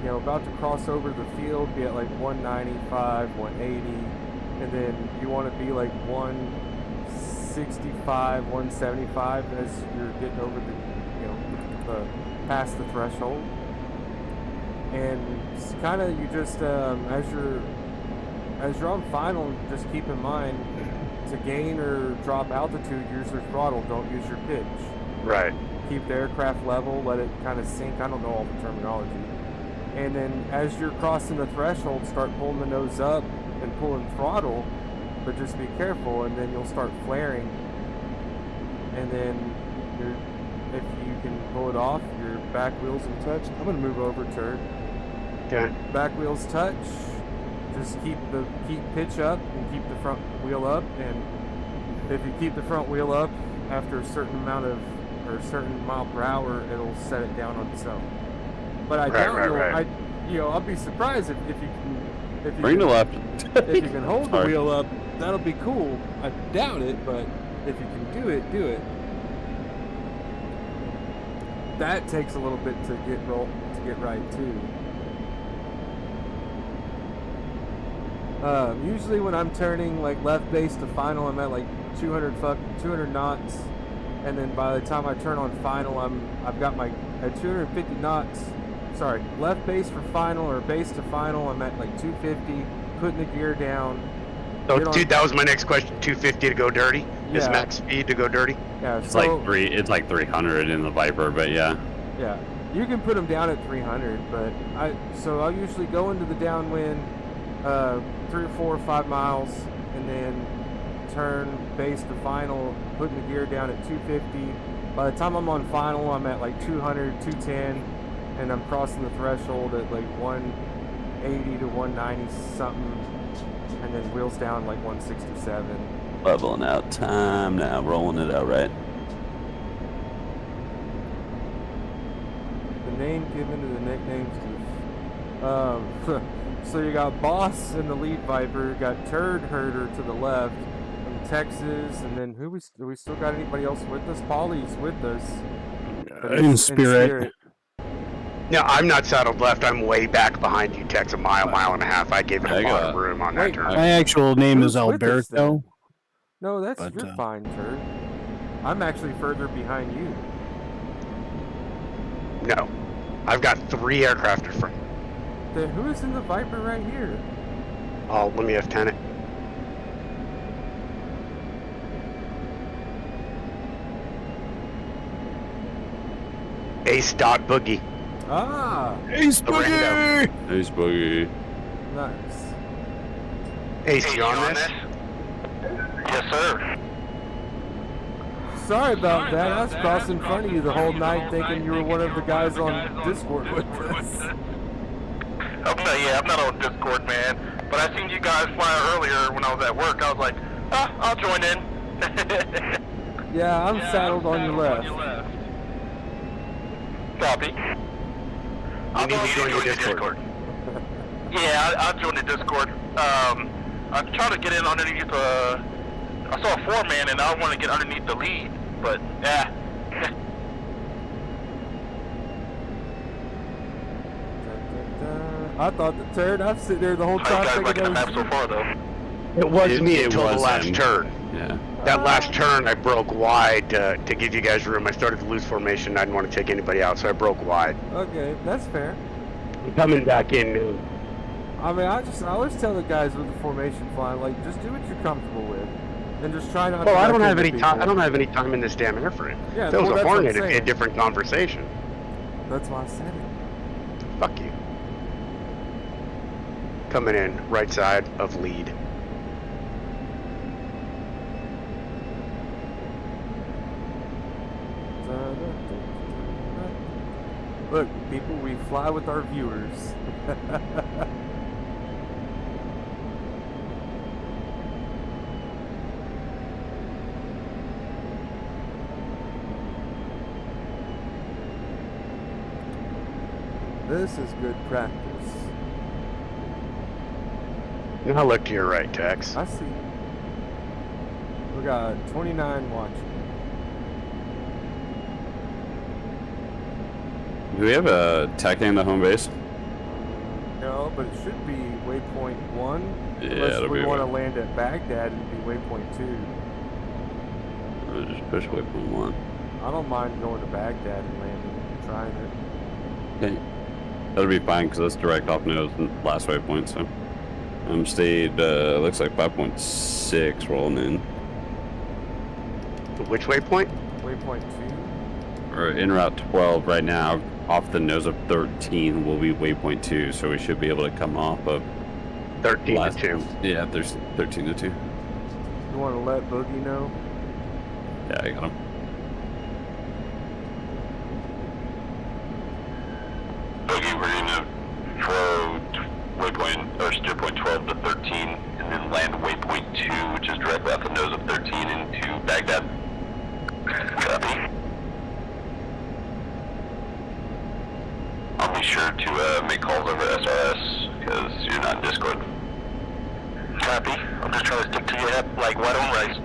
about to cross over the field, be at like 195, 180, and then you want to be like 165, 175 as you're getting over past the threshold. And kind of you just as you're on final, just keep in mind to gain or drop altitude, use your throttle. Don't use your pitch. Right. Keep the aircraft level. Let it kind of sink. I don't know all the terminology. And then as you're crossing the threshold, start pulling the nose up and pulling throttle, but just be careful. And then you'll start flaring. And then if you can pull it off, your back wheels in touch. I'm gonna move over, turd. Okay. Back wheels touch. Just keep pitch up and keep the front wheel up. And if you keep the front wheel up after a certain mile per hour, it'll set it down on its own. But I doubt I'll be surprised if you can. Bring the left. If you can hold the wheel up, that'll be cool. I doubt it, but if you can do it, do it. That takes a little bit to get right too. Usually when I'm turning like left base to final, I'm at like 200 knots, and then by the time I turn on final, I've got my at 250 knots. Sorry, left base for final or base to final, I'm at like 250, putting the gear down. So, dude, that was my next question. 250 to go dirty? Is max speed to go dirty? Yeah, it's like 300 in the Viper, but yeah. Yeah, you can put them down at 300, but I'll usually go into the downwind 3 or 4 or 5 miles, and then turn base to final, putting the gear down at 250. By the time I'm on final, I'm at like 200, 210, and I'm crossing the threshold at like 180 to 190 something, and then wheels down like 167. Leveling out time now, rolling it out right. The name given to the nicknames to so you got Boss in the lead Viper, got Turd Herder to the left from Texas, and then do we still got anybody else with us? Polly's with us. In Spirit. No, I'm not saddled left. I'm way back behind you, Tex, a mile and a half. I gave it a lot of room on that turn. My actual name is Alberto. No, you're fine, Turd. I'm actually further behind you. No, I've got 3 aircraft in front. Then who is in the Viper right here? Oh, let me F10 it. Ace dot boogie. Ah! Ace boogie! Ace boogie. Nice. Ace, you on this? Yes, sir. Sorry about that. I was crossing in front of you the whole night thinking you were one of the guys on Discord with us. I'm not on Discord, man. But I seen you guys fly earlier when I was at work. I was like, I'll join in. Yeah, I'm saddled on your left. Copy. I need to join your Discord. Yeah, I'll join the Discord. I'm trying to get in underneath I saw a 4-man and I want to get underneath the lead, but yeah. I thought the turd. I'm sitting there the whole time thinking the map so far, though? It was me until the last turn. Yeah. That last turn, I broke wide to give you guys room. I started to lose formation. I didn't want to take anybody out, so I broke wide. Okay, that's fair. I'm coming back in noon. I mean, I always tell the guys with the formation flying, like, just do what you're comfortable with, and just try not. Well, to I don't have any time. I don't have any time in this damn airframe. Yeah, if it was well, a Hornet, it'd be a saying. different conversation. That's why I said it. Fuck you. Coming in right side of lead. Look, people, we fly with our viewers. This is good practice. Now look to your right, Tex. I see. We got 29 watching. Do we have a tech in the home base? No, but it should be waypoint 1. Yeah, unless it'll we be want to land at Baghdad and be waypoint 2. I'll just push waypoint 1. I don't mind going to Baghdad and landing and trying it. Okay. That'll be fine because that's direct off nose and last waypoint, so. I'm stayed, looks like 5.6 rolling in. Which waypoint? Waypoint 2. We're in route 12 right now. Off the nose of 13 will be waypoint 2, so we should be able to come off of 13 to 2. Yeah, there's 13 to 2. You want to let Boogie know? Yeah, I got him. Boogie, we're gonna throw waypoint or steer point 12 to 13, and then land waypoint 2, which is directly off the nose of 13 into Baghdad. Copy. I'll be sure to make calls over SRS because you're not in Discord. Copy. I'm just trying to stick to your hip like white on rice.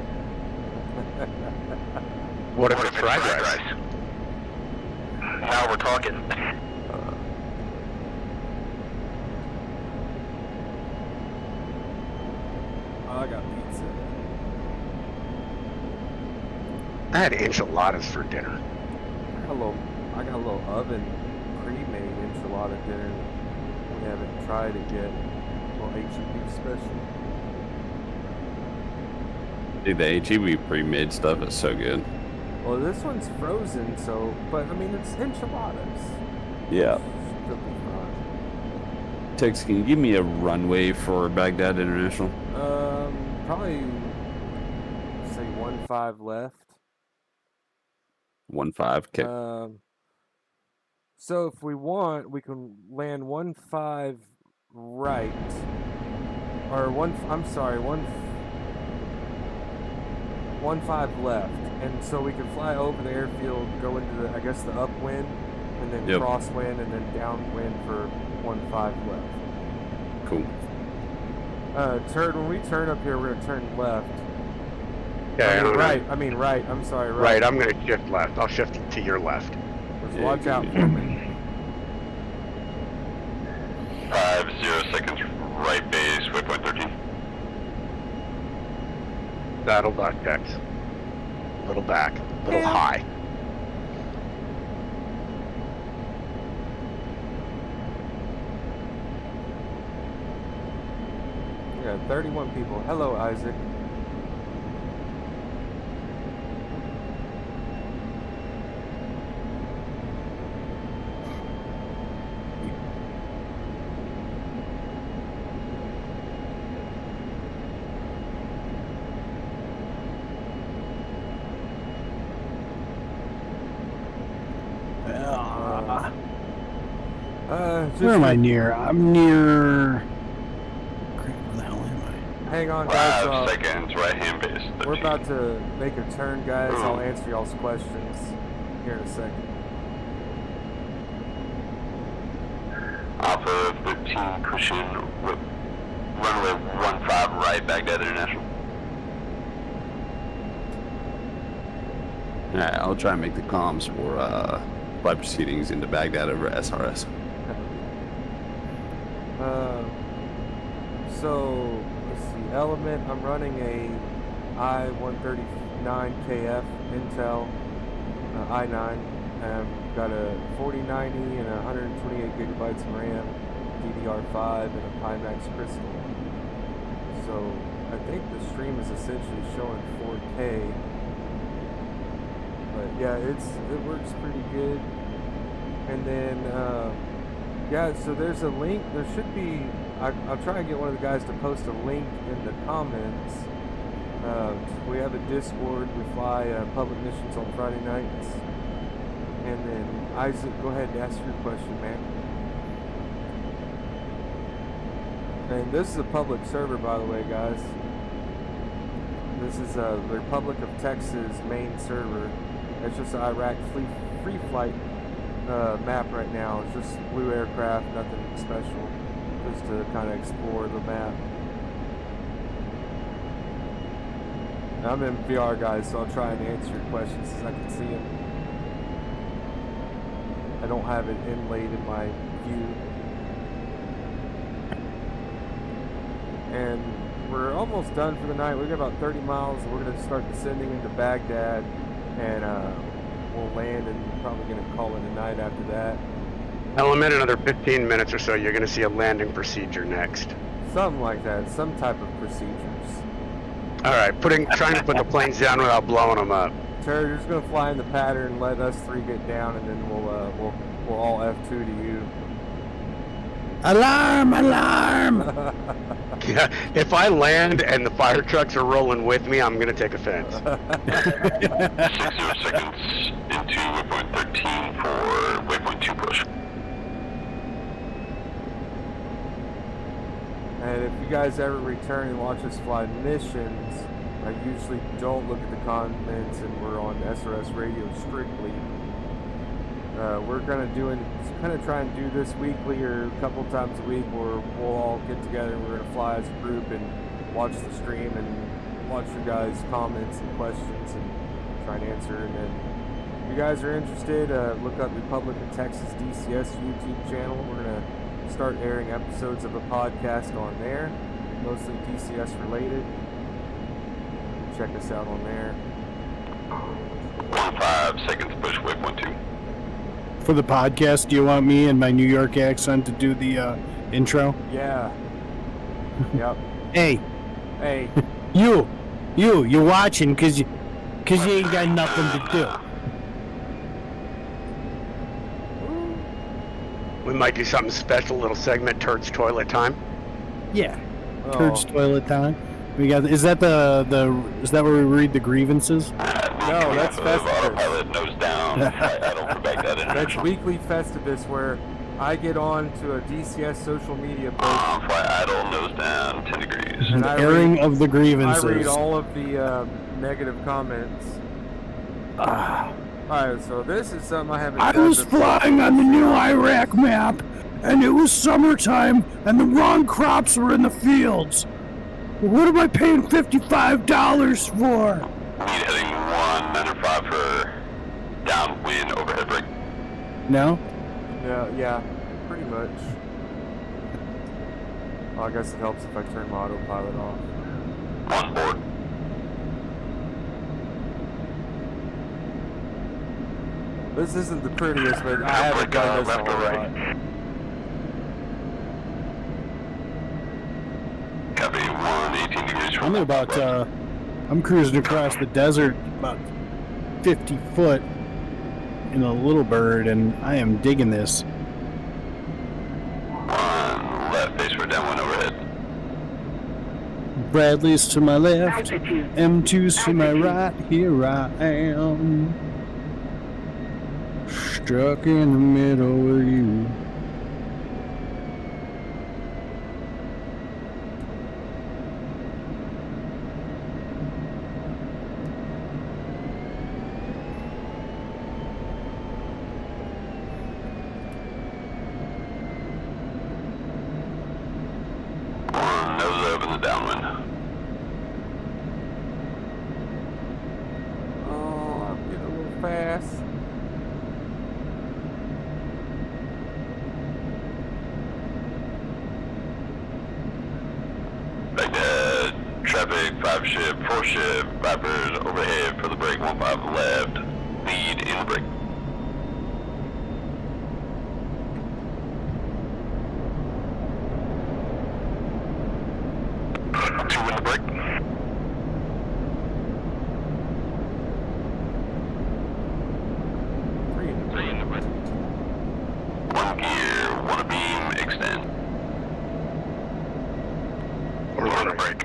What if it's fried rice? Now we're talking. I got pizza. I had enchiladas for dinner. I got a little oven pre-made enchilada dinner. We haven't tried it yet. A little H-E-B special. Dude, the HEB pre-made stuff is so good. Well, this one's frozen, so, but I mean, it's enchiladas. Yeah. Should be fine. Tex, can you give me a runway for Baghdad International? Probably say 1-5 left. 1-5, okay. So if we want, we can land 1-5 right, or 1-5 left, and so we can fly over the airfield, go into the, I guess, the upwind, and then crosswind, and then downwind for 1-5 left. Cool. When we turn up here, we're gonna turn left. Yeah, right. I'm sorry. Right. I'm gonna shift left. I'll shift to your left. Just watch out for me. 50 seconds, right base, waypoint 13. Saddle dot X. A little back, a little high. Yeah, 31 people. Hello, Isaac. Where am I near? I'm near. Crap, where the hell am I? Hang on, guys. 5 seconds, right hand base. 13. We're about to make a turn, guys. I'll answer y'all's questions here in a second. Alpha 13 cushion, runway 15 right, Baghdad International. Alright, I'll try and make the comms for flight proceedings into Baghdad over SRS. So, let's see, Element, I'm running a I-139KF Intel i9. Got a 4090 and 128 gigabytes of RAM, DDR5, and a Pimax Crystal. So, I think the stream is essentially showing 4K. But yeah, it works pretty good. And then, yeah, so there's a link. There should be. I'll try and get one of the guys to post a link in the comments. We have a Discord. We fly public missions on Friday nights. And then Isaac, go ahead and ask your question, man. And this is a public server, by the way, guys. This is the Republic of Texas main server. It's just an Iraq free flight map right now. It's just blue aircraft, nothing special, just to kind of explore the map. And I'm in VR, guys, so I'll try and answer your questions as I can see them. I don't have it inlaid in my view. And we're almost done for the night. We've got about 30 miles. We're going to start descending into Baghdad, and we'll land, and probably going to call it a night after that. Element, another 15 minutes or so, you're going to see a landing procedure next. Something like that, some type of procedures. All right, trying to put the planes down without blowing them up. Terry, you're just going to fly in the pattern, let us three get down, and then we'll all F2 to you. Alarm! Alarm! Yeah, if I land and the fire trucks are rolling with me, I'm going to take offense. 60 seconds into waypoint 13 for waypoint 2 push. And if you guys ever return and watch us fly missions, I usually don't look at the comments, and we're on SRS radio strictly. We're kind of try and do this weekly or a couple times a week, where we'll all get together and we're going to fly as a group and watch the stream and watch your guys' comments and questions and try and answer. And then if you guys are interested, look up Republic of Texas DCS YouTube channel. We're going to start airing episodes of a podcast on there. mostly DCS related. Check us out on there. 15 seconds push waypoint 2. For the podcast, do you want me in my New York accent to do the intro? Yeah. Yep. Hey, Hey. you're watching because you ain't got nothing to do. We might do something special, little segment, Turds Toilet Time. Yeah, Turds Toilet Time. We got. Is that is that where we read the grievances? No, that's Festivus. Autopilot nose down. I don't back that in. That's weekly Festivus where I get on to a DCS social media post. Fly idle, nose down, 10 degrees. And The airing of the grievances. I read all of the negative comments. Alright, so this is something I haven't done I was before. flying on the new Iraq map, and it was summertime, and the wrong crops were in the fields. What am I paying $55 for? Lead heading 195 for downwind overhead brake. No? Yeah, pretty much. Well, I guess it helps if I turn my autopilot off. On board. This isn't the prettiest, but I haven't done this left a or whole right. lot. Copy 18 degrees from I'm about, I'm cruising across the desert about 50 foot in a little bird, and I am digging this. 1 left base for downwind overhead. Bradley's to my left, M2's to my right, here I am. Struck in the middle with you. Nose up in the downwind. Oh, I'm getting a little fast. Baghdad, traffic, 5 ship, 4 ship, Vipers overhead for the brake, 15 left, lead in the brake. Two in the brake. Three in the Three in the brake. 1 gear, 1 beam, extend. Or on the brake.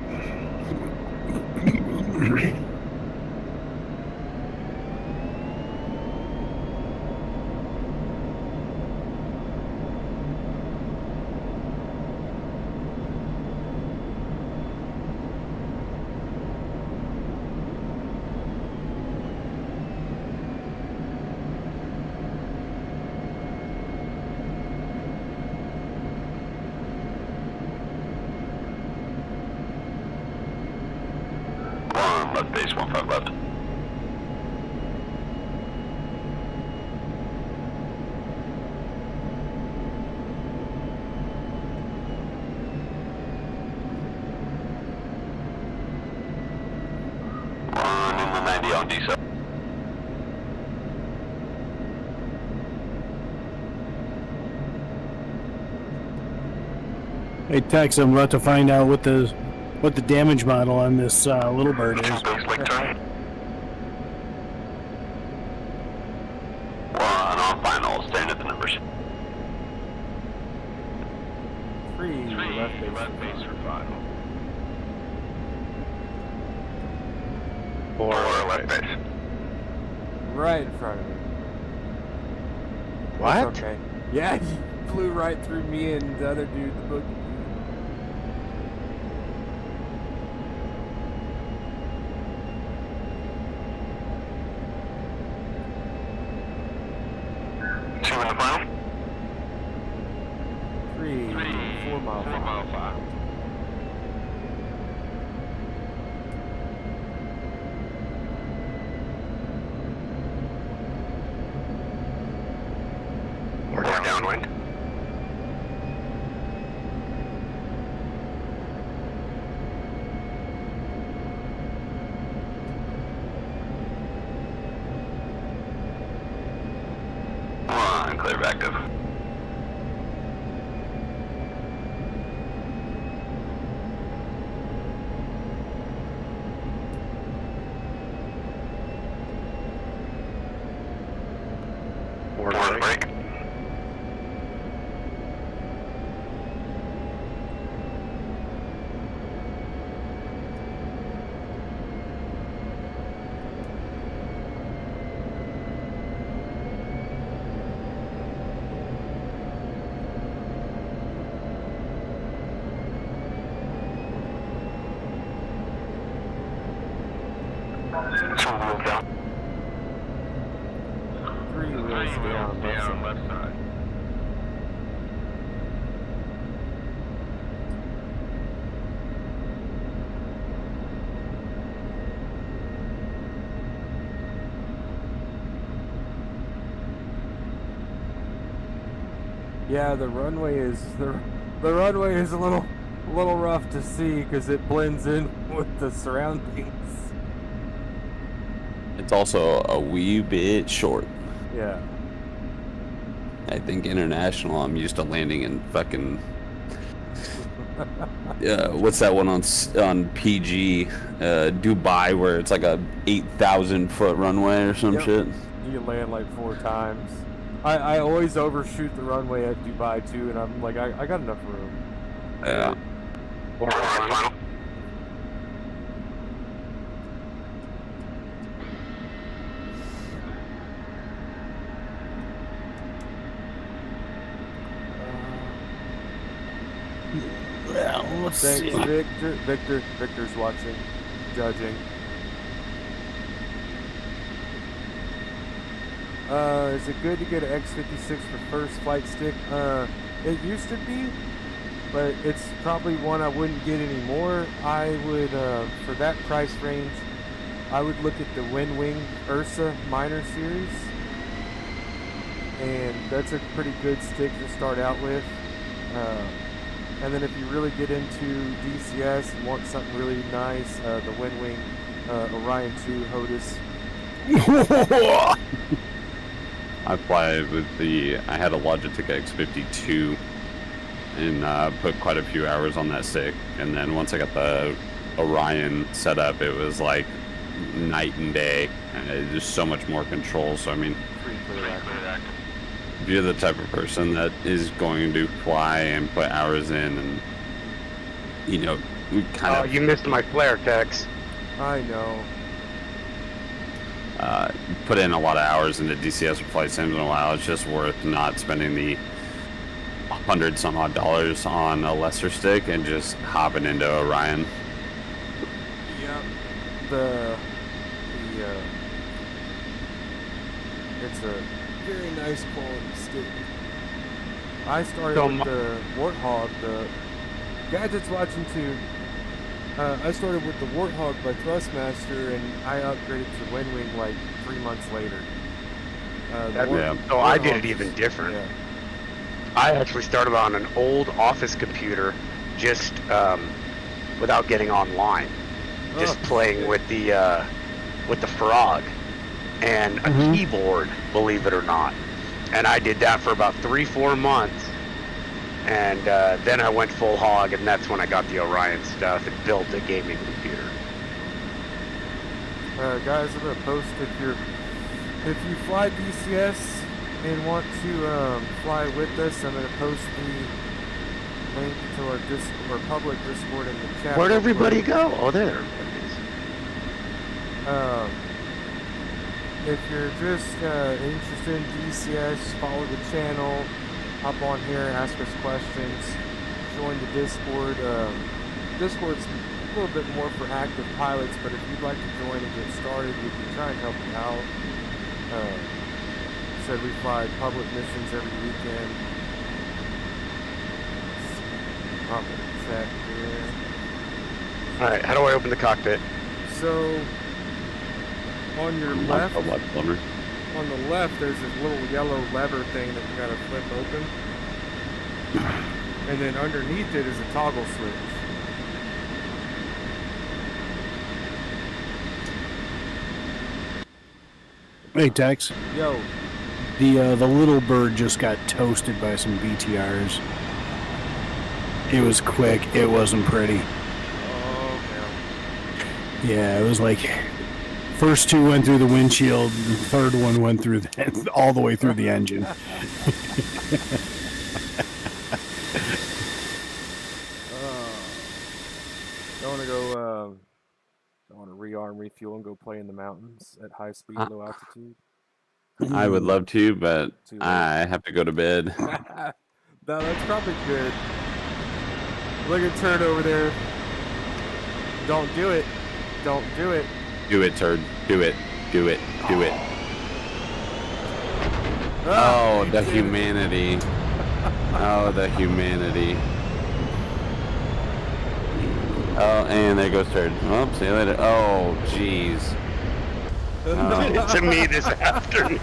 Left base, 15 left. One in the 90 on DCS. Hey Tex, I'm about to find out what the damage model on this little bird is. Base lake turn. 1 on final, staring at the numbers. 3 left base for final. 4 left base. right in front of me. What? It's okay. Yeah, he flew right through me and the other dude, the boogie. Two in the final. 3, 4 mile. 4 mile 5. Or downwind. clear of active. Board break. Three wheels down, left side. Yeah, the runway is the runway is a little rough to see because it blends in with the surroundings. It's also a wee bit short. Yeah. I think international, I'm used to landing in fucking. What's that one on PG? Dubai, where it's like a 8,000 foot runway or some shit. You land like 4 times. I always overshoot the runway at Dubai too, and I'm like, I got enough room. Yeah. Well, let's Thanks, see. Victor's watching, judging. Is it good to get an X56 for first flight stick? It used to be, but it's probably one I wouldn't get anymore. I would, for that price range, I would look at the WinWing Ursa Minor Series. And that's a pretty good stick to start out with. And then if you really get into DCS and want something really nice, the WinWing Orion 2 HOTUS. I fly with I had a Logitech X52 and put quite a few hours on that stick. And then once I got the Orion set up, it was like night and day. And there's so much more control. So, I mean, if you're the type of person that is going to fly and put hours in and, you know, we kind of... Oh, you missed my flare text. I know. Put in a lot of hours into DCS or flight sims in a while. It's just worth not spending the $100-some-odd on a lesser stick and just hopping into Orion. Yep. It's a very nice quality stick. I started with the Warthog, the Gadget's watching too. I started with the Warthog by Thrustmaster, and I upgraded to WinWing like 3 months later. So I did it even different. Yeah. I actually started on an old office computer, just without getting online, just playing with the Frog and a keyboard, believe it or not. And I did that for about 3-4 months. And then I went full hog, and that's when I got the Orion stuff and built a gaming computer. Guys, I'm gonna post if you fly DCS and want to fly with us. I'm gonna post the link to our public Discord in the chat. Where'd everybody go? Oh, there. If you're just interested in DCS, follow the channel. Hop on here, ask us questions, join the Discord. Discord's a little bit more for active pilots, but if you'd like to join and get started, we can try and help you out. Said we fly public missions every weekend. Hop in the chat here. Alright, how do I open the cockpit? So, on your left, on the left, there's this little yellow lever thing that you gotta flip open. And then underneath it is a toggle switch. Hey, Tex. Yo. The little bird just got toasted by some BTRs. It was quick. It wasn't pretty. Oh, man. Yeah, it was like first two went through the windshield, the third one went through all the way through the engine. I want to rearm, refuel, and go play in the mountains at high speed, low altitude. I would love to, but I have to go to bed. No, that's probably good. Look at Turd over there. Don't do it. Don't do it. Do it, Turd. Do it. Do it. Do it. Ah, Oh, the humanity. Oh, the humanity. Oh, and there goes Turd. Well, see you later. Oh, jeez. To me this afternoon.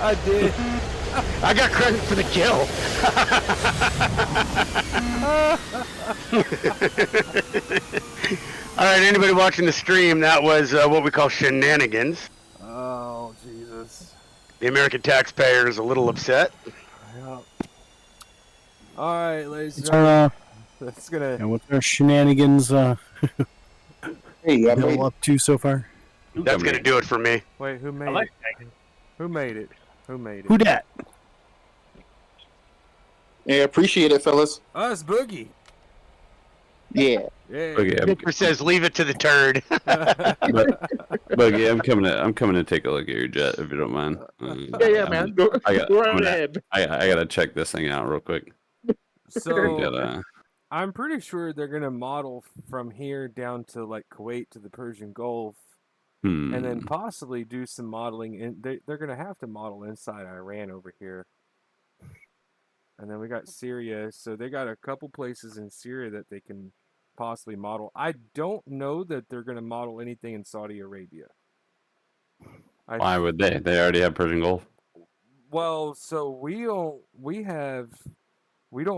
I did. I got credit for the kill. All right, anybody watching the stream, that was what we call shenanigans. Oh, Jesus. The American taxpayer is a little upset. Yeah. All right, ladies and It's gentlemen. That's gonna. And what's our shenanigans Hey, up to so far? That's gonna do it for me. Wait, who made it? Who made it? Who made it? Who dat? Yeah, appreciate it, fellas. Us, Boogie. Yeah. Yeah. Victor says, "Leave it to the turd." But yeah, I'm coming to take a look at your jet if you don't mind. Yeah, man. Go right ahead. I gotta check this thing out real quick. So I'm pretty sure they're gonna model from here down to like Kuwait to the Persian Gulf, and then possibly do some modeling. They're gonna have to model inside Iran over here, and then we got Syria. So they got a couple places in Syria that they can possibly model. I don't know that they're gonna model anything in Saudi Arabia. Why would they? They already have Persian Gulf. Well, so we don't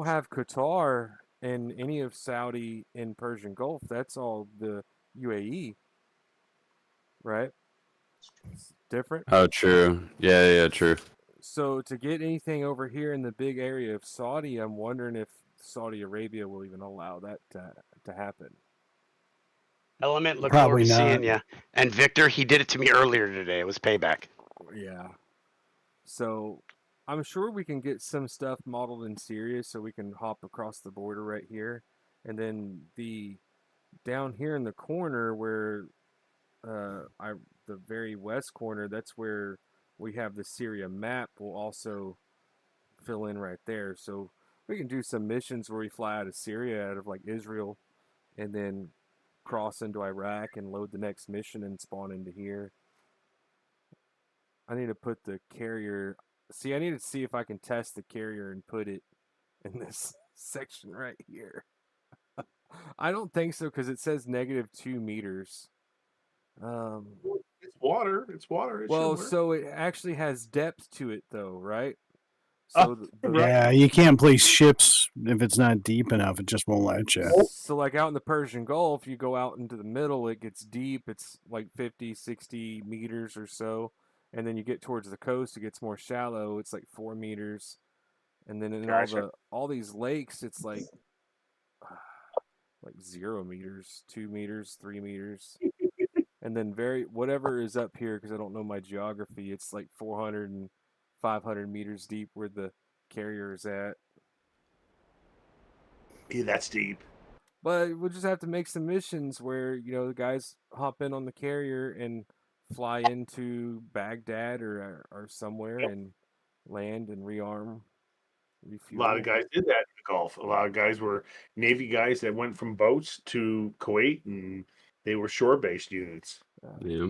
have Qatar in any of Saudi and Persian Gulf. That's all the UAE, right? It's different. Oh, true. Yeah, true. So to get anything over here in the big area of Saudi, I'm wondering if Saudi Arabia will even allow that to happen. Element, look Probably forward to not. seeing you. And Victor, he did it to me earlier today. It was payback. Yeah. So I'm sure we can get some stuff modeled in Syria so we can hop across the border right here. And then down here in the corner where the very west corner, that's where we have the Syria map. We'll also fill in right there. So we can do some missions where we fly out of Syria, out of like Israel, and then cross into Iraq and load the next mission and spawn into here. I need to put the carrier. See, I need to see if I can test the carrier and put it in this section right here. I don't think so because it says -2 meters. It's water. It's water. It Well, should work. so it actually has depth to it, though, right? So Yeah, you can't place ships if it's not deep enough. It just won't let you. So like out in the Persian Gulf, you go out into the middle, it gets deep. It's like 50, 60 meters or so. And then you get towards the coast, it gets more shallow. It's like 4 meters. And then in all these lakes, it's like 0 meters, 2 meters, 3 meters. And then whatever is up here, because I don't know my geography, it's like 400 and 500 meters deep where the carrier is at. Yeah, that's deep. But we'll just have to make some missions where, the guys hop in on the carrier and fly into Baghdad or somewhere and land and rearm, refuel. A lot of guys did that in the Gulf. A lot of guys were Navy guys that went from boats to Kuwait, and they were shore-based units. Yeah.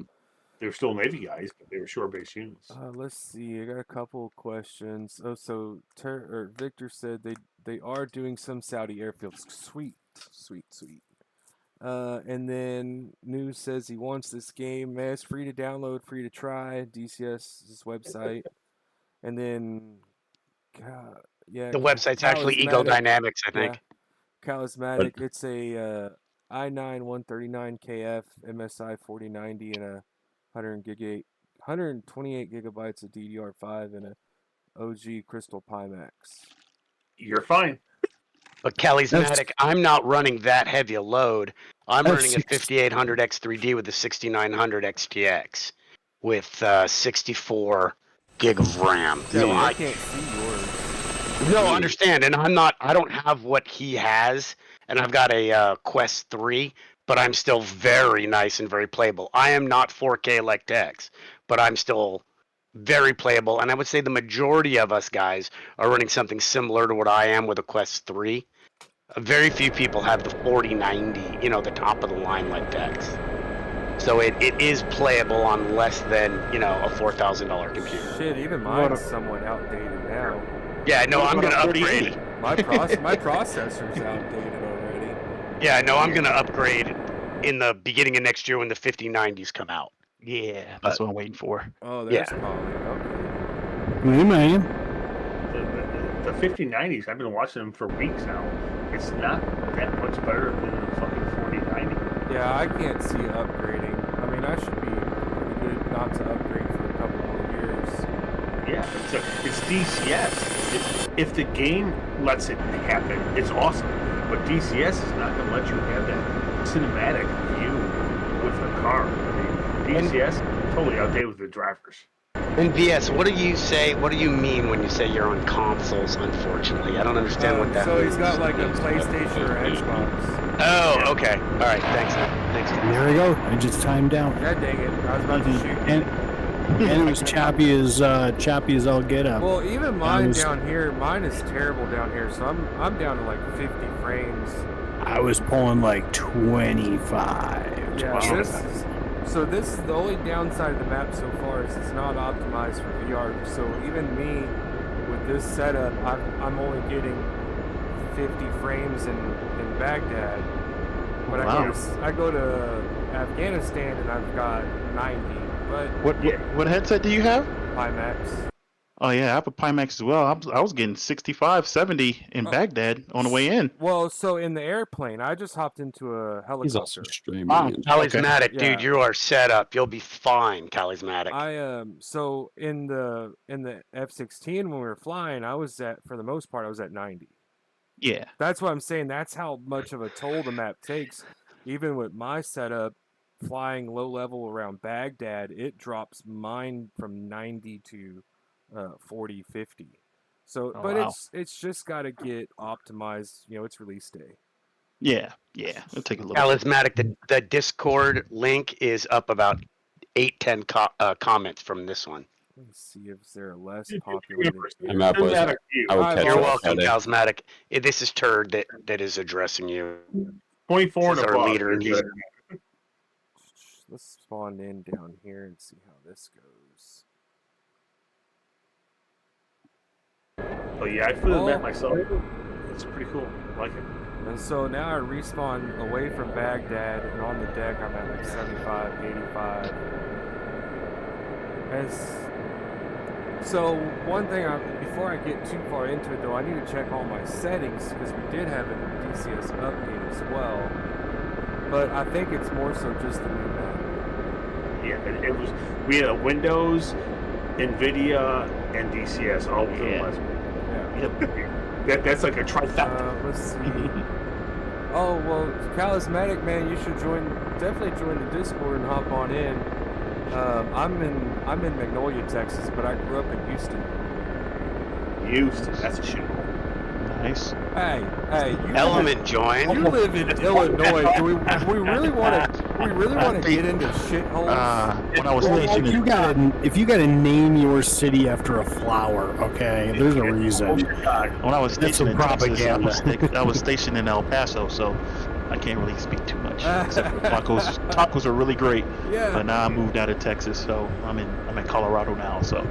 They were still Navy guys, but they were shore-based units. Let's see. I got a couple of questions. Oh, so Victor said they are doing some Saudi airfields. Sweet. And then News says he wants this game. Man, it's free to download, free to try. DCS's website. And then, The website's actually Eagle Dynamics, I think. Yeah. Charismatic. It's a i9 139 KF MSI 4090 and a 100 128 gigabytes of DDR5 and a OG Crystal Pimax. You're fine. But Calismatic, I'm not running that heavy a load. I'm running a 5800 X3D with a 6900 XTX with 64 gig of RAM. Yeah, So I can't see yours. No, understand, and I don't have what he has, and I've got a Quest 3, but I'm still very nice and very playable. I am not 4K like Tex, but I'm still very playable, and I would say the majority of us guys are running something similar to what I am with a Quest 3. Very few people have the 4090, you know, the top of the line like Tex. So it is playable on less than, you know, a $4,000 computer. Shit, even mine's somewhat outdated now. Yeah, no, I'm gonna upgrade. My processor's outdated already. Yeah, no, I'm gonna upgrade in the beginning of next year when the 5090s come out. Yeah, that's what I'm waiting for. Oh, there's probably okay. Hey, man. The 5090s, I've been watching them for weeks now. It's not that much better than the fucking 4090. Yeah, I can't see upgrading. I mean, I should be pretty good not to upgrade for a couple more years. Yeah, it's DCS. If the game lets it happen, it's awesome. But DCS is not going to let you have that cinematic view with the car. I mean, DCS totally outdated with the drivers. And VS, what do you say? What do you mean when you say you're on consoles? Unfortunately, I don't understand what that. So means. he's got like a PlayStation or Xbox. Oh, okay. All right. Thanks. Thanks. There we go. I just timed down. God dang it! I was about to shoot. And it was choppy as all get up. Well, even mine down here, mine is terrible down here. So I'm down to like 50 frames. I was pulling like 25. Yeah. This is the only downside of the map so far is it's not optimized for VR. So even me, with this setup, I'm only getting 50 frames in Baghdad. But I go to Afghanistan and I've got 90. But what headset do you have? Pimax. Oh yeah, I have a Pimax as well. I was getting 65, 70 in Baghdad on the way in. Well, so in the airplane, I just hopped into a helicopter. He's also streaming. Calismatic, Okay. dude, you are set up. You'll be fine, Calismatic. So in the F-16 when we were flying, I was for the most part, I was at 90. Yeah. That's what I'm saying. That's how much of a toll the map takes. Even with my setup, flying low level around Baghdad, it drops mine from 90 to 40, 50. So, it's just got to get optimized. You know, it's release day. Yeah. It'll take a little. Calismatic, the Discord link is up about 8-10 comments from this one. Let me see if they're less populated. I'm up with it. I will catch You're up welcome, Friday. Calismatic. This is Turd that is addressing you. 24 This and is our above. leader, and he's Let's spawn in down here and see how this goes. Oh yeah, I flew the map myself. It's pretty cool. I like it. And so now I respawn away from Baghdad, and on the deck I'm at like 75, 85. So one thing, before I get too far into it though, I need to check all my settings, because we did have a DCS update as well. But I think it's more so just the new map. Yeah, it was. We had Windows, NVIDIA, and DCS all within last week. Yeah. That's like a trifecta. Let's see. Oh well, Calismatic, man, you should definitely join the Discord and hop on in. I'm in Magnolia, Texas, but I grew up in Houston. Houston, that's a shit. Nice. Hey, Element join. You live in Illinois. Do we really want to get into shitholes? When I was stationed if you gotta name your city after a flower, okay, there's a reason. When I was stationed in Texas, I was stationed in El Paso, so I can't really speak too much. Except for tacos. Tacos are really great. Yeah. But now I moved out of Texas, so I'm in Colorado now. So.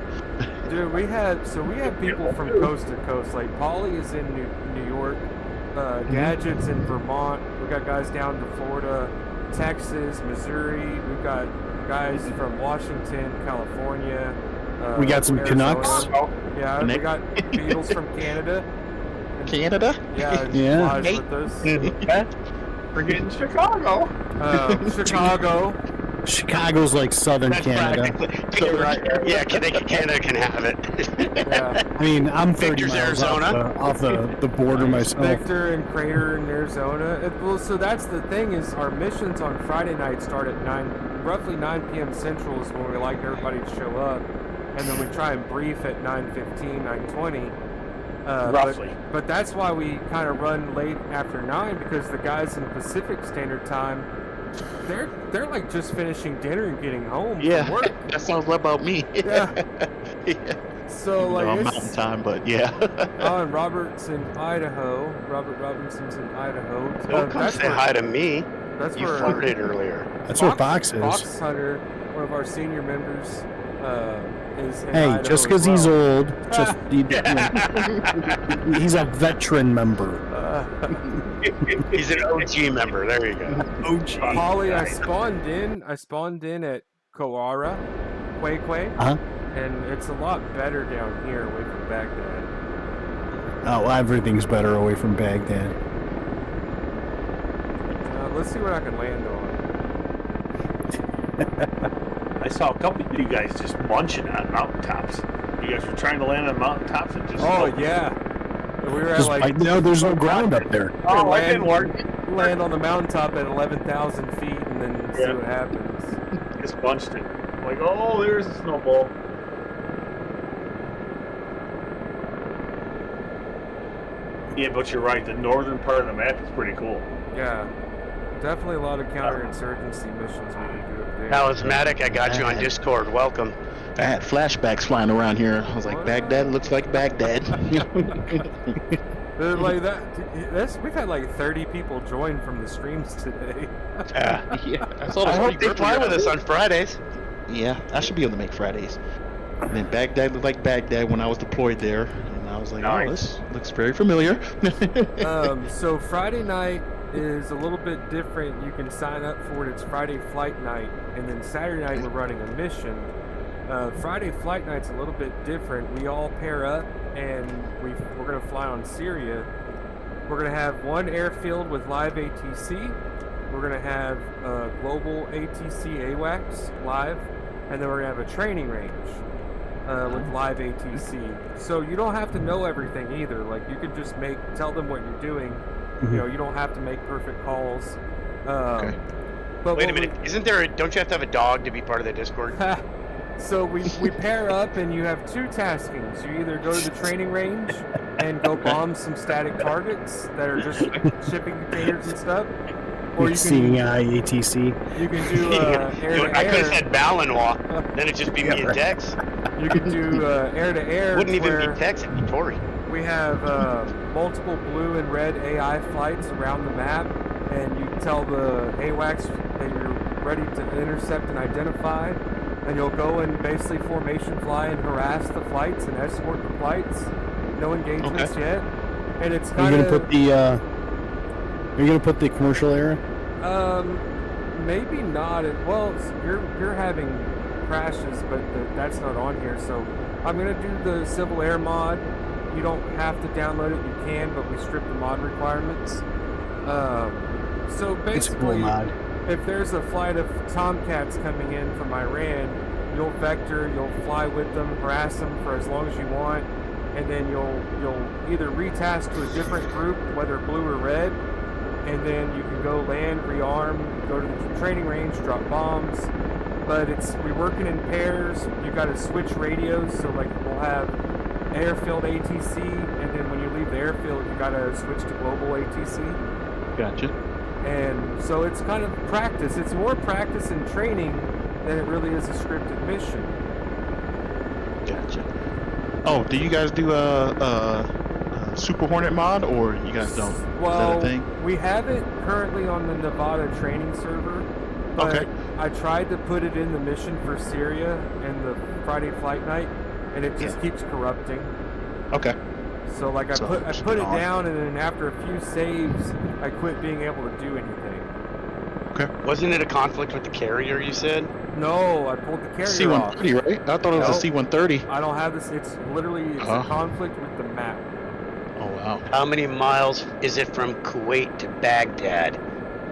Dude, we have people from coast to coast. Like Polly is in New York, Gadget's in Vermont. We got guys down to Florida, Texas, Missouri. We've got guys from Washington, California. We got some Arizona. Canucks. Yeah, we got Beatles from Canada. Canada? Yeah, flies with us. We're getting Chicago. Chicago. Chicago's like southern Canada. Yeah, Canada can have it. Yeah. I mean, I'm 30 Victor's miles Arizona. off the border myself. Victor and Crater in Arizona. Well, so that's the thing is our missions on Friday night start at roughly 9 p.m. Central is when we like everybody to show up, and then we try and brief at 9:15, 9:20. Roughly. But that's why we kind of run late after 9 because the guys in Pacific Standard Time, they're like just finishing dinner and getting home from work. That sounds about me. Yeah. Yeah. So Even like though I'm it's mountain time, but yeah. Oh, and Robert's in Idaho. Robert Robinson's in Idaho. Don't come say hi to me. That's You where flirted earlier. That's where Fox is. Fox Hunter, one of our senior members, is in Hey, Idaho just as because he's well. old, he's a veteran member. He's an OG member. There you go. OG. Holly, I spawned in at Koara, Quay, and it's a lot better down here away from Baghdad. Oh, everything's better away from Baghdad. Let's see what I can land on. I saw a couple of you guys just munching on mountaintops. You guys were trying to land on mountaintops and just. Oh yeah, we were at Just like. no, there's no ground up there. Oh, it didn't work. Land on the mountaintop at 11,000 feet and then see what happens. Just bunched it. Like, oh, there's a snowball. Yeah, but you're right. The northern part of the map is pretty cool. Yeah, definitely a lot of counterinsurgency missions we can do up there. Talismanic, I got you on Discord. Welcome. I had flashbacks flying around here. I was like, Baghdad looks like Baghdad. Like that's we've had like 30 people join from the streams today. I hope they fly with us on Fridays. Yeah, I should be able to make Fridays. And then Baghdad looked like Baghdad when I was deployed there. And I was like, oh, this looks very familiar. So Friday night is a little bit different. You can sign up for it. It's Friday flight night. And then Saturday night we're running a mission. Friday flight night's a little bit different. We all pair up and we're going to fly on Syria. We're going to have one airfield with live ATC. We're going to have global ATC AWACS live. And then we're going to have a training range with live ATC. So you don't have to know everything either. Like you can just tell them what you're doing. You know, you don't have to make perfect calls. Okay. But Wait a minute. Don't you have to have a dog to be part of the Discord? So we pair up and you have two taskings. You either go to the training range and go bomb some static targets that are just shipping containers and stuff. Or you Seeing ATC. You can do air-to-air. I could have said Malinois. Then it'd just be me and Tex. You can do air-to-air. Wouldn't even be Tex, it'd be Tori. We have multiple blue and red AI flights around the map, and you tell the AWACS that you're ready to intercept and identify, and you'll go and basically formation fly and harass the flights and escort the flights. No engagements yet, and it's kind of. Are you gonna put the commercial area? Maybe not. Well, you're having crashes, but that's not on here. So I'm gonna do the civil air mod. You don't have to download it. You can, but we strip the mod requirements. So basically, it's a cool mod. If there's a flight of Tomcats coming in from Iran, you'll vector, you'll fly with them, harass them for as long as you want, and then you'll either retask to a different group, whether blue or red, and then you can go land, rearm, go to the training range, drop bombs. But we're working in pairs. You got to switch radios, so like we'll have airfield ATC, and then when you leave the airfield, you got to switch to global ATC. Gotcha. And so it's kind of practice. It's more practice and training than it really is a scripted mission. Gotcha. Oh, do you guys do a Super Hornet mod, or you guys don't? Well, is that a thing? We have it currently on the Nevada training server. But I tried to put it in the mission for Syria and the Friday flight night, and it just keeps corrupting. Okay. So like I put it down, and then after a few saves, I quit being able to do anything. Okay. Wasn't it a conflict with the carrier? You said? No, I pulled the carrier off. C-130, right? I thought it was a C-130. I don't have this. It's literally a conflict with the map. Oh wow. How many miles is it from Kuwait to Baghdad?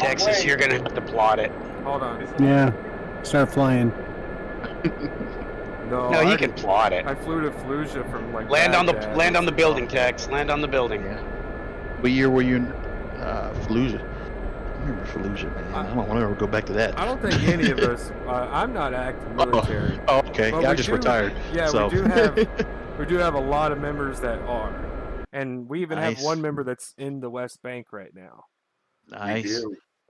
Texas, you're gonna have to plot it. Hold on. Yeah. Start flying. No, he can plot it. I flew to Fallujah from like Land on the Baghdad. building, Tex. Land on the building. Yeah. What year were you in Fallujah? I remember Fallujah, man. I don't want to ever go back to that. I don't think any of us. I'm not active military. Oh, okay. But Yeah, I we just do- retired. Yeah, so. we do have a lot of members that are, and we even have Nice. one member that's in the West Bank right now. Nice.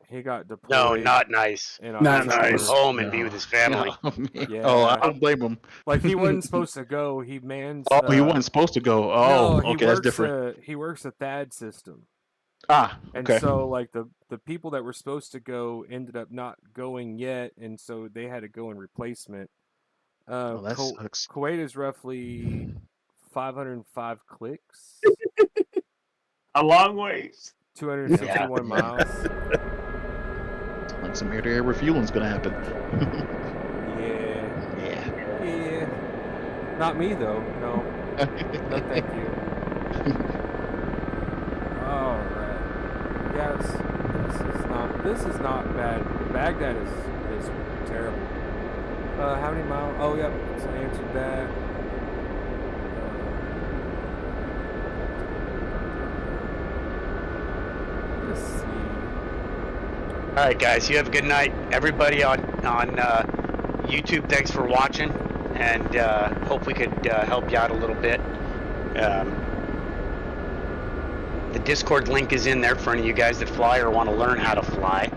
He got deployed. No, not nice. in Not October. nice. Home and be with his family. No, man. Yeah. Oh, I don't blame him. Like he wasn't supposed to go. He mans. Oh, he wasn't supposed to go. Oh, no, he okay, that's works different. he works a THAAD system. Ah, And okay. so, like, the people that were supposed to go ended up not going yet, and so they had to go in replacement. that sucks. Kuwait is roughly 505 clicks, A long ways. 261 miles. Like some air-to-air refueling's gonna happen. Yeah. Not me though. No. No, thank you. All right. Yes. This is not bad. Baghdad is terrible. How many miles? Oh, yep. So I answered that. Let's see. All right, guys. You have a good night. Everybody on YouTube, thanks for watching, and hope we could help you out a little bit. The Discord link is in there for any of you guys that fly or want to learn how to fly,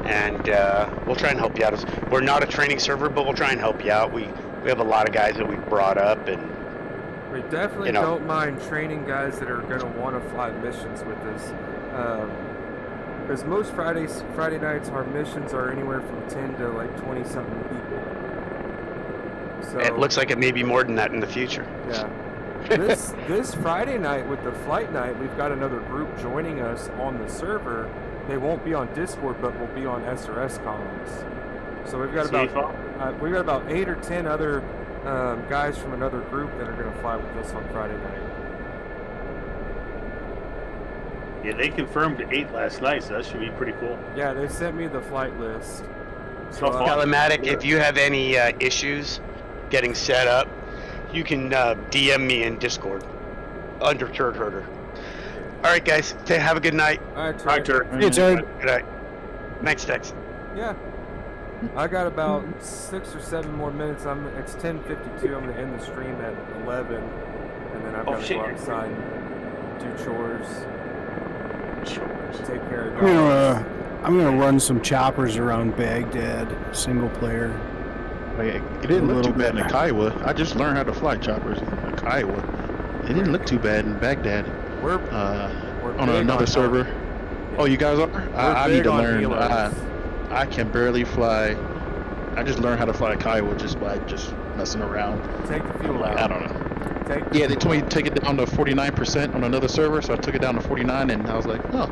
and we'll try and help you out. We're not a training server, but we'll try and help you out. We have a lot of guys that we've brought up, and We definitely don't mind training guys that are going to want to fly missions with us. Because most Friday nights, our missions are anywhere from 10 to like 20-something people. So it looks like it may be more than that in the future. Yeah. This Friday night with the flight night, we've got another group joining us on the server. They won't be on Discord, but will be on SRS comms. So we've got about 8 or 10 other guys from another group that are going to fly with us on Friday night. Yeah, they confirmed 8 last night, so that should be pretty cool. Yeah, they sent me the flight list. So Telematic, if you have any issues getting set up, you can DM me in Discord under Turd Herder. All right, guys. Have a good night. All right, Turd. Hey, Turd. Good night. Thanks, Tex. Yeah. I got about 6 or 7 more minutes. It's 10:52. I'm gonna end the stream at 11, and then I've got to go outside and do chores. Take care of dogs. I'm gonna run some choppers around Baghdad, single player. It didn't look too bad in Kiowa. I just learned how to fly choppers in Kiowa. It didn't look too bad in Baghdad. We're on another server. Oh, you guys are? I need to learn. Helos. I can barely fly. I just learned how to fly Kiowa just by messing around. Take the fuel out. I don't know. They told me to take it down to 49% on another server, so I took it down to 49, and I was like, oh.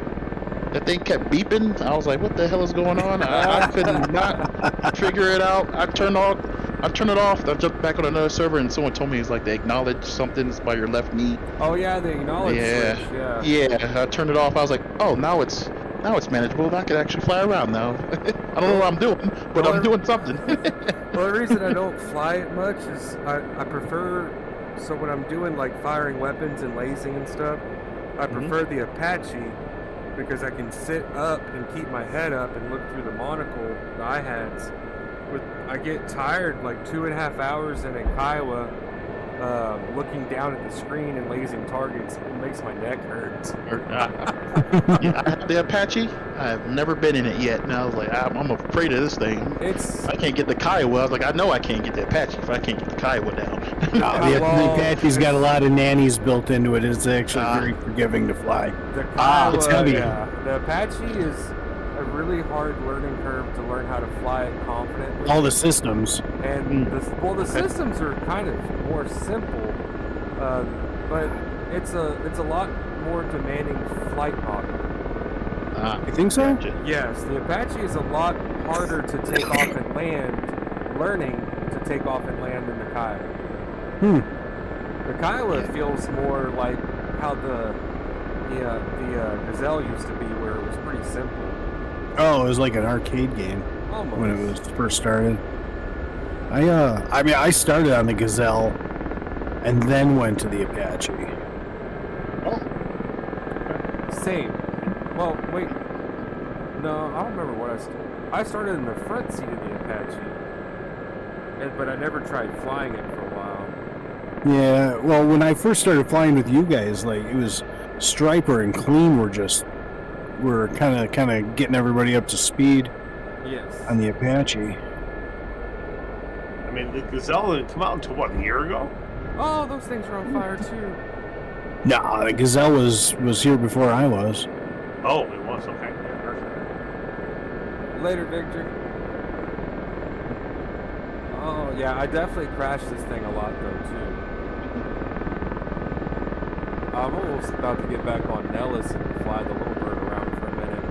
That thing kept beeping. I was like, what the hell is going on? I could not figure it out. I turned it off. I jumped back on another server, and someone told me it's like they acknowledge something's by your left knee. Oh yeah, the acknowledge switch. Yeah. Yeah. I turned it off. I was like, oh, now it's manageable. I could actually fly around now. I don't know what I'm doing, but I'm doing something. Well, the reason I don't fly it much is I prefer. So when I'm doing like firing weapons and lasing and stuff, I prefer the Apache. Because I can sit up and keep my head up and look through the monocle, the eye-hats. I get tired like 2.5 hours in a Kiowa, looking down at the screen and lasing targets. It makes my neck hurt. Yeah, I have the Apache. I have never been in it yet, and I was like, I'm afraid of this thing. I can't get the Kiowa. I was like, I know I can't get the Apache if I can't get the Kiowa down. The Apache's got a lot of nannies built into it. It's actually very forgiving to fly. The Kiowa, it's heavy. Yeah, the Apache is a really hard learning curve to learn how to fly it confidently. All the systems. And the systems are kind of more simple, but it's a lot more demanding flight model. You think so? Yes, the Apache is a lot harder to take off and land, learning to take off and land than the Kiowa. The Kiowa feels more like how the Gazelle used to be, where it was pretty simple. Oh, it was like an arcade game. when it was first started. I mean, I started on the Gazelle, and then went to the Apache. Same. Well, wait. No, I don't remember what I started in the front seat of the Apache, but I never tried flying it for a while. Yeah, well, when I first started flying with you guys, like it was Striper and Clean were kind of getting everybody up to speed. Yes. On the Apache. I mean, the Gazelle didn't come out until what, a year ago? Oh, those things are on fire too. No, the Gazelle was here before I was. Oh, it was, okay. Later, Victor. Oh, yeah, I definitely crashed this thing a lot, though, too. I'm almost about to get back on Nellis and fly the Little Bird around for a minute.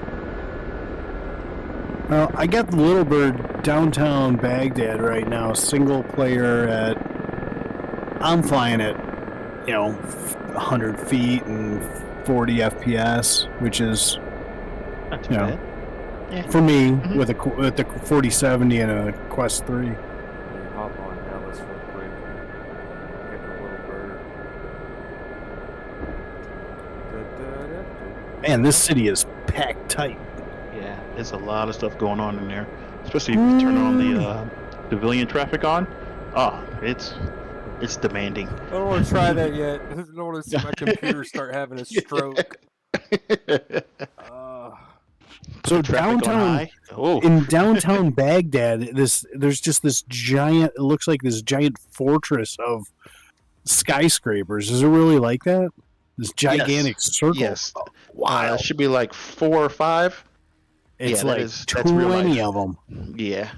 Well, I got the Little Bird downtown Baghdad right now, single player at... I'm flying at, 100 feet and 40 FPS, which is, bad. for me, with the 4070 and a Quest 3. Hop on Nellis real quick. Get the Little Bird. Man, this city is packed tight. Yeah, there's a lot of stuff going on in there, especially if you turn on the civilian traffic on. Oh, it's demanding. I don't want to try that yet. I don't want to see my computer start having a stroke. So downtown, in downtown Baghdad, there's just this giant. It looks like this giant fortress of skyscrapers. Is it really like that? This gigantic circle. Yes. Oh, wow. It should be like 4 or 5. It's yeah, like that's 20 of them. Yeah.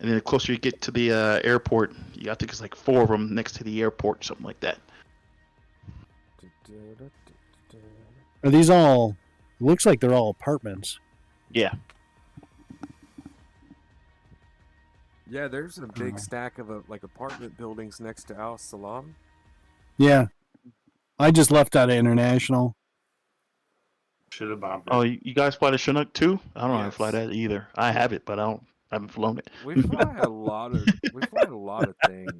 And then the closer you get to the airport, I think it's like 4 of them next to the airport, something like that. Are these all? Looks like they're all apartments. Yeah. Yeah, there's a big stack of apartment buildings next to Al Salam. Yeah. I just left out of International. Should have bombed. Oh, you guys fly the Chinook too? I don't know how to fly that either. I have it, but I haven't flown it. We fly a lot of things.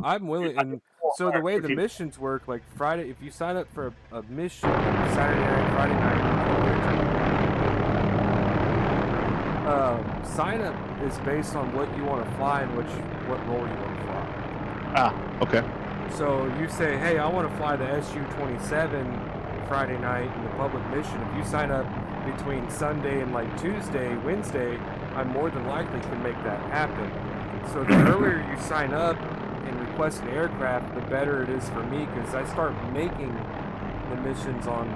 I'm willing, and so the way the missions work, like Friday, if you sign up for a mission Saturday night, Friday night, sign up is based on what you want to fly and what role you want to fly. Ah, okay. So you say, hey, I want to fly the SU-27 Friday night in the public mission. If you sign up between Sunday and Tuesday, Wednesday, I more than likely can make that happen. So the earlier you sign up and request an aircraft, the better it is for me, because I start making the missions on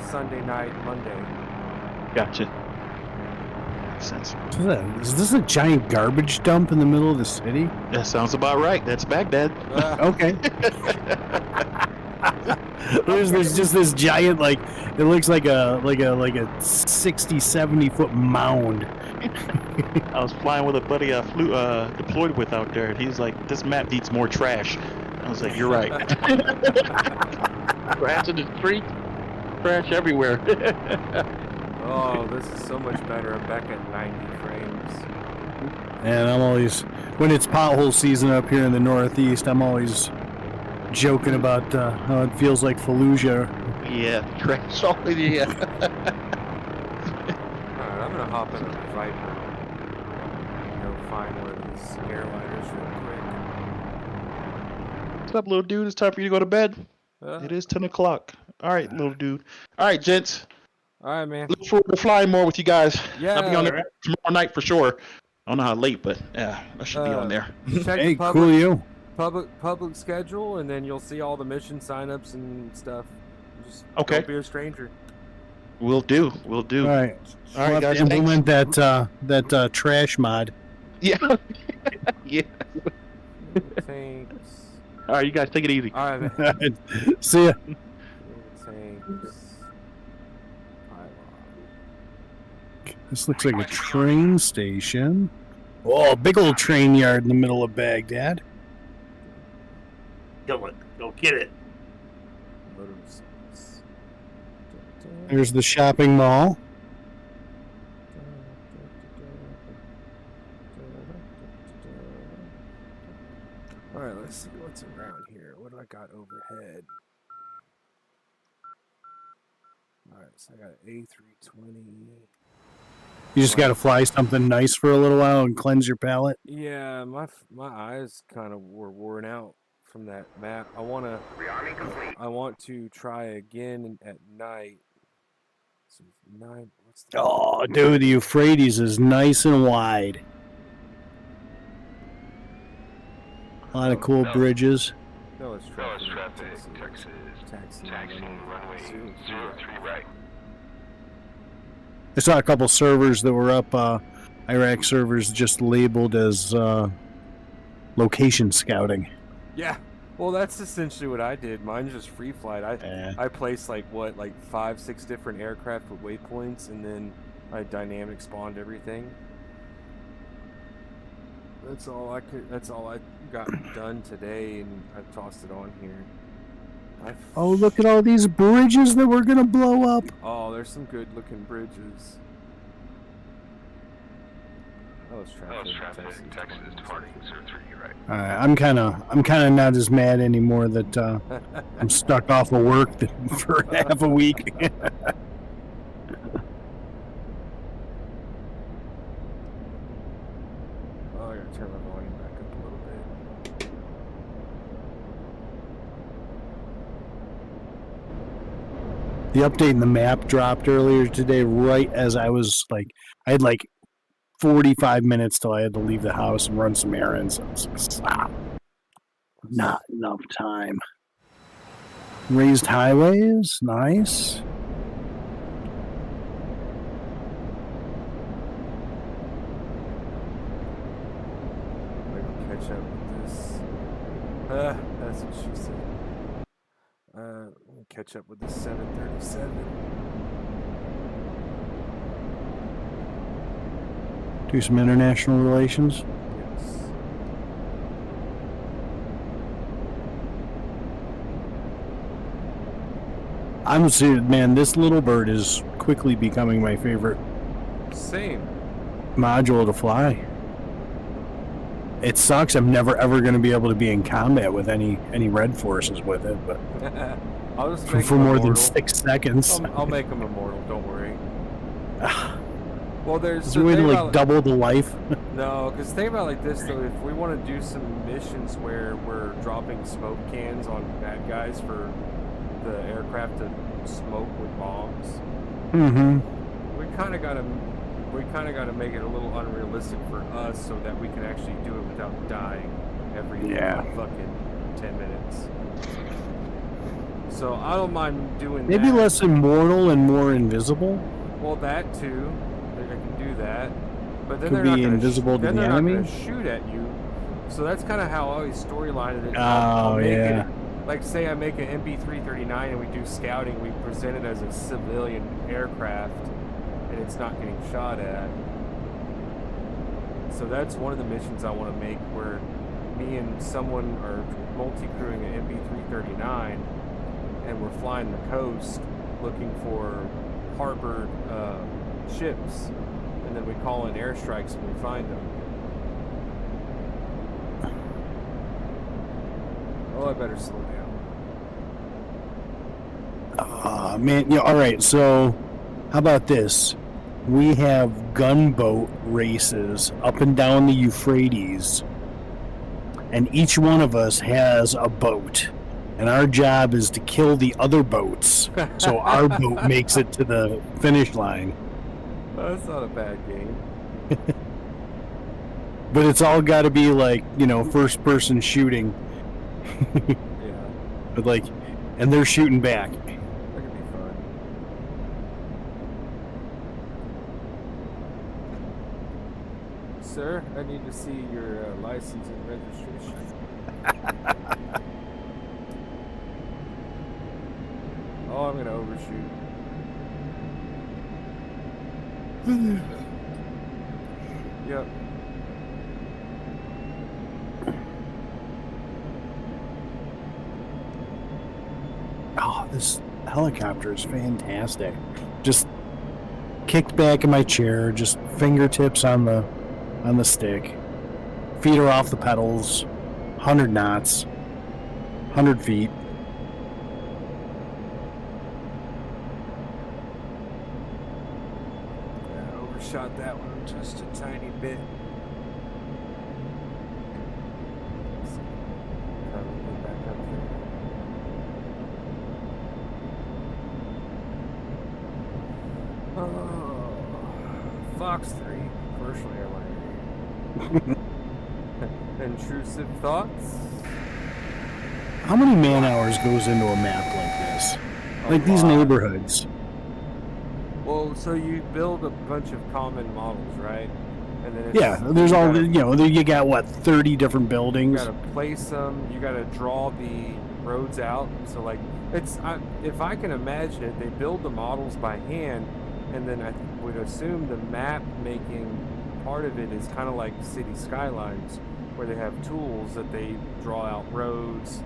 Sunday night, Monday. Gotcha. Makes sense. Is this a giant garbage dump in the middle of the city? That sounds about right. That's Baghdad. Okay. There's just this giant, it looks like a 60, 70 foot mound. I was flying with a buddy I flew deployed with out there, and he's like, "This map needs more trash." I was like, "You're right." Trash in the street, trash everywhere. Oh, this is so much better. I'm back at 90 frames. And I'm always, when it's pothole season up here in the Northeast, I'm always joking about how it feels like Fallujah. Yeah, trash all in the Alright, I'm gonna hop in a Viper. Go find one of these airliners real quick. What's up, little dude? It's time for you to go to bed. It is 10 o'clock. All right, little dude. All right, gents. All right, man. Look forward to flying more with you guys. Yeah. I'll be on there tomorrow night for sure. I don't know how late, but yeah, I should be on there. Check Hey, the cool you. public schedule, and then you'll see all the mission signups and stuff. Just Okay. Don't be a stranger. We'll do. We'll do. All right. All right, We'll have guys. to implement that trash mod. Yeah. Yeah. Thanks. All right, you guys take it easy. All right, man. See ya. Thanks. This looks like a train station. Oh, a big old train yard in the middle of Baghdad. Kill it. Go get it. There's the shopping mall. what's around here? What do I got overhead? Alright, so I got an A320. You just got to fly something nice for a little while and cleanse your palate. Yeah, my eyes kind of were worn out from that map. I want to try again at night. So 9. What's that? Oh, dude, the Euphrates is nice and wide. A lot of cool bridges. No, it's traffic. Taxi runway 03 right. I saw a couple servers that were up, Iraq servers just labeled as location scouting. Yeah, well, that's essentially what I did. Mine's just free flight. I placed like 5-6 different aircraft with waypoints, and then I dynamic spawned everything. That's all I got done today, and I tossed it on here. Oh, look at all these bridges that we're gonna blow up. Oh, there's some good looking bridges. Oh, it's traffic. Texas departing 03, right? Alright, I'm kinda not as mad anymore that I'm stuck off of work for half a week. Oh, I gotta turn my volume back up a little bit. The update in the map dropped earlier today, right as I was I had 45 minutes till I had to leave the house and run some errands. I was like, stop. Not enough time. Raised highways, nice. Catch up with this. That's what she said. We'll catch up with the 737. Do some international relations. Yes. I'm serious, man. This little bird is quickly becoming my favorite Same. module to fly. It sucks. I'm never ever going to be able to be in combat with any Red Forces with it, but I'll just make for him more immortal. than 6 seconds. I'll make him immortal. Don't worry. Well, Is there a way to double the life? No, because think about it like this though. If we want to do some missions where we're dropping smoke cans on bad guys for the aircraft to smoke with bombs, we kind of gotta make it a little unrealistic for us so that we can actually do it without dying every fucking 10 minutes. So I don't mind doing Maybe that. less immortal and more invisible. Well, that too. I can do that. But then Could they're not be gonna invisible to then the they're enemy? not going to shoot at you. So that's kind of how I always storyline it. Oh, make yeah. it, like say I make an MB-339 and we do scouting, we present it as a civilian aircraft and it's not getting shot at. So that's one of the missions I want to make where me and someone are multi-crewing an MB-339 and we're flying the coast looking for harbored ships, and then we call in airstrikes when we find them. Oh, I better slow down. Man, all right. So, how about this? We have gunboat races up and down the Euphrates, and each one of us has a boat, and our job is to kill the other boats, so our boat makes it to the finish line. That's not a bad game. But it's all got to be first person shooting. Yeah. But and they're shooting back. That could be fun. Sir, I need to see your license and registration. Oh, I'm gonna overshoot. Yep. Oh, this helicopter is fantastic. Just kicked back in my chair, just fingertips on the stick. Feet are off the pedals, 100 knots. 100 feet. Yeah, overshot that one just a tiny bit. Probably back up there. Oh, Fox 3, commercial airliner. Intrusive thoughts? How many man hours goes into a map like this? Like these neighborhoods. Well, so you build a bunch of common models, right? And then There's all, you got what, 30 different buildings? You gotta place them, you gotta draw the roads out. So like, if I can imagine it, they build the models by hand, and then I would assume the map making part of it is kind of like city skylines, where they have tools that they draw out roads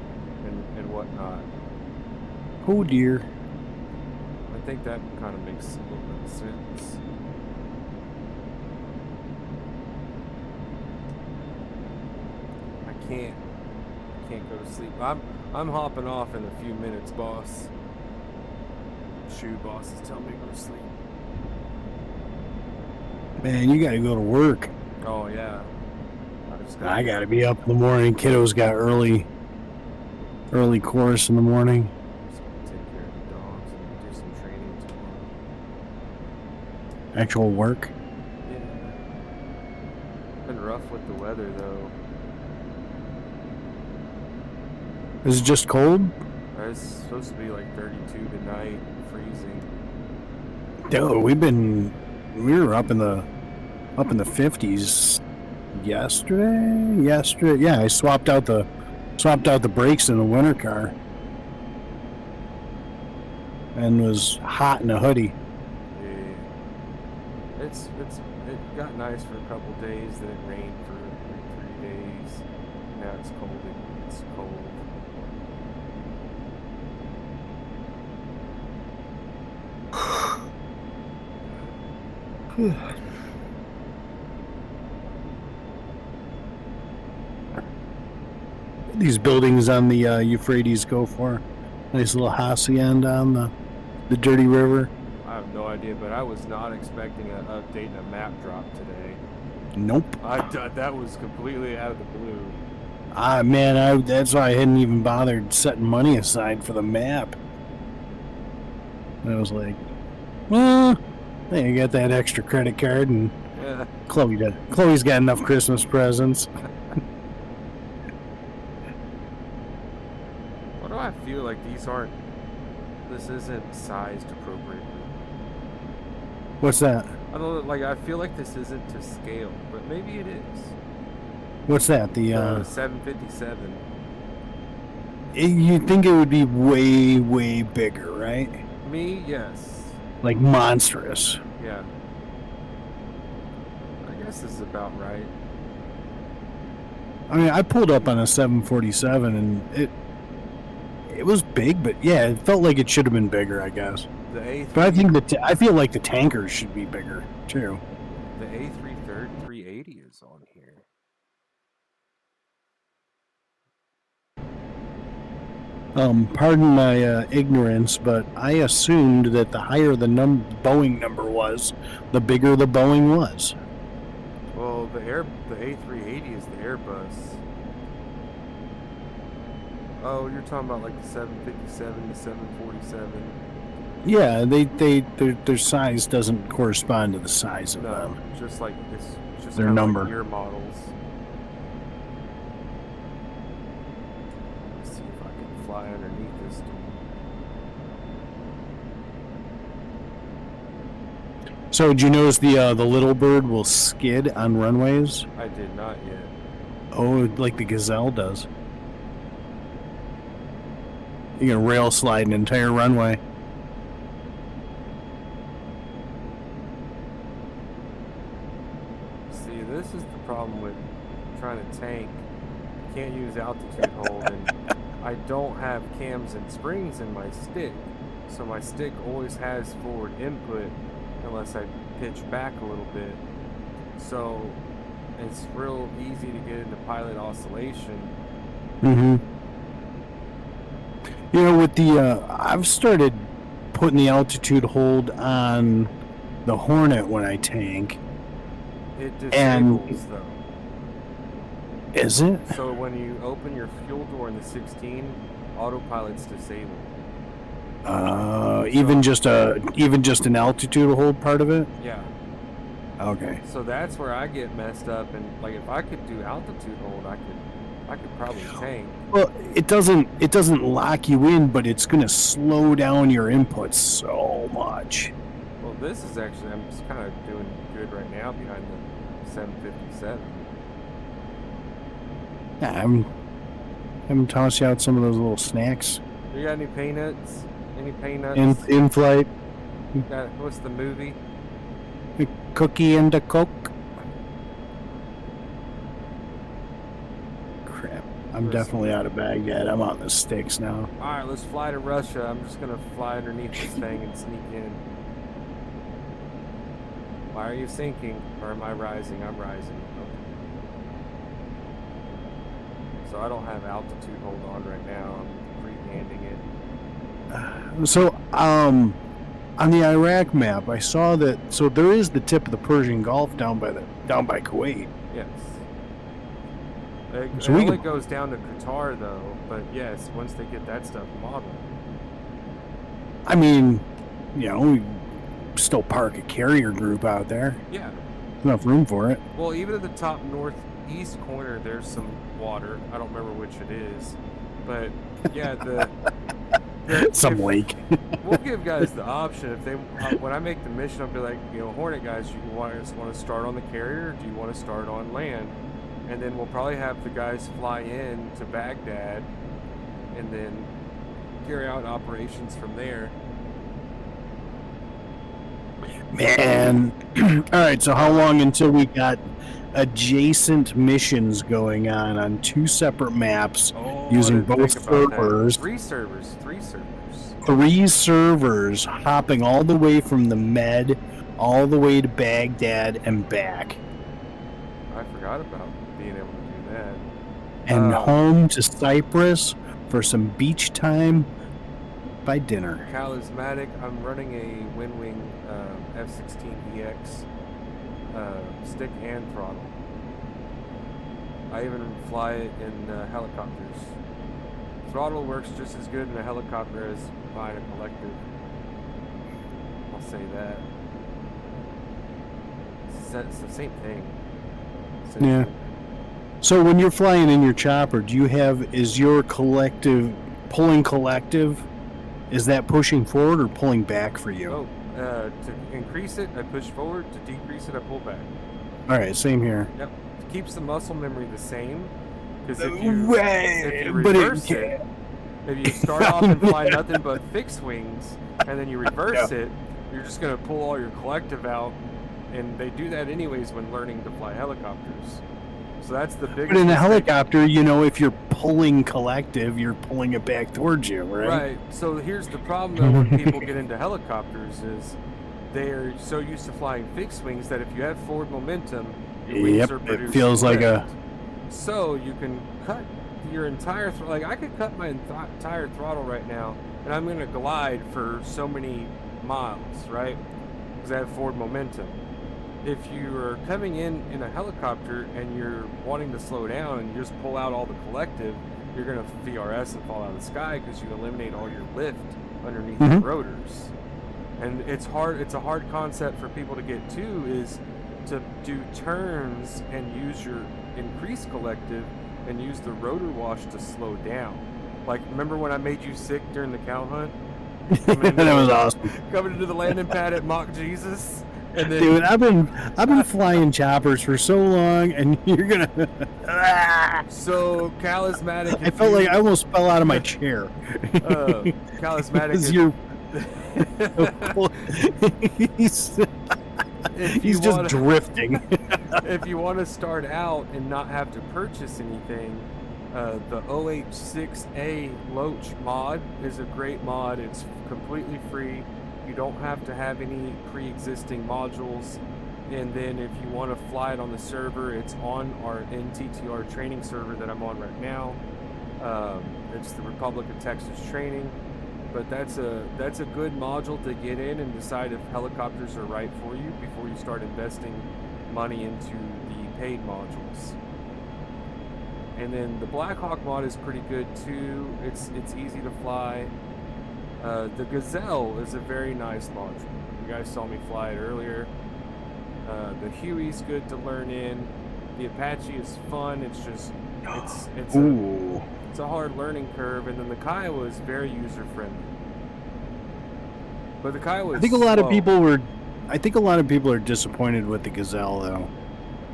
and whatnot. Oh dear. I think that kind of makes a little bit of sense. I can't go to sleep. I'm hopping off in a few minutes, boss. Shoe boss is telling me to go to sleep. Man, you gotta go to work. Oh yeah. I gotta be up in the morning. Kiddo's got early course in the morning. Just gonna take care of the dogs and do some training tomorrow. Actual work. Yeah. Been rough with the weather though. Is it just cold? It's supposed to be like 32 tonight, freezing. Dude, we were up in the 50s yesterday. Yeah, I swapped out the brakes in the winter car and was hot in a hoodie. Yeah. It got nice for a couple days, then it rained for like 3 days. Now it's cold. It's cold. These buildings on the Euphrates go for nice little hacienda on the dirty river. I have no idea, but I was not expecting an update and a map drop today. Nope. That was completely out of the blue. Man, that's why I hadn't even bothered setting money aside for the map. And I was like, well, I got that extra credit card, and Yeah. Chloe's got enough Christmas presents. Why do I feel like this isn't sized appropriately? What's that? I don't know, like I feel like this isn't to scale, but maybe it is. What's that? The 757. You'd think it would be way, way bigger, right? Me, yes. Like monstrous. Yeah. I guess this is about right. I mean, I pulled up on a 747 and it was big, but yeah, it felt like it should have been bigger, I guess. The A3. But I think I feel like the tankers should be bigger too. The A380 is on here. Pardon my ignorance, but I assumed that the higher the Boeing number was, the bigger the Boeing was. Well, the A380 is the Airbus. Oh, you're talking about like the 757, the 747. Yeah, their size doesn't correspond to the size of them. Just like it's just their kinda number. like year models. Let's see if I can fly underneath this thing. So, did you notice the Little Bird will skid on runways? I did not yet. Oh, like the Gazelle does. You can rail slide an entire runway. See, this is the problem with trying to tank. I can't use altitude hold, and I don't have cams and springs in my stick, so my stick always has forward input unless I pitch back a little bit. So it's real easy to get into pilot oscillation. Mm-hmm. You know, with the I've started putting the altitude hold on the Hornet when I tank. It disables though. Is it? So when you open your fuel door in the 16, autopilot's disabled. Even just an altitude hold part of it. Yeah. Okay. So that's where I get messed up, and like if I could do altitude hold, I could probably tank. Well, it doesn't lock you in, but it's gonna slow down your inputs so much. Well, this is actually I'm just kind of doing good right now behind the 757. Yeah, I'm tossing out some of those little snacks. You got any peanuts? Any peanuts? In flight. What's the movie? A cookie and a Coke. Crap. I'm definitely out of Baghdad. I'm on the sticks now. Alright, let's fly to Russia. I'm just gonna fly underneath this thing and sneak in. Why are you sinking? Or am I rising? I'm rising. Okay. So I don't have altitude hold on right now. I'm free-handing it. So, on the Iraq map, I saw that. So there is the tip of the Persian Gulf down by Kuwait. Yes. It So we only can- goes down to Qatar though, but yes, once they get that stuff modeled. I mean, you know, we still park a carrier group out there. Yeah. Enough room for it. Well, even at the top northeast corner, there's some water. I don't remember which it is, but yeah, Some lake. We'll give guys the option if they. When I make the mission, I'll be like, you know, Hornet guys, you want to start on the carrier, or do you want to start on land? And then we'll probably have the guys fly in to Baghdad, and then carry out operations from there. Man. All right, so how long until we got adjacent missions going on two separate maps using both servers? Three servers. 3 servers hopping all the way from the Med all the way to Baghdad and back. I forgot about being able to do that. And home to Cyprus for some beach time by dinner. Charismatic. I'm running a Winwing F-16EX stick and throttle. I even fly it in helicopters. Throttle works just as good in a helicopter as buying a collective. I'll say that. It's the same thing. Yeah. So when you're flying in your chopper, is your collective, is that pushing forward or pulling back for you? Oh, to increase it, I push forward. To decrease it, I pull back. All right, same here. Yep. It keeps the muscle memory the same. Because if you reverse it, if you start off and fly nothing but fixed wings, and then you reverse it, you're just going to pull all your collective out. And they do that anyways when learning to fly helicopters. So that's the biggest. But in a helicopter, you know, if you're pulling collective, you're pulling it back towards you, right? Right. So here's the problem, though, when people get into helicopters is they're so used to flying fixed wings that if you have forward momentum, your wings are producing it feels like lift. So you can cut your entire like I could cut my entire throttle right now, and I'm going to glide for so many miles, right? Because I have forward momentum. If you're coming in a helicopter and you're wanting to slow down and you just pull out all the collective, you're going to VRS and fall out of the sky because you eliminate all your lift underneath the rotors. And it's hard. It's a hard concept for people to get to is to do turns and use your increased collective and use the rotor wash to slow down. Like, remember when I made you sick during the cow hunt? That was awesome. Coming into the landing pad at Mock Jesus. And then, dude, I've been flying choppers for so long, and you're gonna. So charismatic. I felt like I almost fell out of my chair. Charismatic. He's just drifting. If you want to start out and not have to purchase anything, the OH6A Loach mod is a great mod. It's completely free. You don't have to have any pre-existing modules. And then if you want to fly it on the server, it's on our NTTR training server that I'm on right now. It's the Republic of Texas training, but that's a good module to get in and decide if helicopters are right for you before you start investing money into the paid modules. And then the Black Hawk mod is pretty good too. It's easy to fly. The Gazelle is a very nice module. You guys saw me fly it earlier. The Huey's good to learn in. The Apache is fun. It's just it's a hard learning curve. And then the Kiowa is very user friendly. But the Kiowa is I think a lot of people are disappointed with the Gazelle though.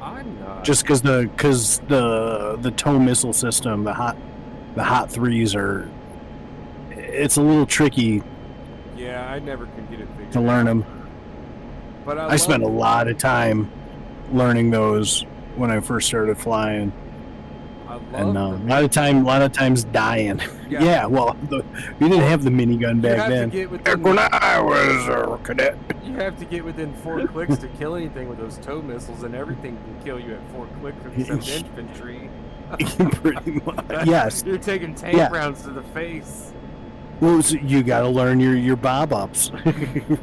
I'm not. Just because the tow missile system, the hot threes are. It's a little tricky. Yeah, I never can get it figured to learn them. But I spent a lot of time learning those when I first started flying. And a lot of times dying. Yeah, well, we didn't have the minigun back then. When I was a cadet. You have to get within 4 clicks to kill anything with those tow missiles, and everything can kill you at 4 clicks except infantry. Pretty much. Yes. You're taking tank rounds to the face. Well, so you got to learn your bob ups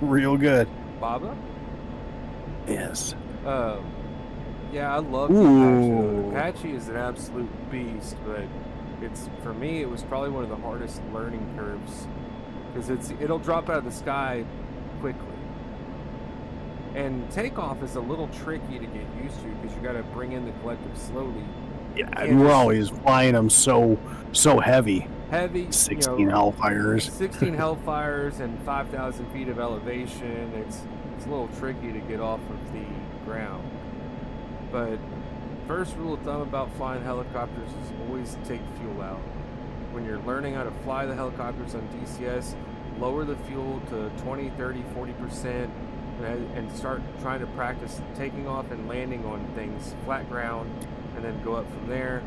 real good. Bob up? Yes. Yeah, I love the Apache. The Apache is an absolute beast, but for me it was probably one of the hardest learning curves because it'll drop out of the sky quickly. And takeoff is a little tricky to get used to because you got to bring in the collective slowly. Yeah, and we're always flying them so heavy. 16 Hellfires. 16 Hellfires and 5,000 feet of elevation. It's a little tricky to get off of the ground. But first rule of thumb about flying helicopters is always take fuel out. When you're learning how to fly the helicopters on DCS, lower the fuel to 20, 30, 40% and start trying to practice taking off and landing on things, flat ground, and then go up from there.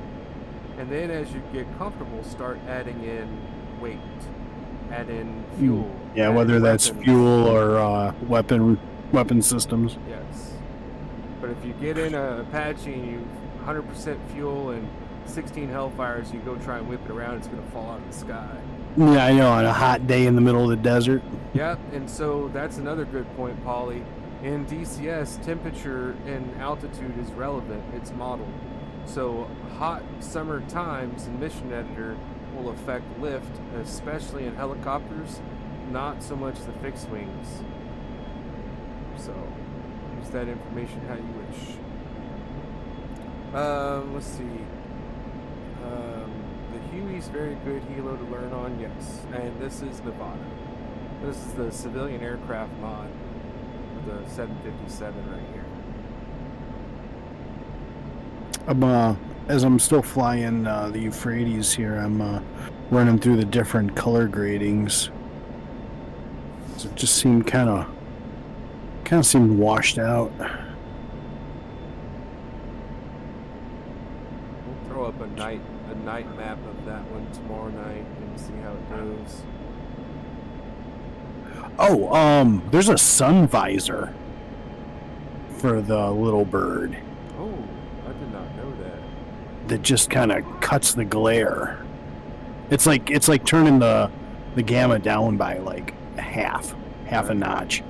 And then as you get comfortable, start adding in weight, add in fuel. Yeah, whether that's fuel or weapon systems. Yes. But if you get in a Apache and you 100% fuel and 16 Hellfires, you go try and whip it around, it's going to fall out of the sky. Yeah, I know, on a hot day in the middle of the desert. Yeah, and so that's another good point, Paulie. In DCS, temperature and altitude is relevant. It's modeled. So hot summer times in Mission Editor will affect lift, especially in helicopters, not so much the fixed wings. So use that information how you wish. Let's see. The Huey's very good helo to learn on, yes. And this is Nevada. This is the civilian aircraft mod with the 757 right here. As I'm still flying the Euphrates here, I'm running through the different color gradings. So it just seemed kind of seemed washed out. We'll throw up a night map of that one tomorrow night and see how it goes. Oh, there's a sun visor for the little bird. Oh, I did not know that. That just kind of cuts the glare. It's like turning the gamma down by like half a notch.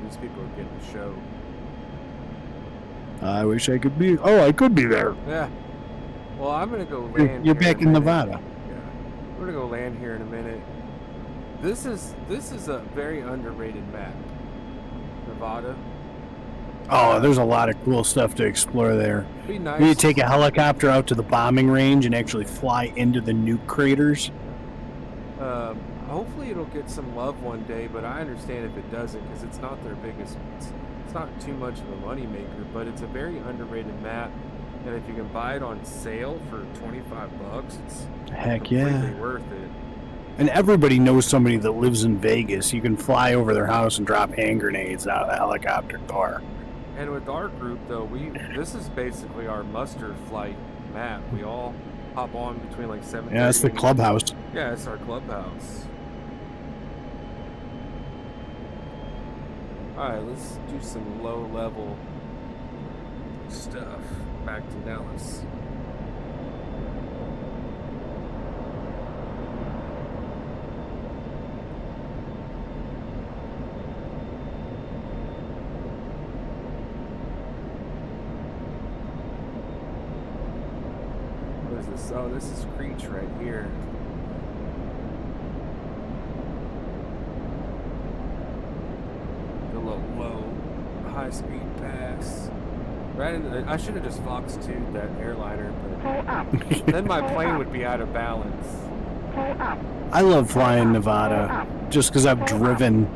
These people are getting the show. I wish I could be. Oh, I could be there. Yeah. Well, I'm gonna go land. You're back in Nevada. Yeah. We're gonna go land here in a minute. This is a very underrated map. Nevada. Oh, there's a lot of cool stuff to explore there. Be nice. You take a helicopter out to the bombing range and actually fly into the nuke craters. Hopefully it'll get some love one day, but I understand if it doesn't because it's not their biggest. It's not too much of a money maker, but it's a very underrated map. And if you can buy it on sale for $25, it's completely worth it. And everybody knows somebody that lives in Vegas. You can fly over their house and drop hand grenades out of the helicopter door. And with our group, though, this is basically our muster flight map. We all hop on between like 7:30. Yeah, it's the clubhouse. Yeah, it's our clubhouse. All right, let's do some low-level stuff. Back to Dallas. this? Oh, this is Creech right here. The little low, high-speed pass. Right into the, I should have just Fox 2'd that airliner, but then my plane would be out of balance. I love flying Nevada just because I've driven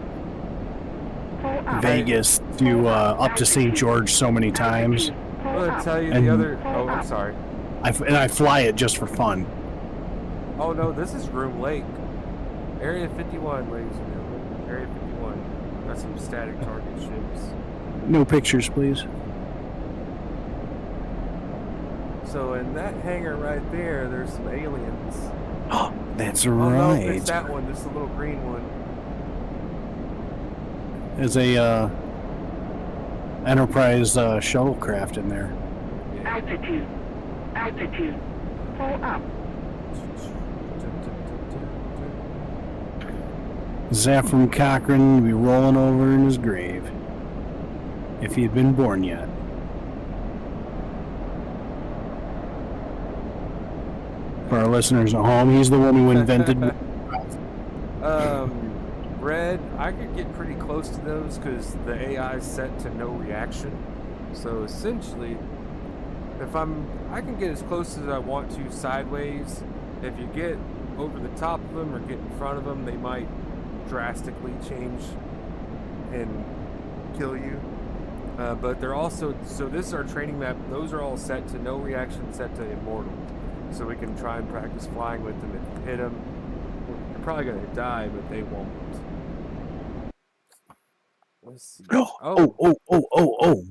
Vegas to up to St. George so many times. I'm gonna tell you And- the other. Oh, I'm sorry. And I fly it just for fun. Oh no, this is Groom Lake. Area 51, ladies and gentlemen. Area 51. Got some static target ships. No pictures, please. So in that hangar right there, there's some aliens. That's Oh no, it's right. that one, just the little green one. There's a Enterprise shuttlecraft in there. Altitude. Altitude. Pull up. Zephyr Cochrane would be rolling over in his grave if he had been born yet. For our listeners at home, he's the one who invented. Red, I could get pretty close to those because the AI is set to no reaction. So essentially, if I can get as close as I want to sideways. If you get over the top of them or get in front of them, they might drastically change and kill you. But they're also, so this is our training map. Those are all set to no reaction, set to immortal. So we can try and practice flying with them. If you hit them, you're probably going to die, but they won't. Let's see. Oh.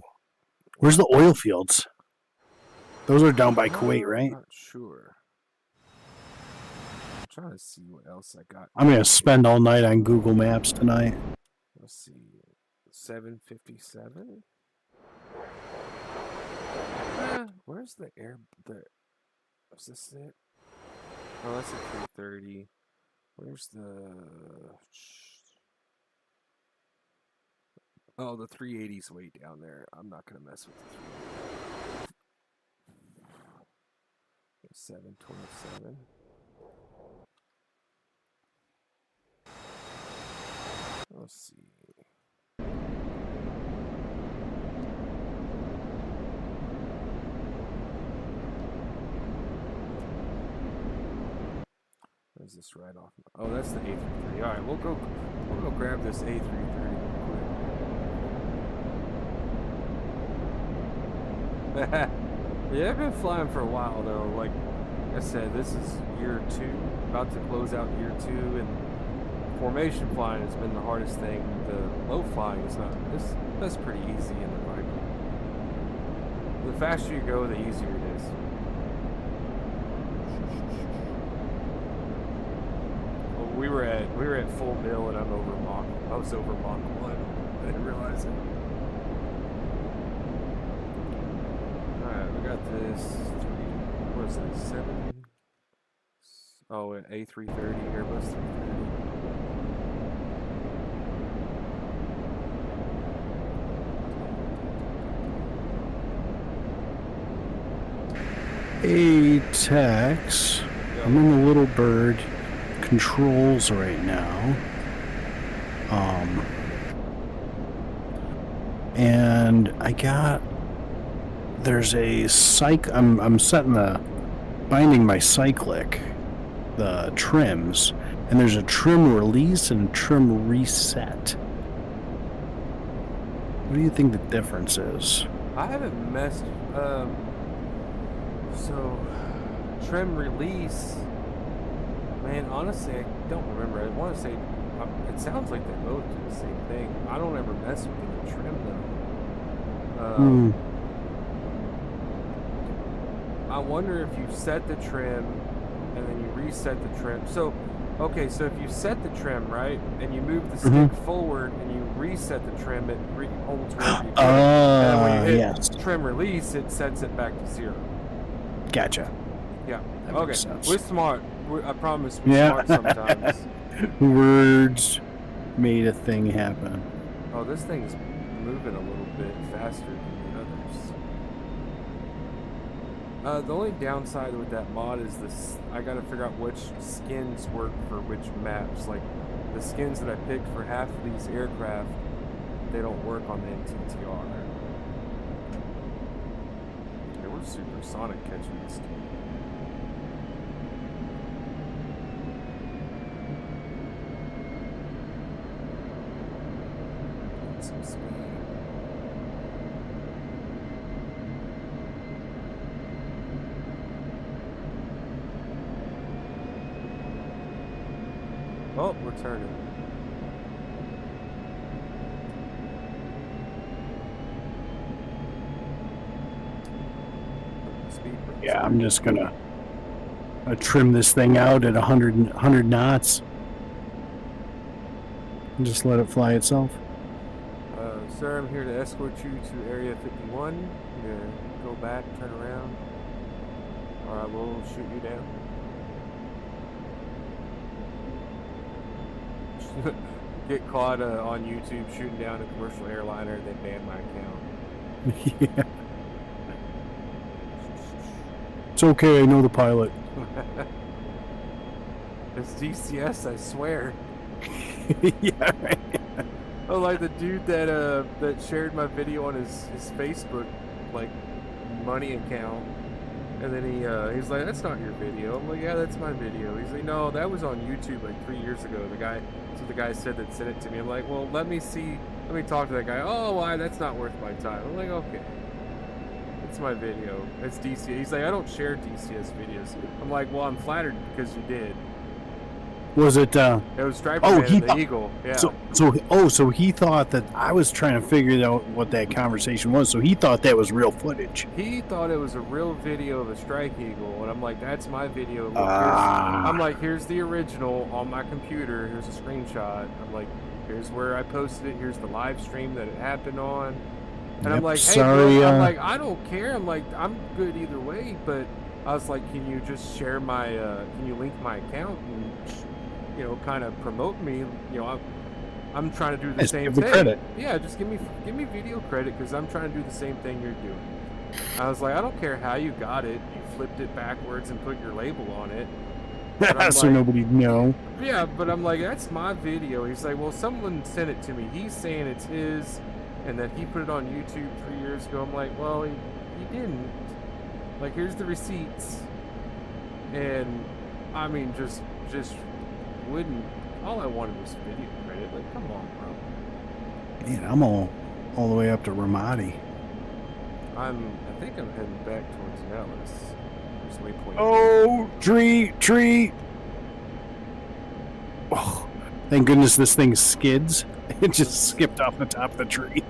Where's the oil fields? Those are down by Kuwait, right? I'm not sure. I'm trying to see what else I got. I'm going to spend all night on Google Maps tonight. Let's see. 757? Where's the air? Is this it? Oh, that's a 330. Where's the... Oh, the 380's way down there. I'm not going to mess with the 380. 727. Let's see. Is this right off? Oh, that's the A330. All right, we'll go grab this A330 real quick. Yeah, I've been flying for a while though. Like I said, this is year 2, about to close out year 2, and formation flying has been the hardest thing. The low flying is not. That's pretty easy in the Viper. The faster you go, the easier it is. We were at full mill and I was over Mach 1. I didn't realize it. Alright, we got this what is that, 7? Oh, an A330, Airbus 330. ATEX. I'm in the Little Bird controls right now. And I got, there's a I'm binding my cyclic, the trims, and there's a trim release and a trim reset. What do you think the difference is? I haven't messed, so trim release, man, honestly, I don't remember. I want to say, it sounds like they both do the same thing. I don't ever mess with the trim, though. I wonder if you set the trim, and then you reset the trim. So, okay, so if you set the trim, right, and you move the stick forward, and you reset the trim, it holds wherever you go. And then when you hit trim release, it sets it back to 0. Gotcha. Yeah. That Okay. makes sense. We're smart. I promise we're smart sometimes. Words made a thing happen. Oh, this thing's moving a little bit faster than the others. The only downside with that mod is this. I gotta figure out which skins work for which maps. Like, the skins that I picked for half of these aircraft, they don't work on the NTTR. They were supersonic catching this game. Get some speed. Oh, we're turning. Yeah, I'm just gonna trim this thing out at 100 knots and just let it fly itself. Sir, I'm here to escort you to Area 51. You're gonna go back, turn around, or I will shoot you down. Get caught on YouTube shooting down a commercial airliner, they ban my account. Yeah. It's okay, I know the pilot. It's DCS, I swear. Yeah, right. Oh, like the dude that shared my video on his Facebook, like, money account. And then he's like, that's not your video. I'm like, yeah, that's my video. He's like, no, that was on YouTube like 3 years ago. The guy said that sent it to me. I'm like, well, let me talk to that guy. Oh, why? That's not worth my time. I'm like, okay. It's my video. It's DCS. He's like, I don't share DCS videos. I'm like, well, I'm flattered because you did. Was it? It was Striper Man and the Eagle. Yeah. So he thought that I was trying to figure out what that conversation was. So he thought that was real footage. He thought it was a real video of a Strike Eagle, and I'm like, that's my video. Look, I'm like, here's the original on my computer. Here's a screenshot. I'm like, here's where I posted it. Here's the live stream that it happened on. And I'm like, hey, sorry, bro, I'm like, I don't care. I'm like, I'm good either way. But I was like, can you just share my? Can you link my account and, you know, kind of promote me? You know, I'm trying to do the same thing. Credit. Yeah, just give me video credit because I'm trying to do the same thing you're doing. I was like, I don't care how you got it. You flipped it backwards and put your label on it. So like, nobody know. Yeah, but I'm like, that's my video. He's like, well, someone sent it to me. He's saying it's his, and that he put it on YouTube 3 years ago. I'm like, well, he didn't. Like, here's the receipts. And I mean, just wouldn't. All I wanted was video credit. Like, come on, bro. Man, I'm all the way up to Ramadi. I think I'm heading back towards Nellis. There's waypoint. Oh, tree! Oh, thank goodness this thing skids. It just skipped off the top of the tree.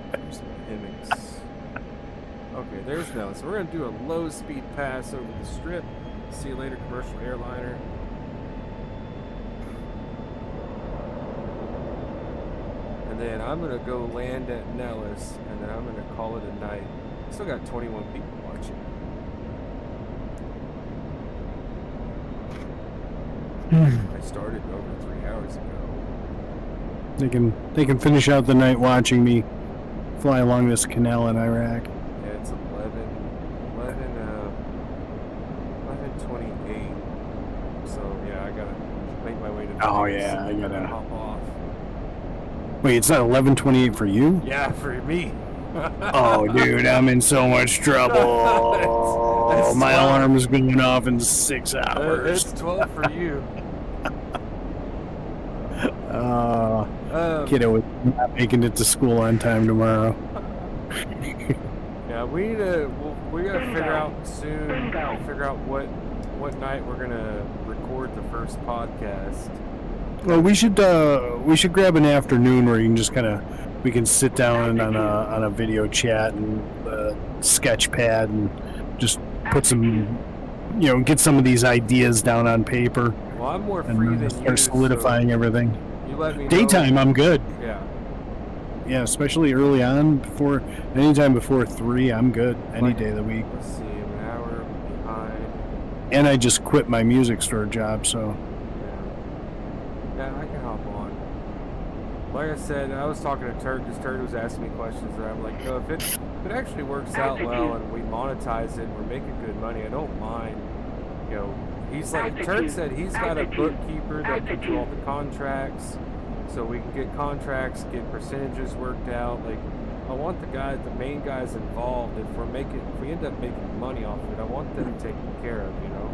Okay, there's Nellis. So we're gonna do a low-speed pass over the strip. See you later, commercial airliner. And then I'm gonna go land at Nellis, and then I'm gonna call it a night. Still got 21 people watching. I started over 3 hours ago. They can finish out the night watching me fly along this canal in Iraq. Yeah, it's 11:28. So yeah, I gotta make my way to. Oh yeah, I gotta hop off. Wait, it's not 11:28 for you? Yeah, for me. Oh, dude, I'm in so much trouble. That's my 12. alarm's going off in 6 hours. It's 12 for you. Kiddo is not making it to school on time tomorrow. Yeah, we gotta figure out soon. Figure out what night we're gonna record the first podcast. Well, we should grab an afternoon where you can just we can sit down on a video chat and sketch pad and just put some, get some of these ideas down on paper. Well, I'm more free than start you, solidifying so everything. You let me know. Daytime, I'm good. Yeah. Yeah, especially early on, anytime before 3, I'm good. Any day of the week. Let's see, an hour behind. And I just quit my music store job, so. Yeah, I can hop on. Like I said, I was talking to Turk because Turk was asking me questions, and I'm like, you know, if it actually works out well and we monetize it and we're making good money, I don't mind. You know, he's like, Turk said he's got a bookkeeper that can do all the contracts, so we can get contracts, get percentages worked out. Like, I want the main guys involved. If we end up making money off of it, I want them taken care of, you know.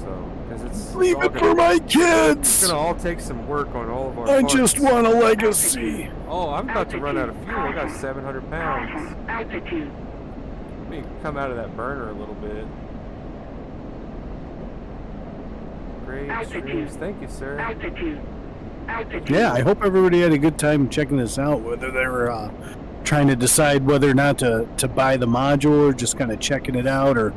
So, because leave it for my kids. It's gonna all take some work on all of our. I just want a legacy. Oh, I'm about to run out of fuel. I got 700 pounds. Altitude. Let me come out of that burner a little bit. Great streams. Thank you, sir. Altitude. Yeah, I hope everybody had a good time checking this out, whether they were trying to decide whether or not to buy the module or just kind of checking it out. Or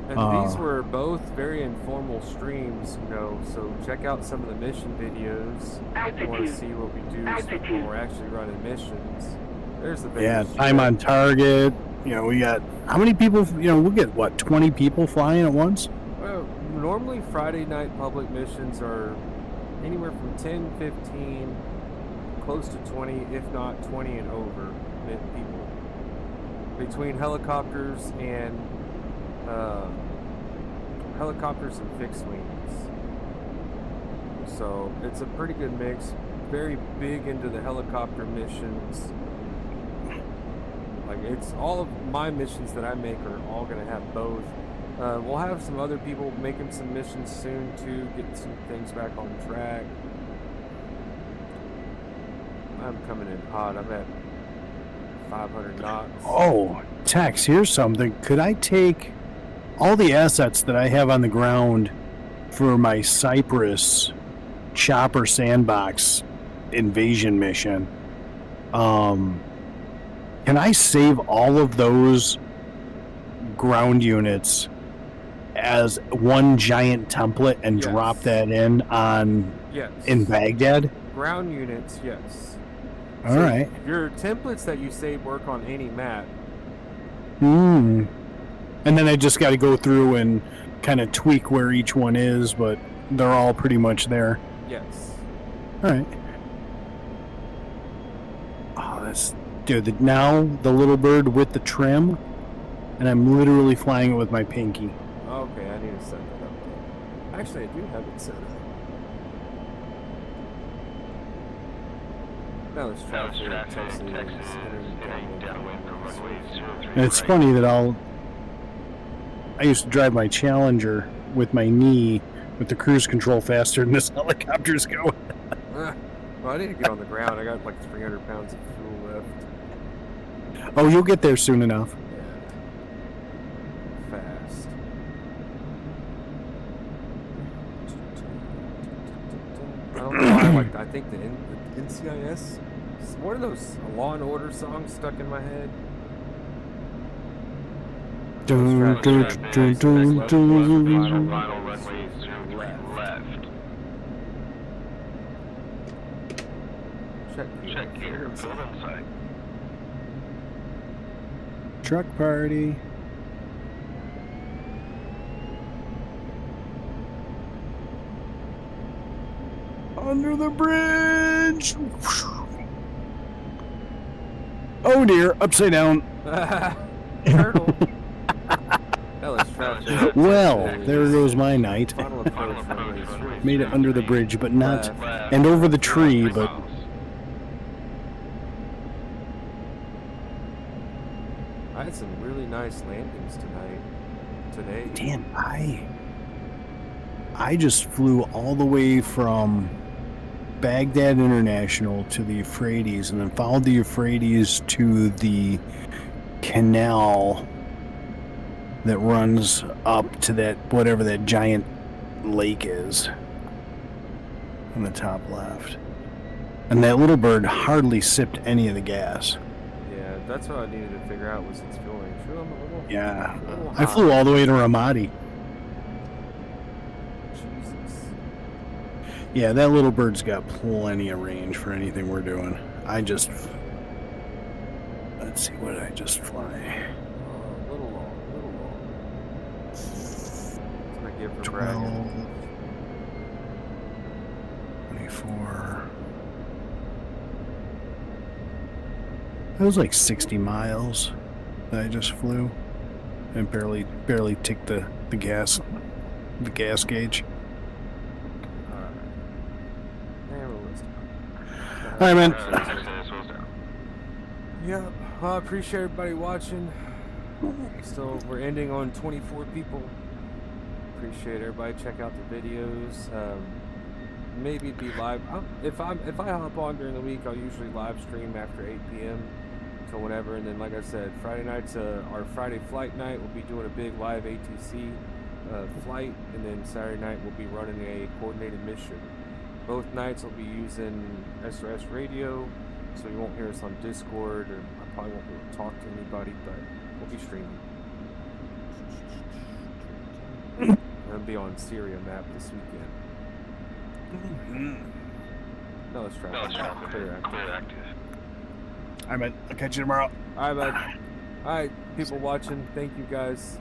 and these were both very informal streams, you know, so check out some of the mission videos if you want to see what we do when we're actually running missions. There's the time on target. You know, we got, how many people, you know, we'll get, what, 20 people flying at once? Well, normally Friday night public missions are anywhere from 10, 15, close to 20, if not 20 and over people. Between helicopters and fixed wings. So it's a pretty good mix. Very big into the helicopter missions. Like, it's all of my missions that I make are all going to have both. We'll have some other people making some missions soon too, getting some things back on track. I'm coming in hot. I'm at 500 knots. Oh, Tex, here's something. Could I take all the assets that I have on the ground for my Cyprus chopper sandbox invasion mission? Can I save all of those ground units as one giant template and drop that in in Baghdad? Ground units, yes. All right. Your templates that you save work on any map. And then I just got to go through and kind of tweak where each one is, but they're all pretty much there. Yes. All right. Oh, that's, dude, now the little bird with the trim, and I'm literally flying it with my pinky. Okay, I need to set that up. Actually, I do have it set up. Now let's try Texas. And it's funny that I used to drive my Challenger with my knee with the cruise control faster than this helicopter's going. Well, I didn't get on the ground. I got like 300 pounds of fuel left. Oh, you'll get there soon enough. Yeah. Fast. I don't know why, I think the NCIS, one of those Law and Order songs stuck in my head. Final runway 0 left. Check gear, build inside. Truck party. Under the bridge. Oh dear, upside down. Turtle. Well, there goes my night. Made it under the bridge, but not, and over the tree, but. I had some really nice landings today. Damn, I just flew all the way from Baghdad International to the Euphrates, and then followed the Euphrates to the canal that runs up to that, whatever that giant lake is on the top left. And that little bird hardly sipped any of the gas. Yeah, that's what I needed to figure out was its fuel range. Yeah, I flew all the way to Ramadi. Jesus. Yeah, that little bird's got plenty of range for anything we're doing. Let's see, what did I just fly? A little long. That's what I give for 12, 24, It was like 60 miles that I just flew, and barely ticked the gas gauge. All right, man. Yeah, well, I appreciate everybody watching. So we're ending on 24 people. Appreciate everybody. Check out the videos. Maybe be live. If I hop on during the week, I'll usually live stream after 8 p.m. till whenever. And then, like I said, Friday night's our Friday flight night. We'll be doing a big live ATC flight, and then Saturday night we'll be running a coordinated mission. Both nights we'll be using SRS radio, so you won't hear us on Discord, or I probably won't be able to talk to anybody, but we'll be streaming. I'm gonna be on Syria map this weekend. No, it's traffic. Clear active. All right, man. I'll catch you tomorrow. All right, bud. All right, people watching, thank you guys.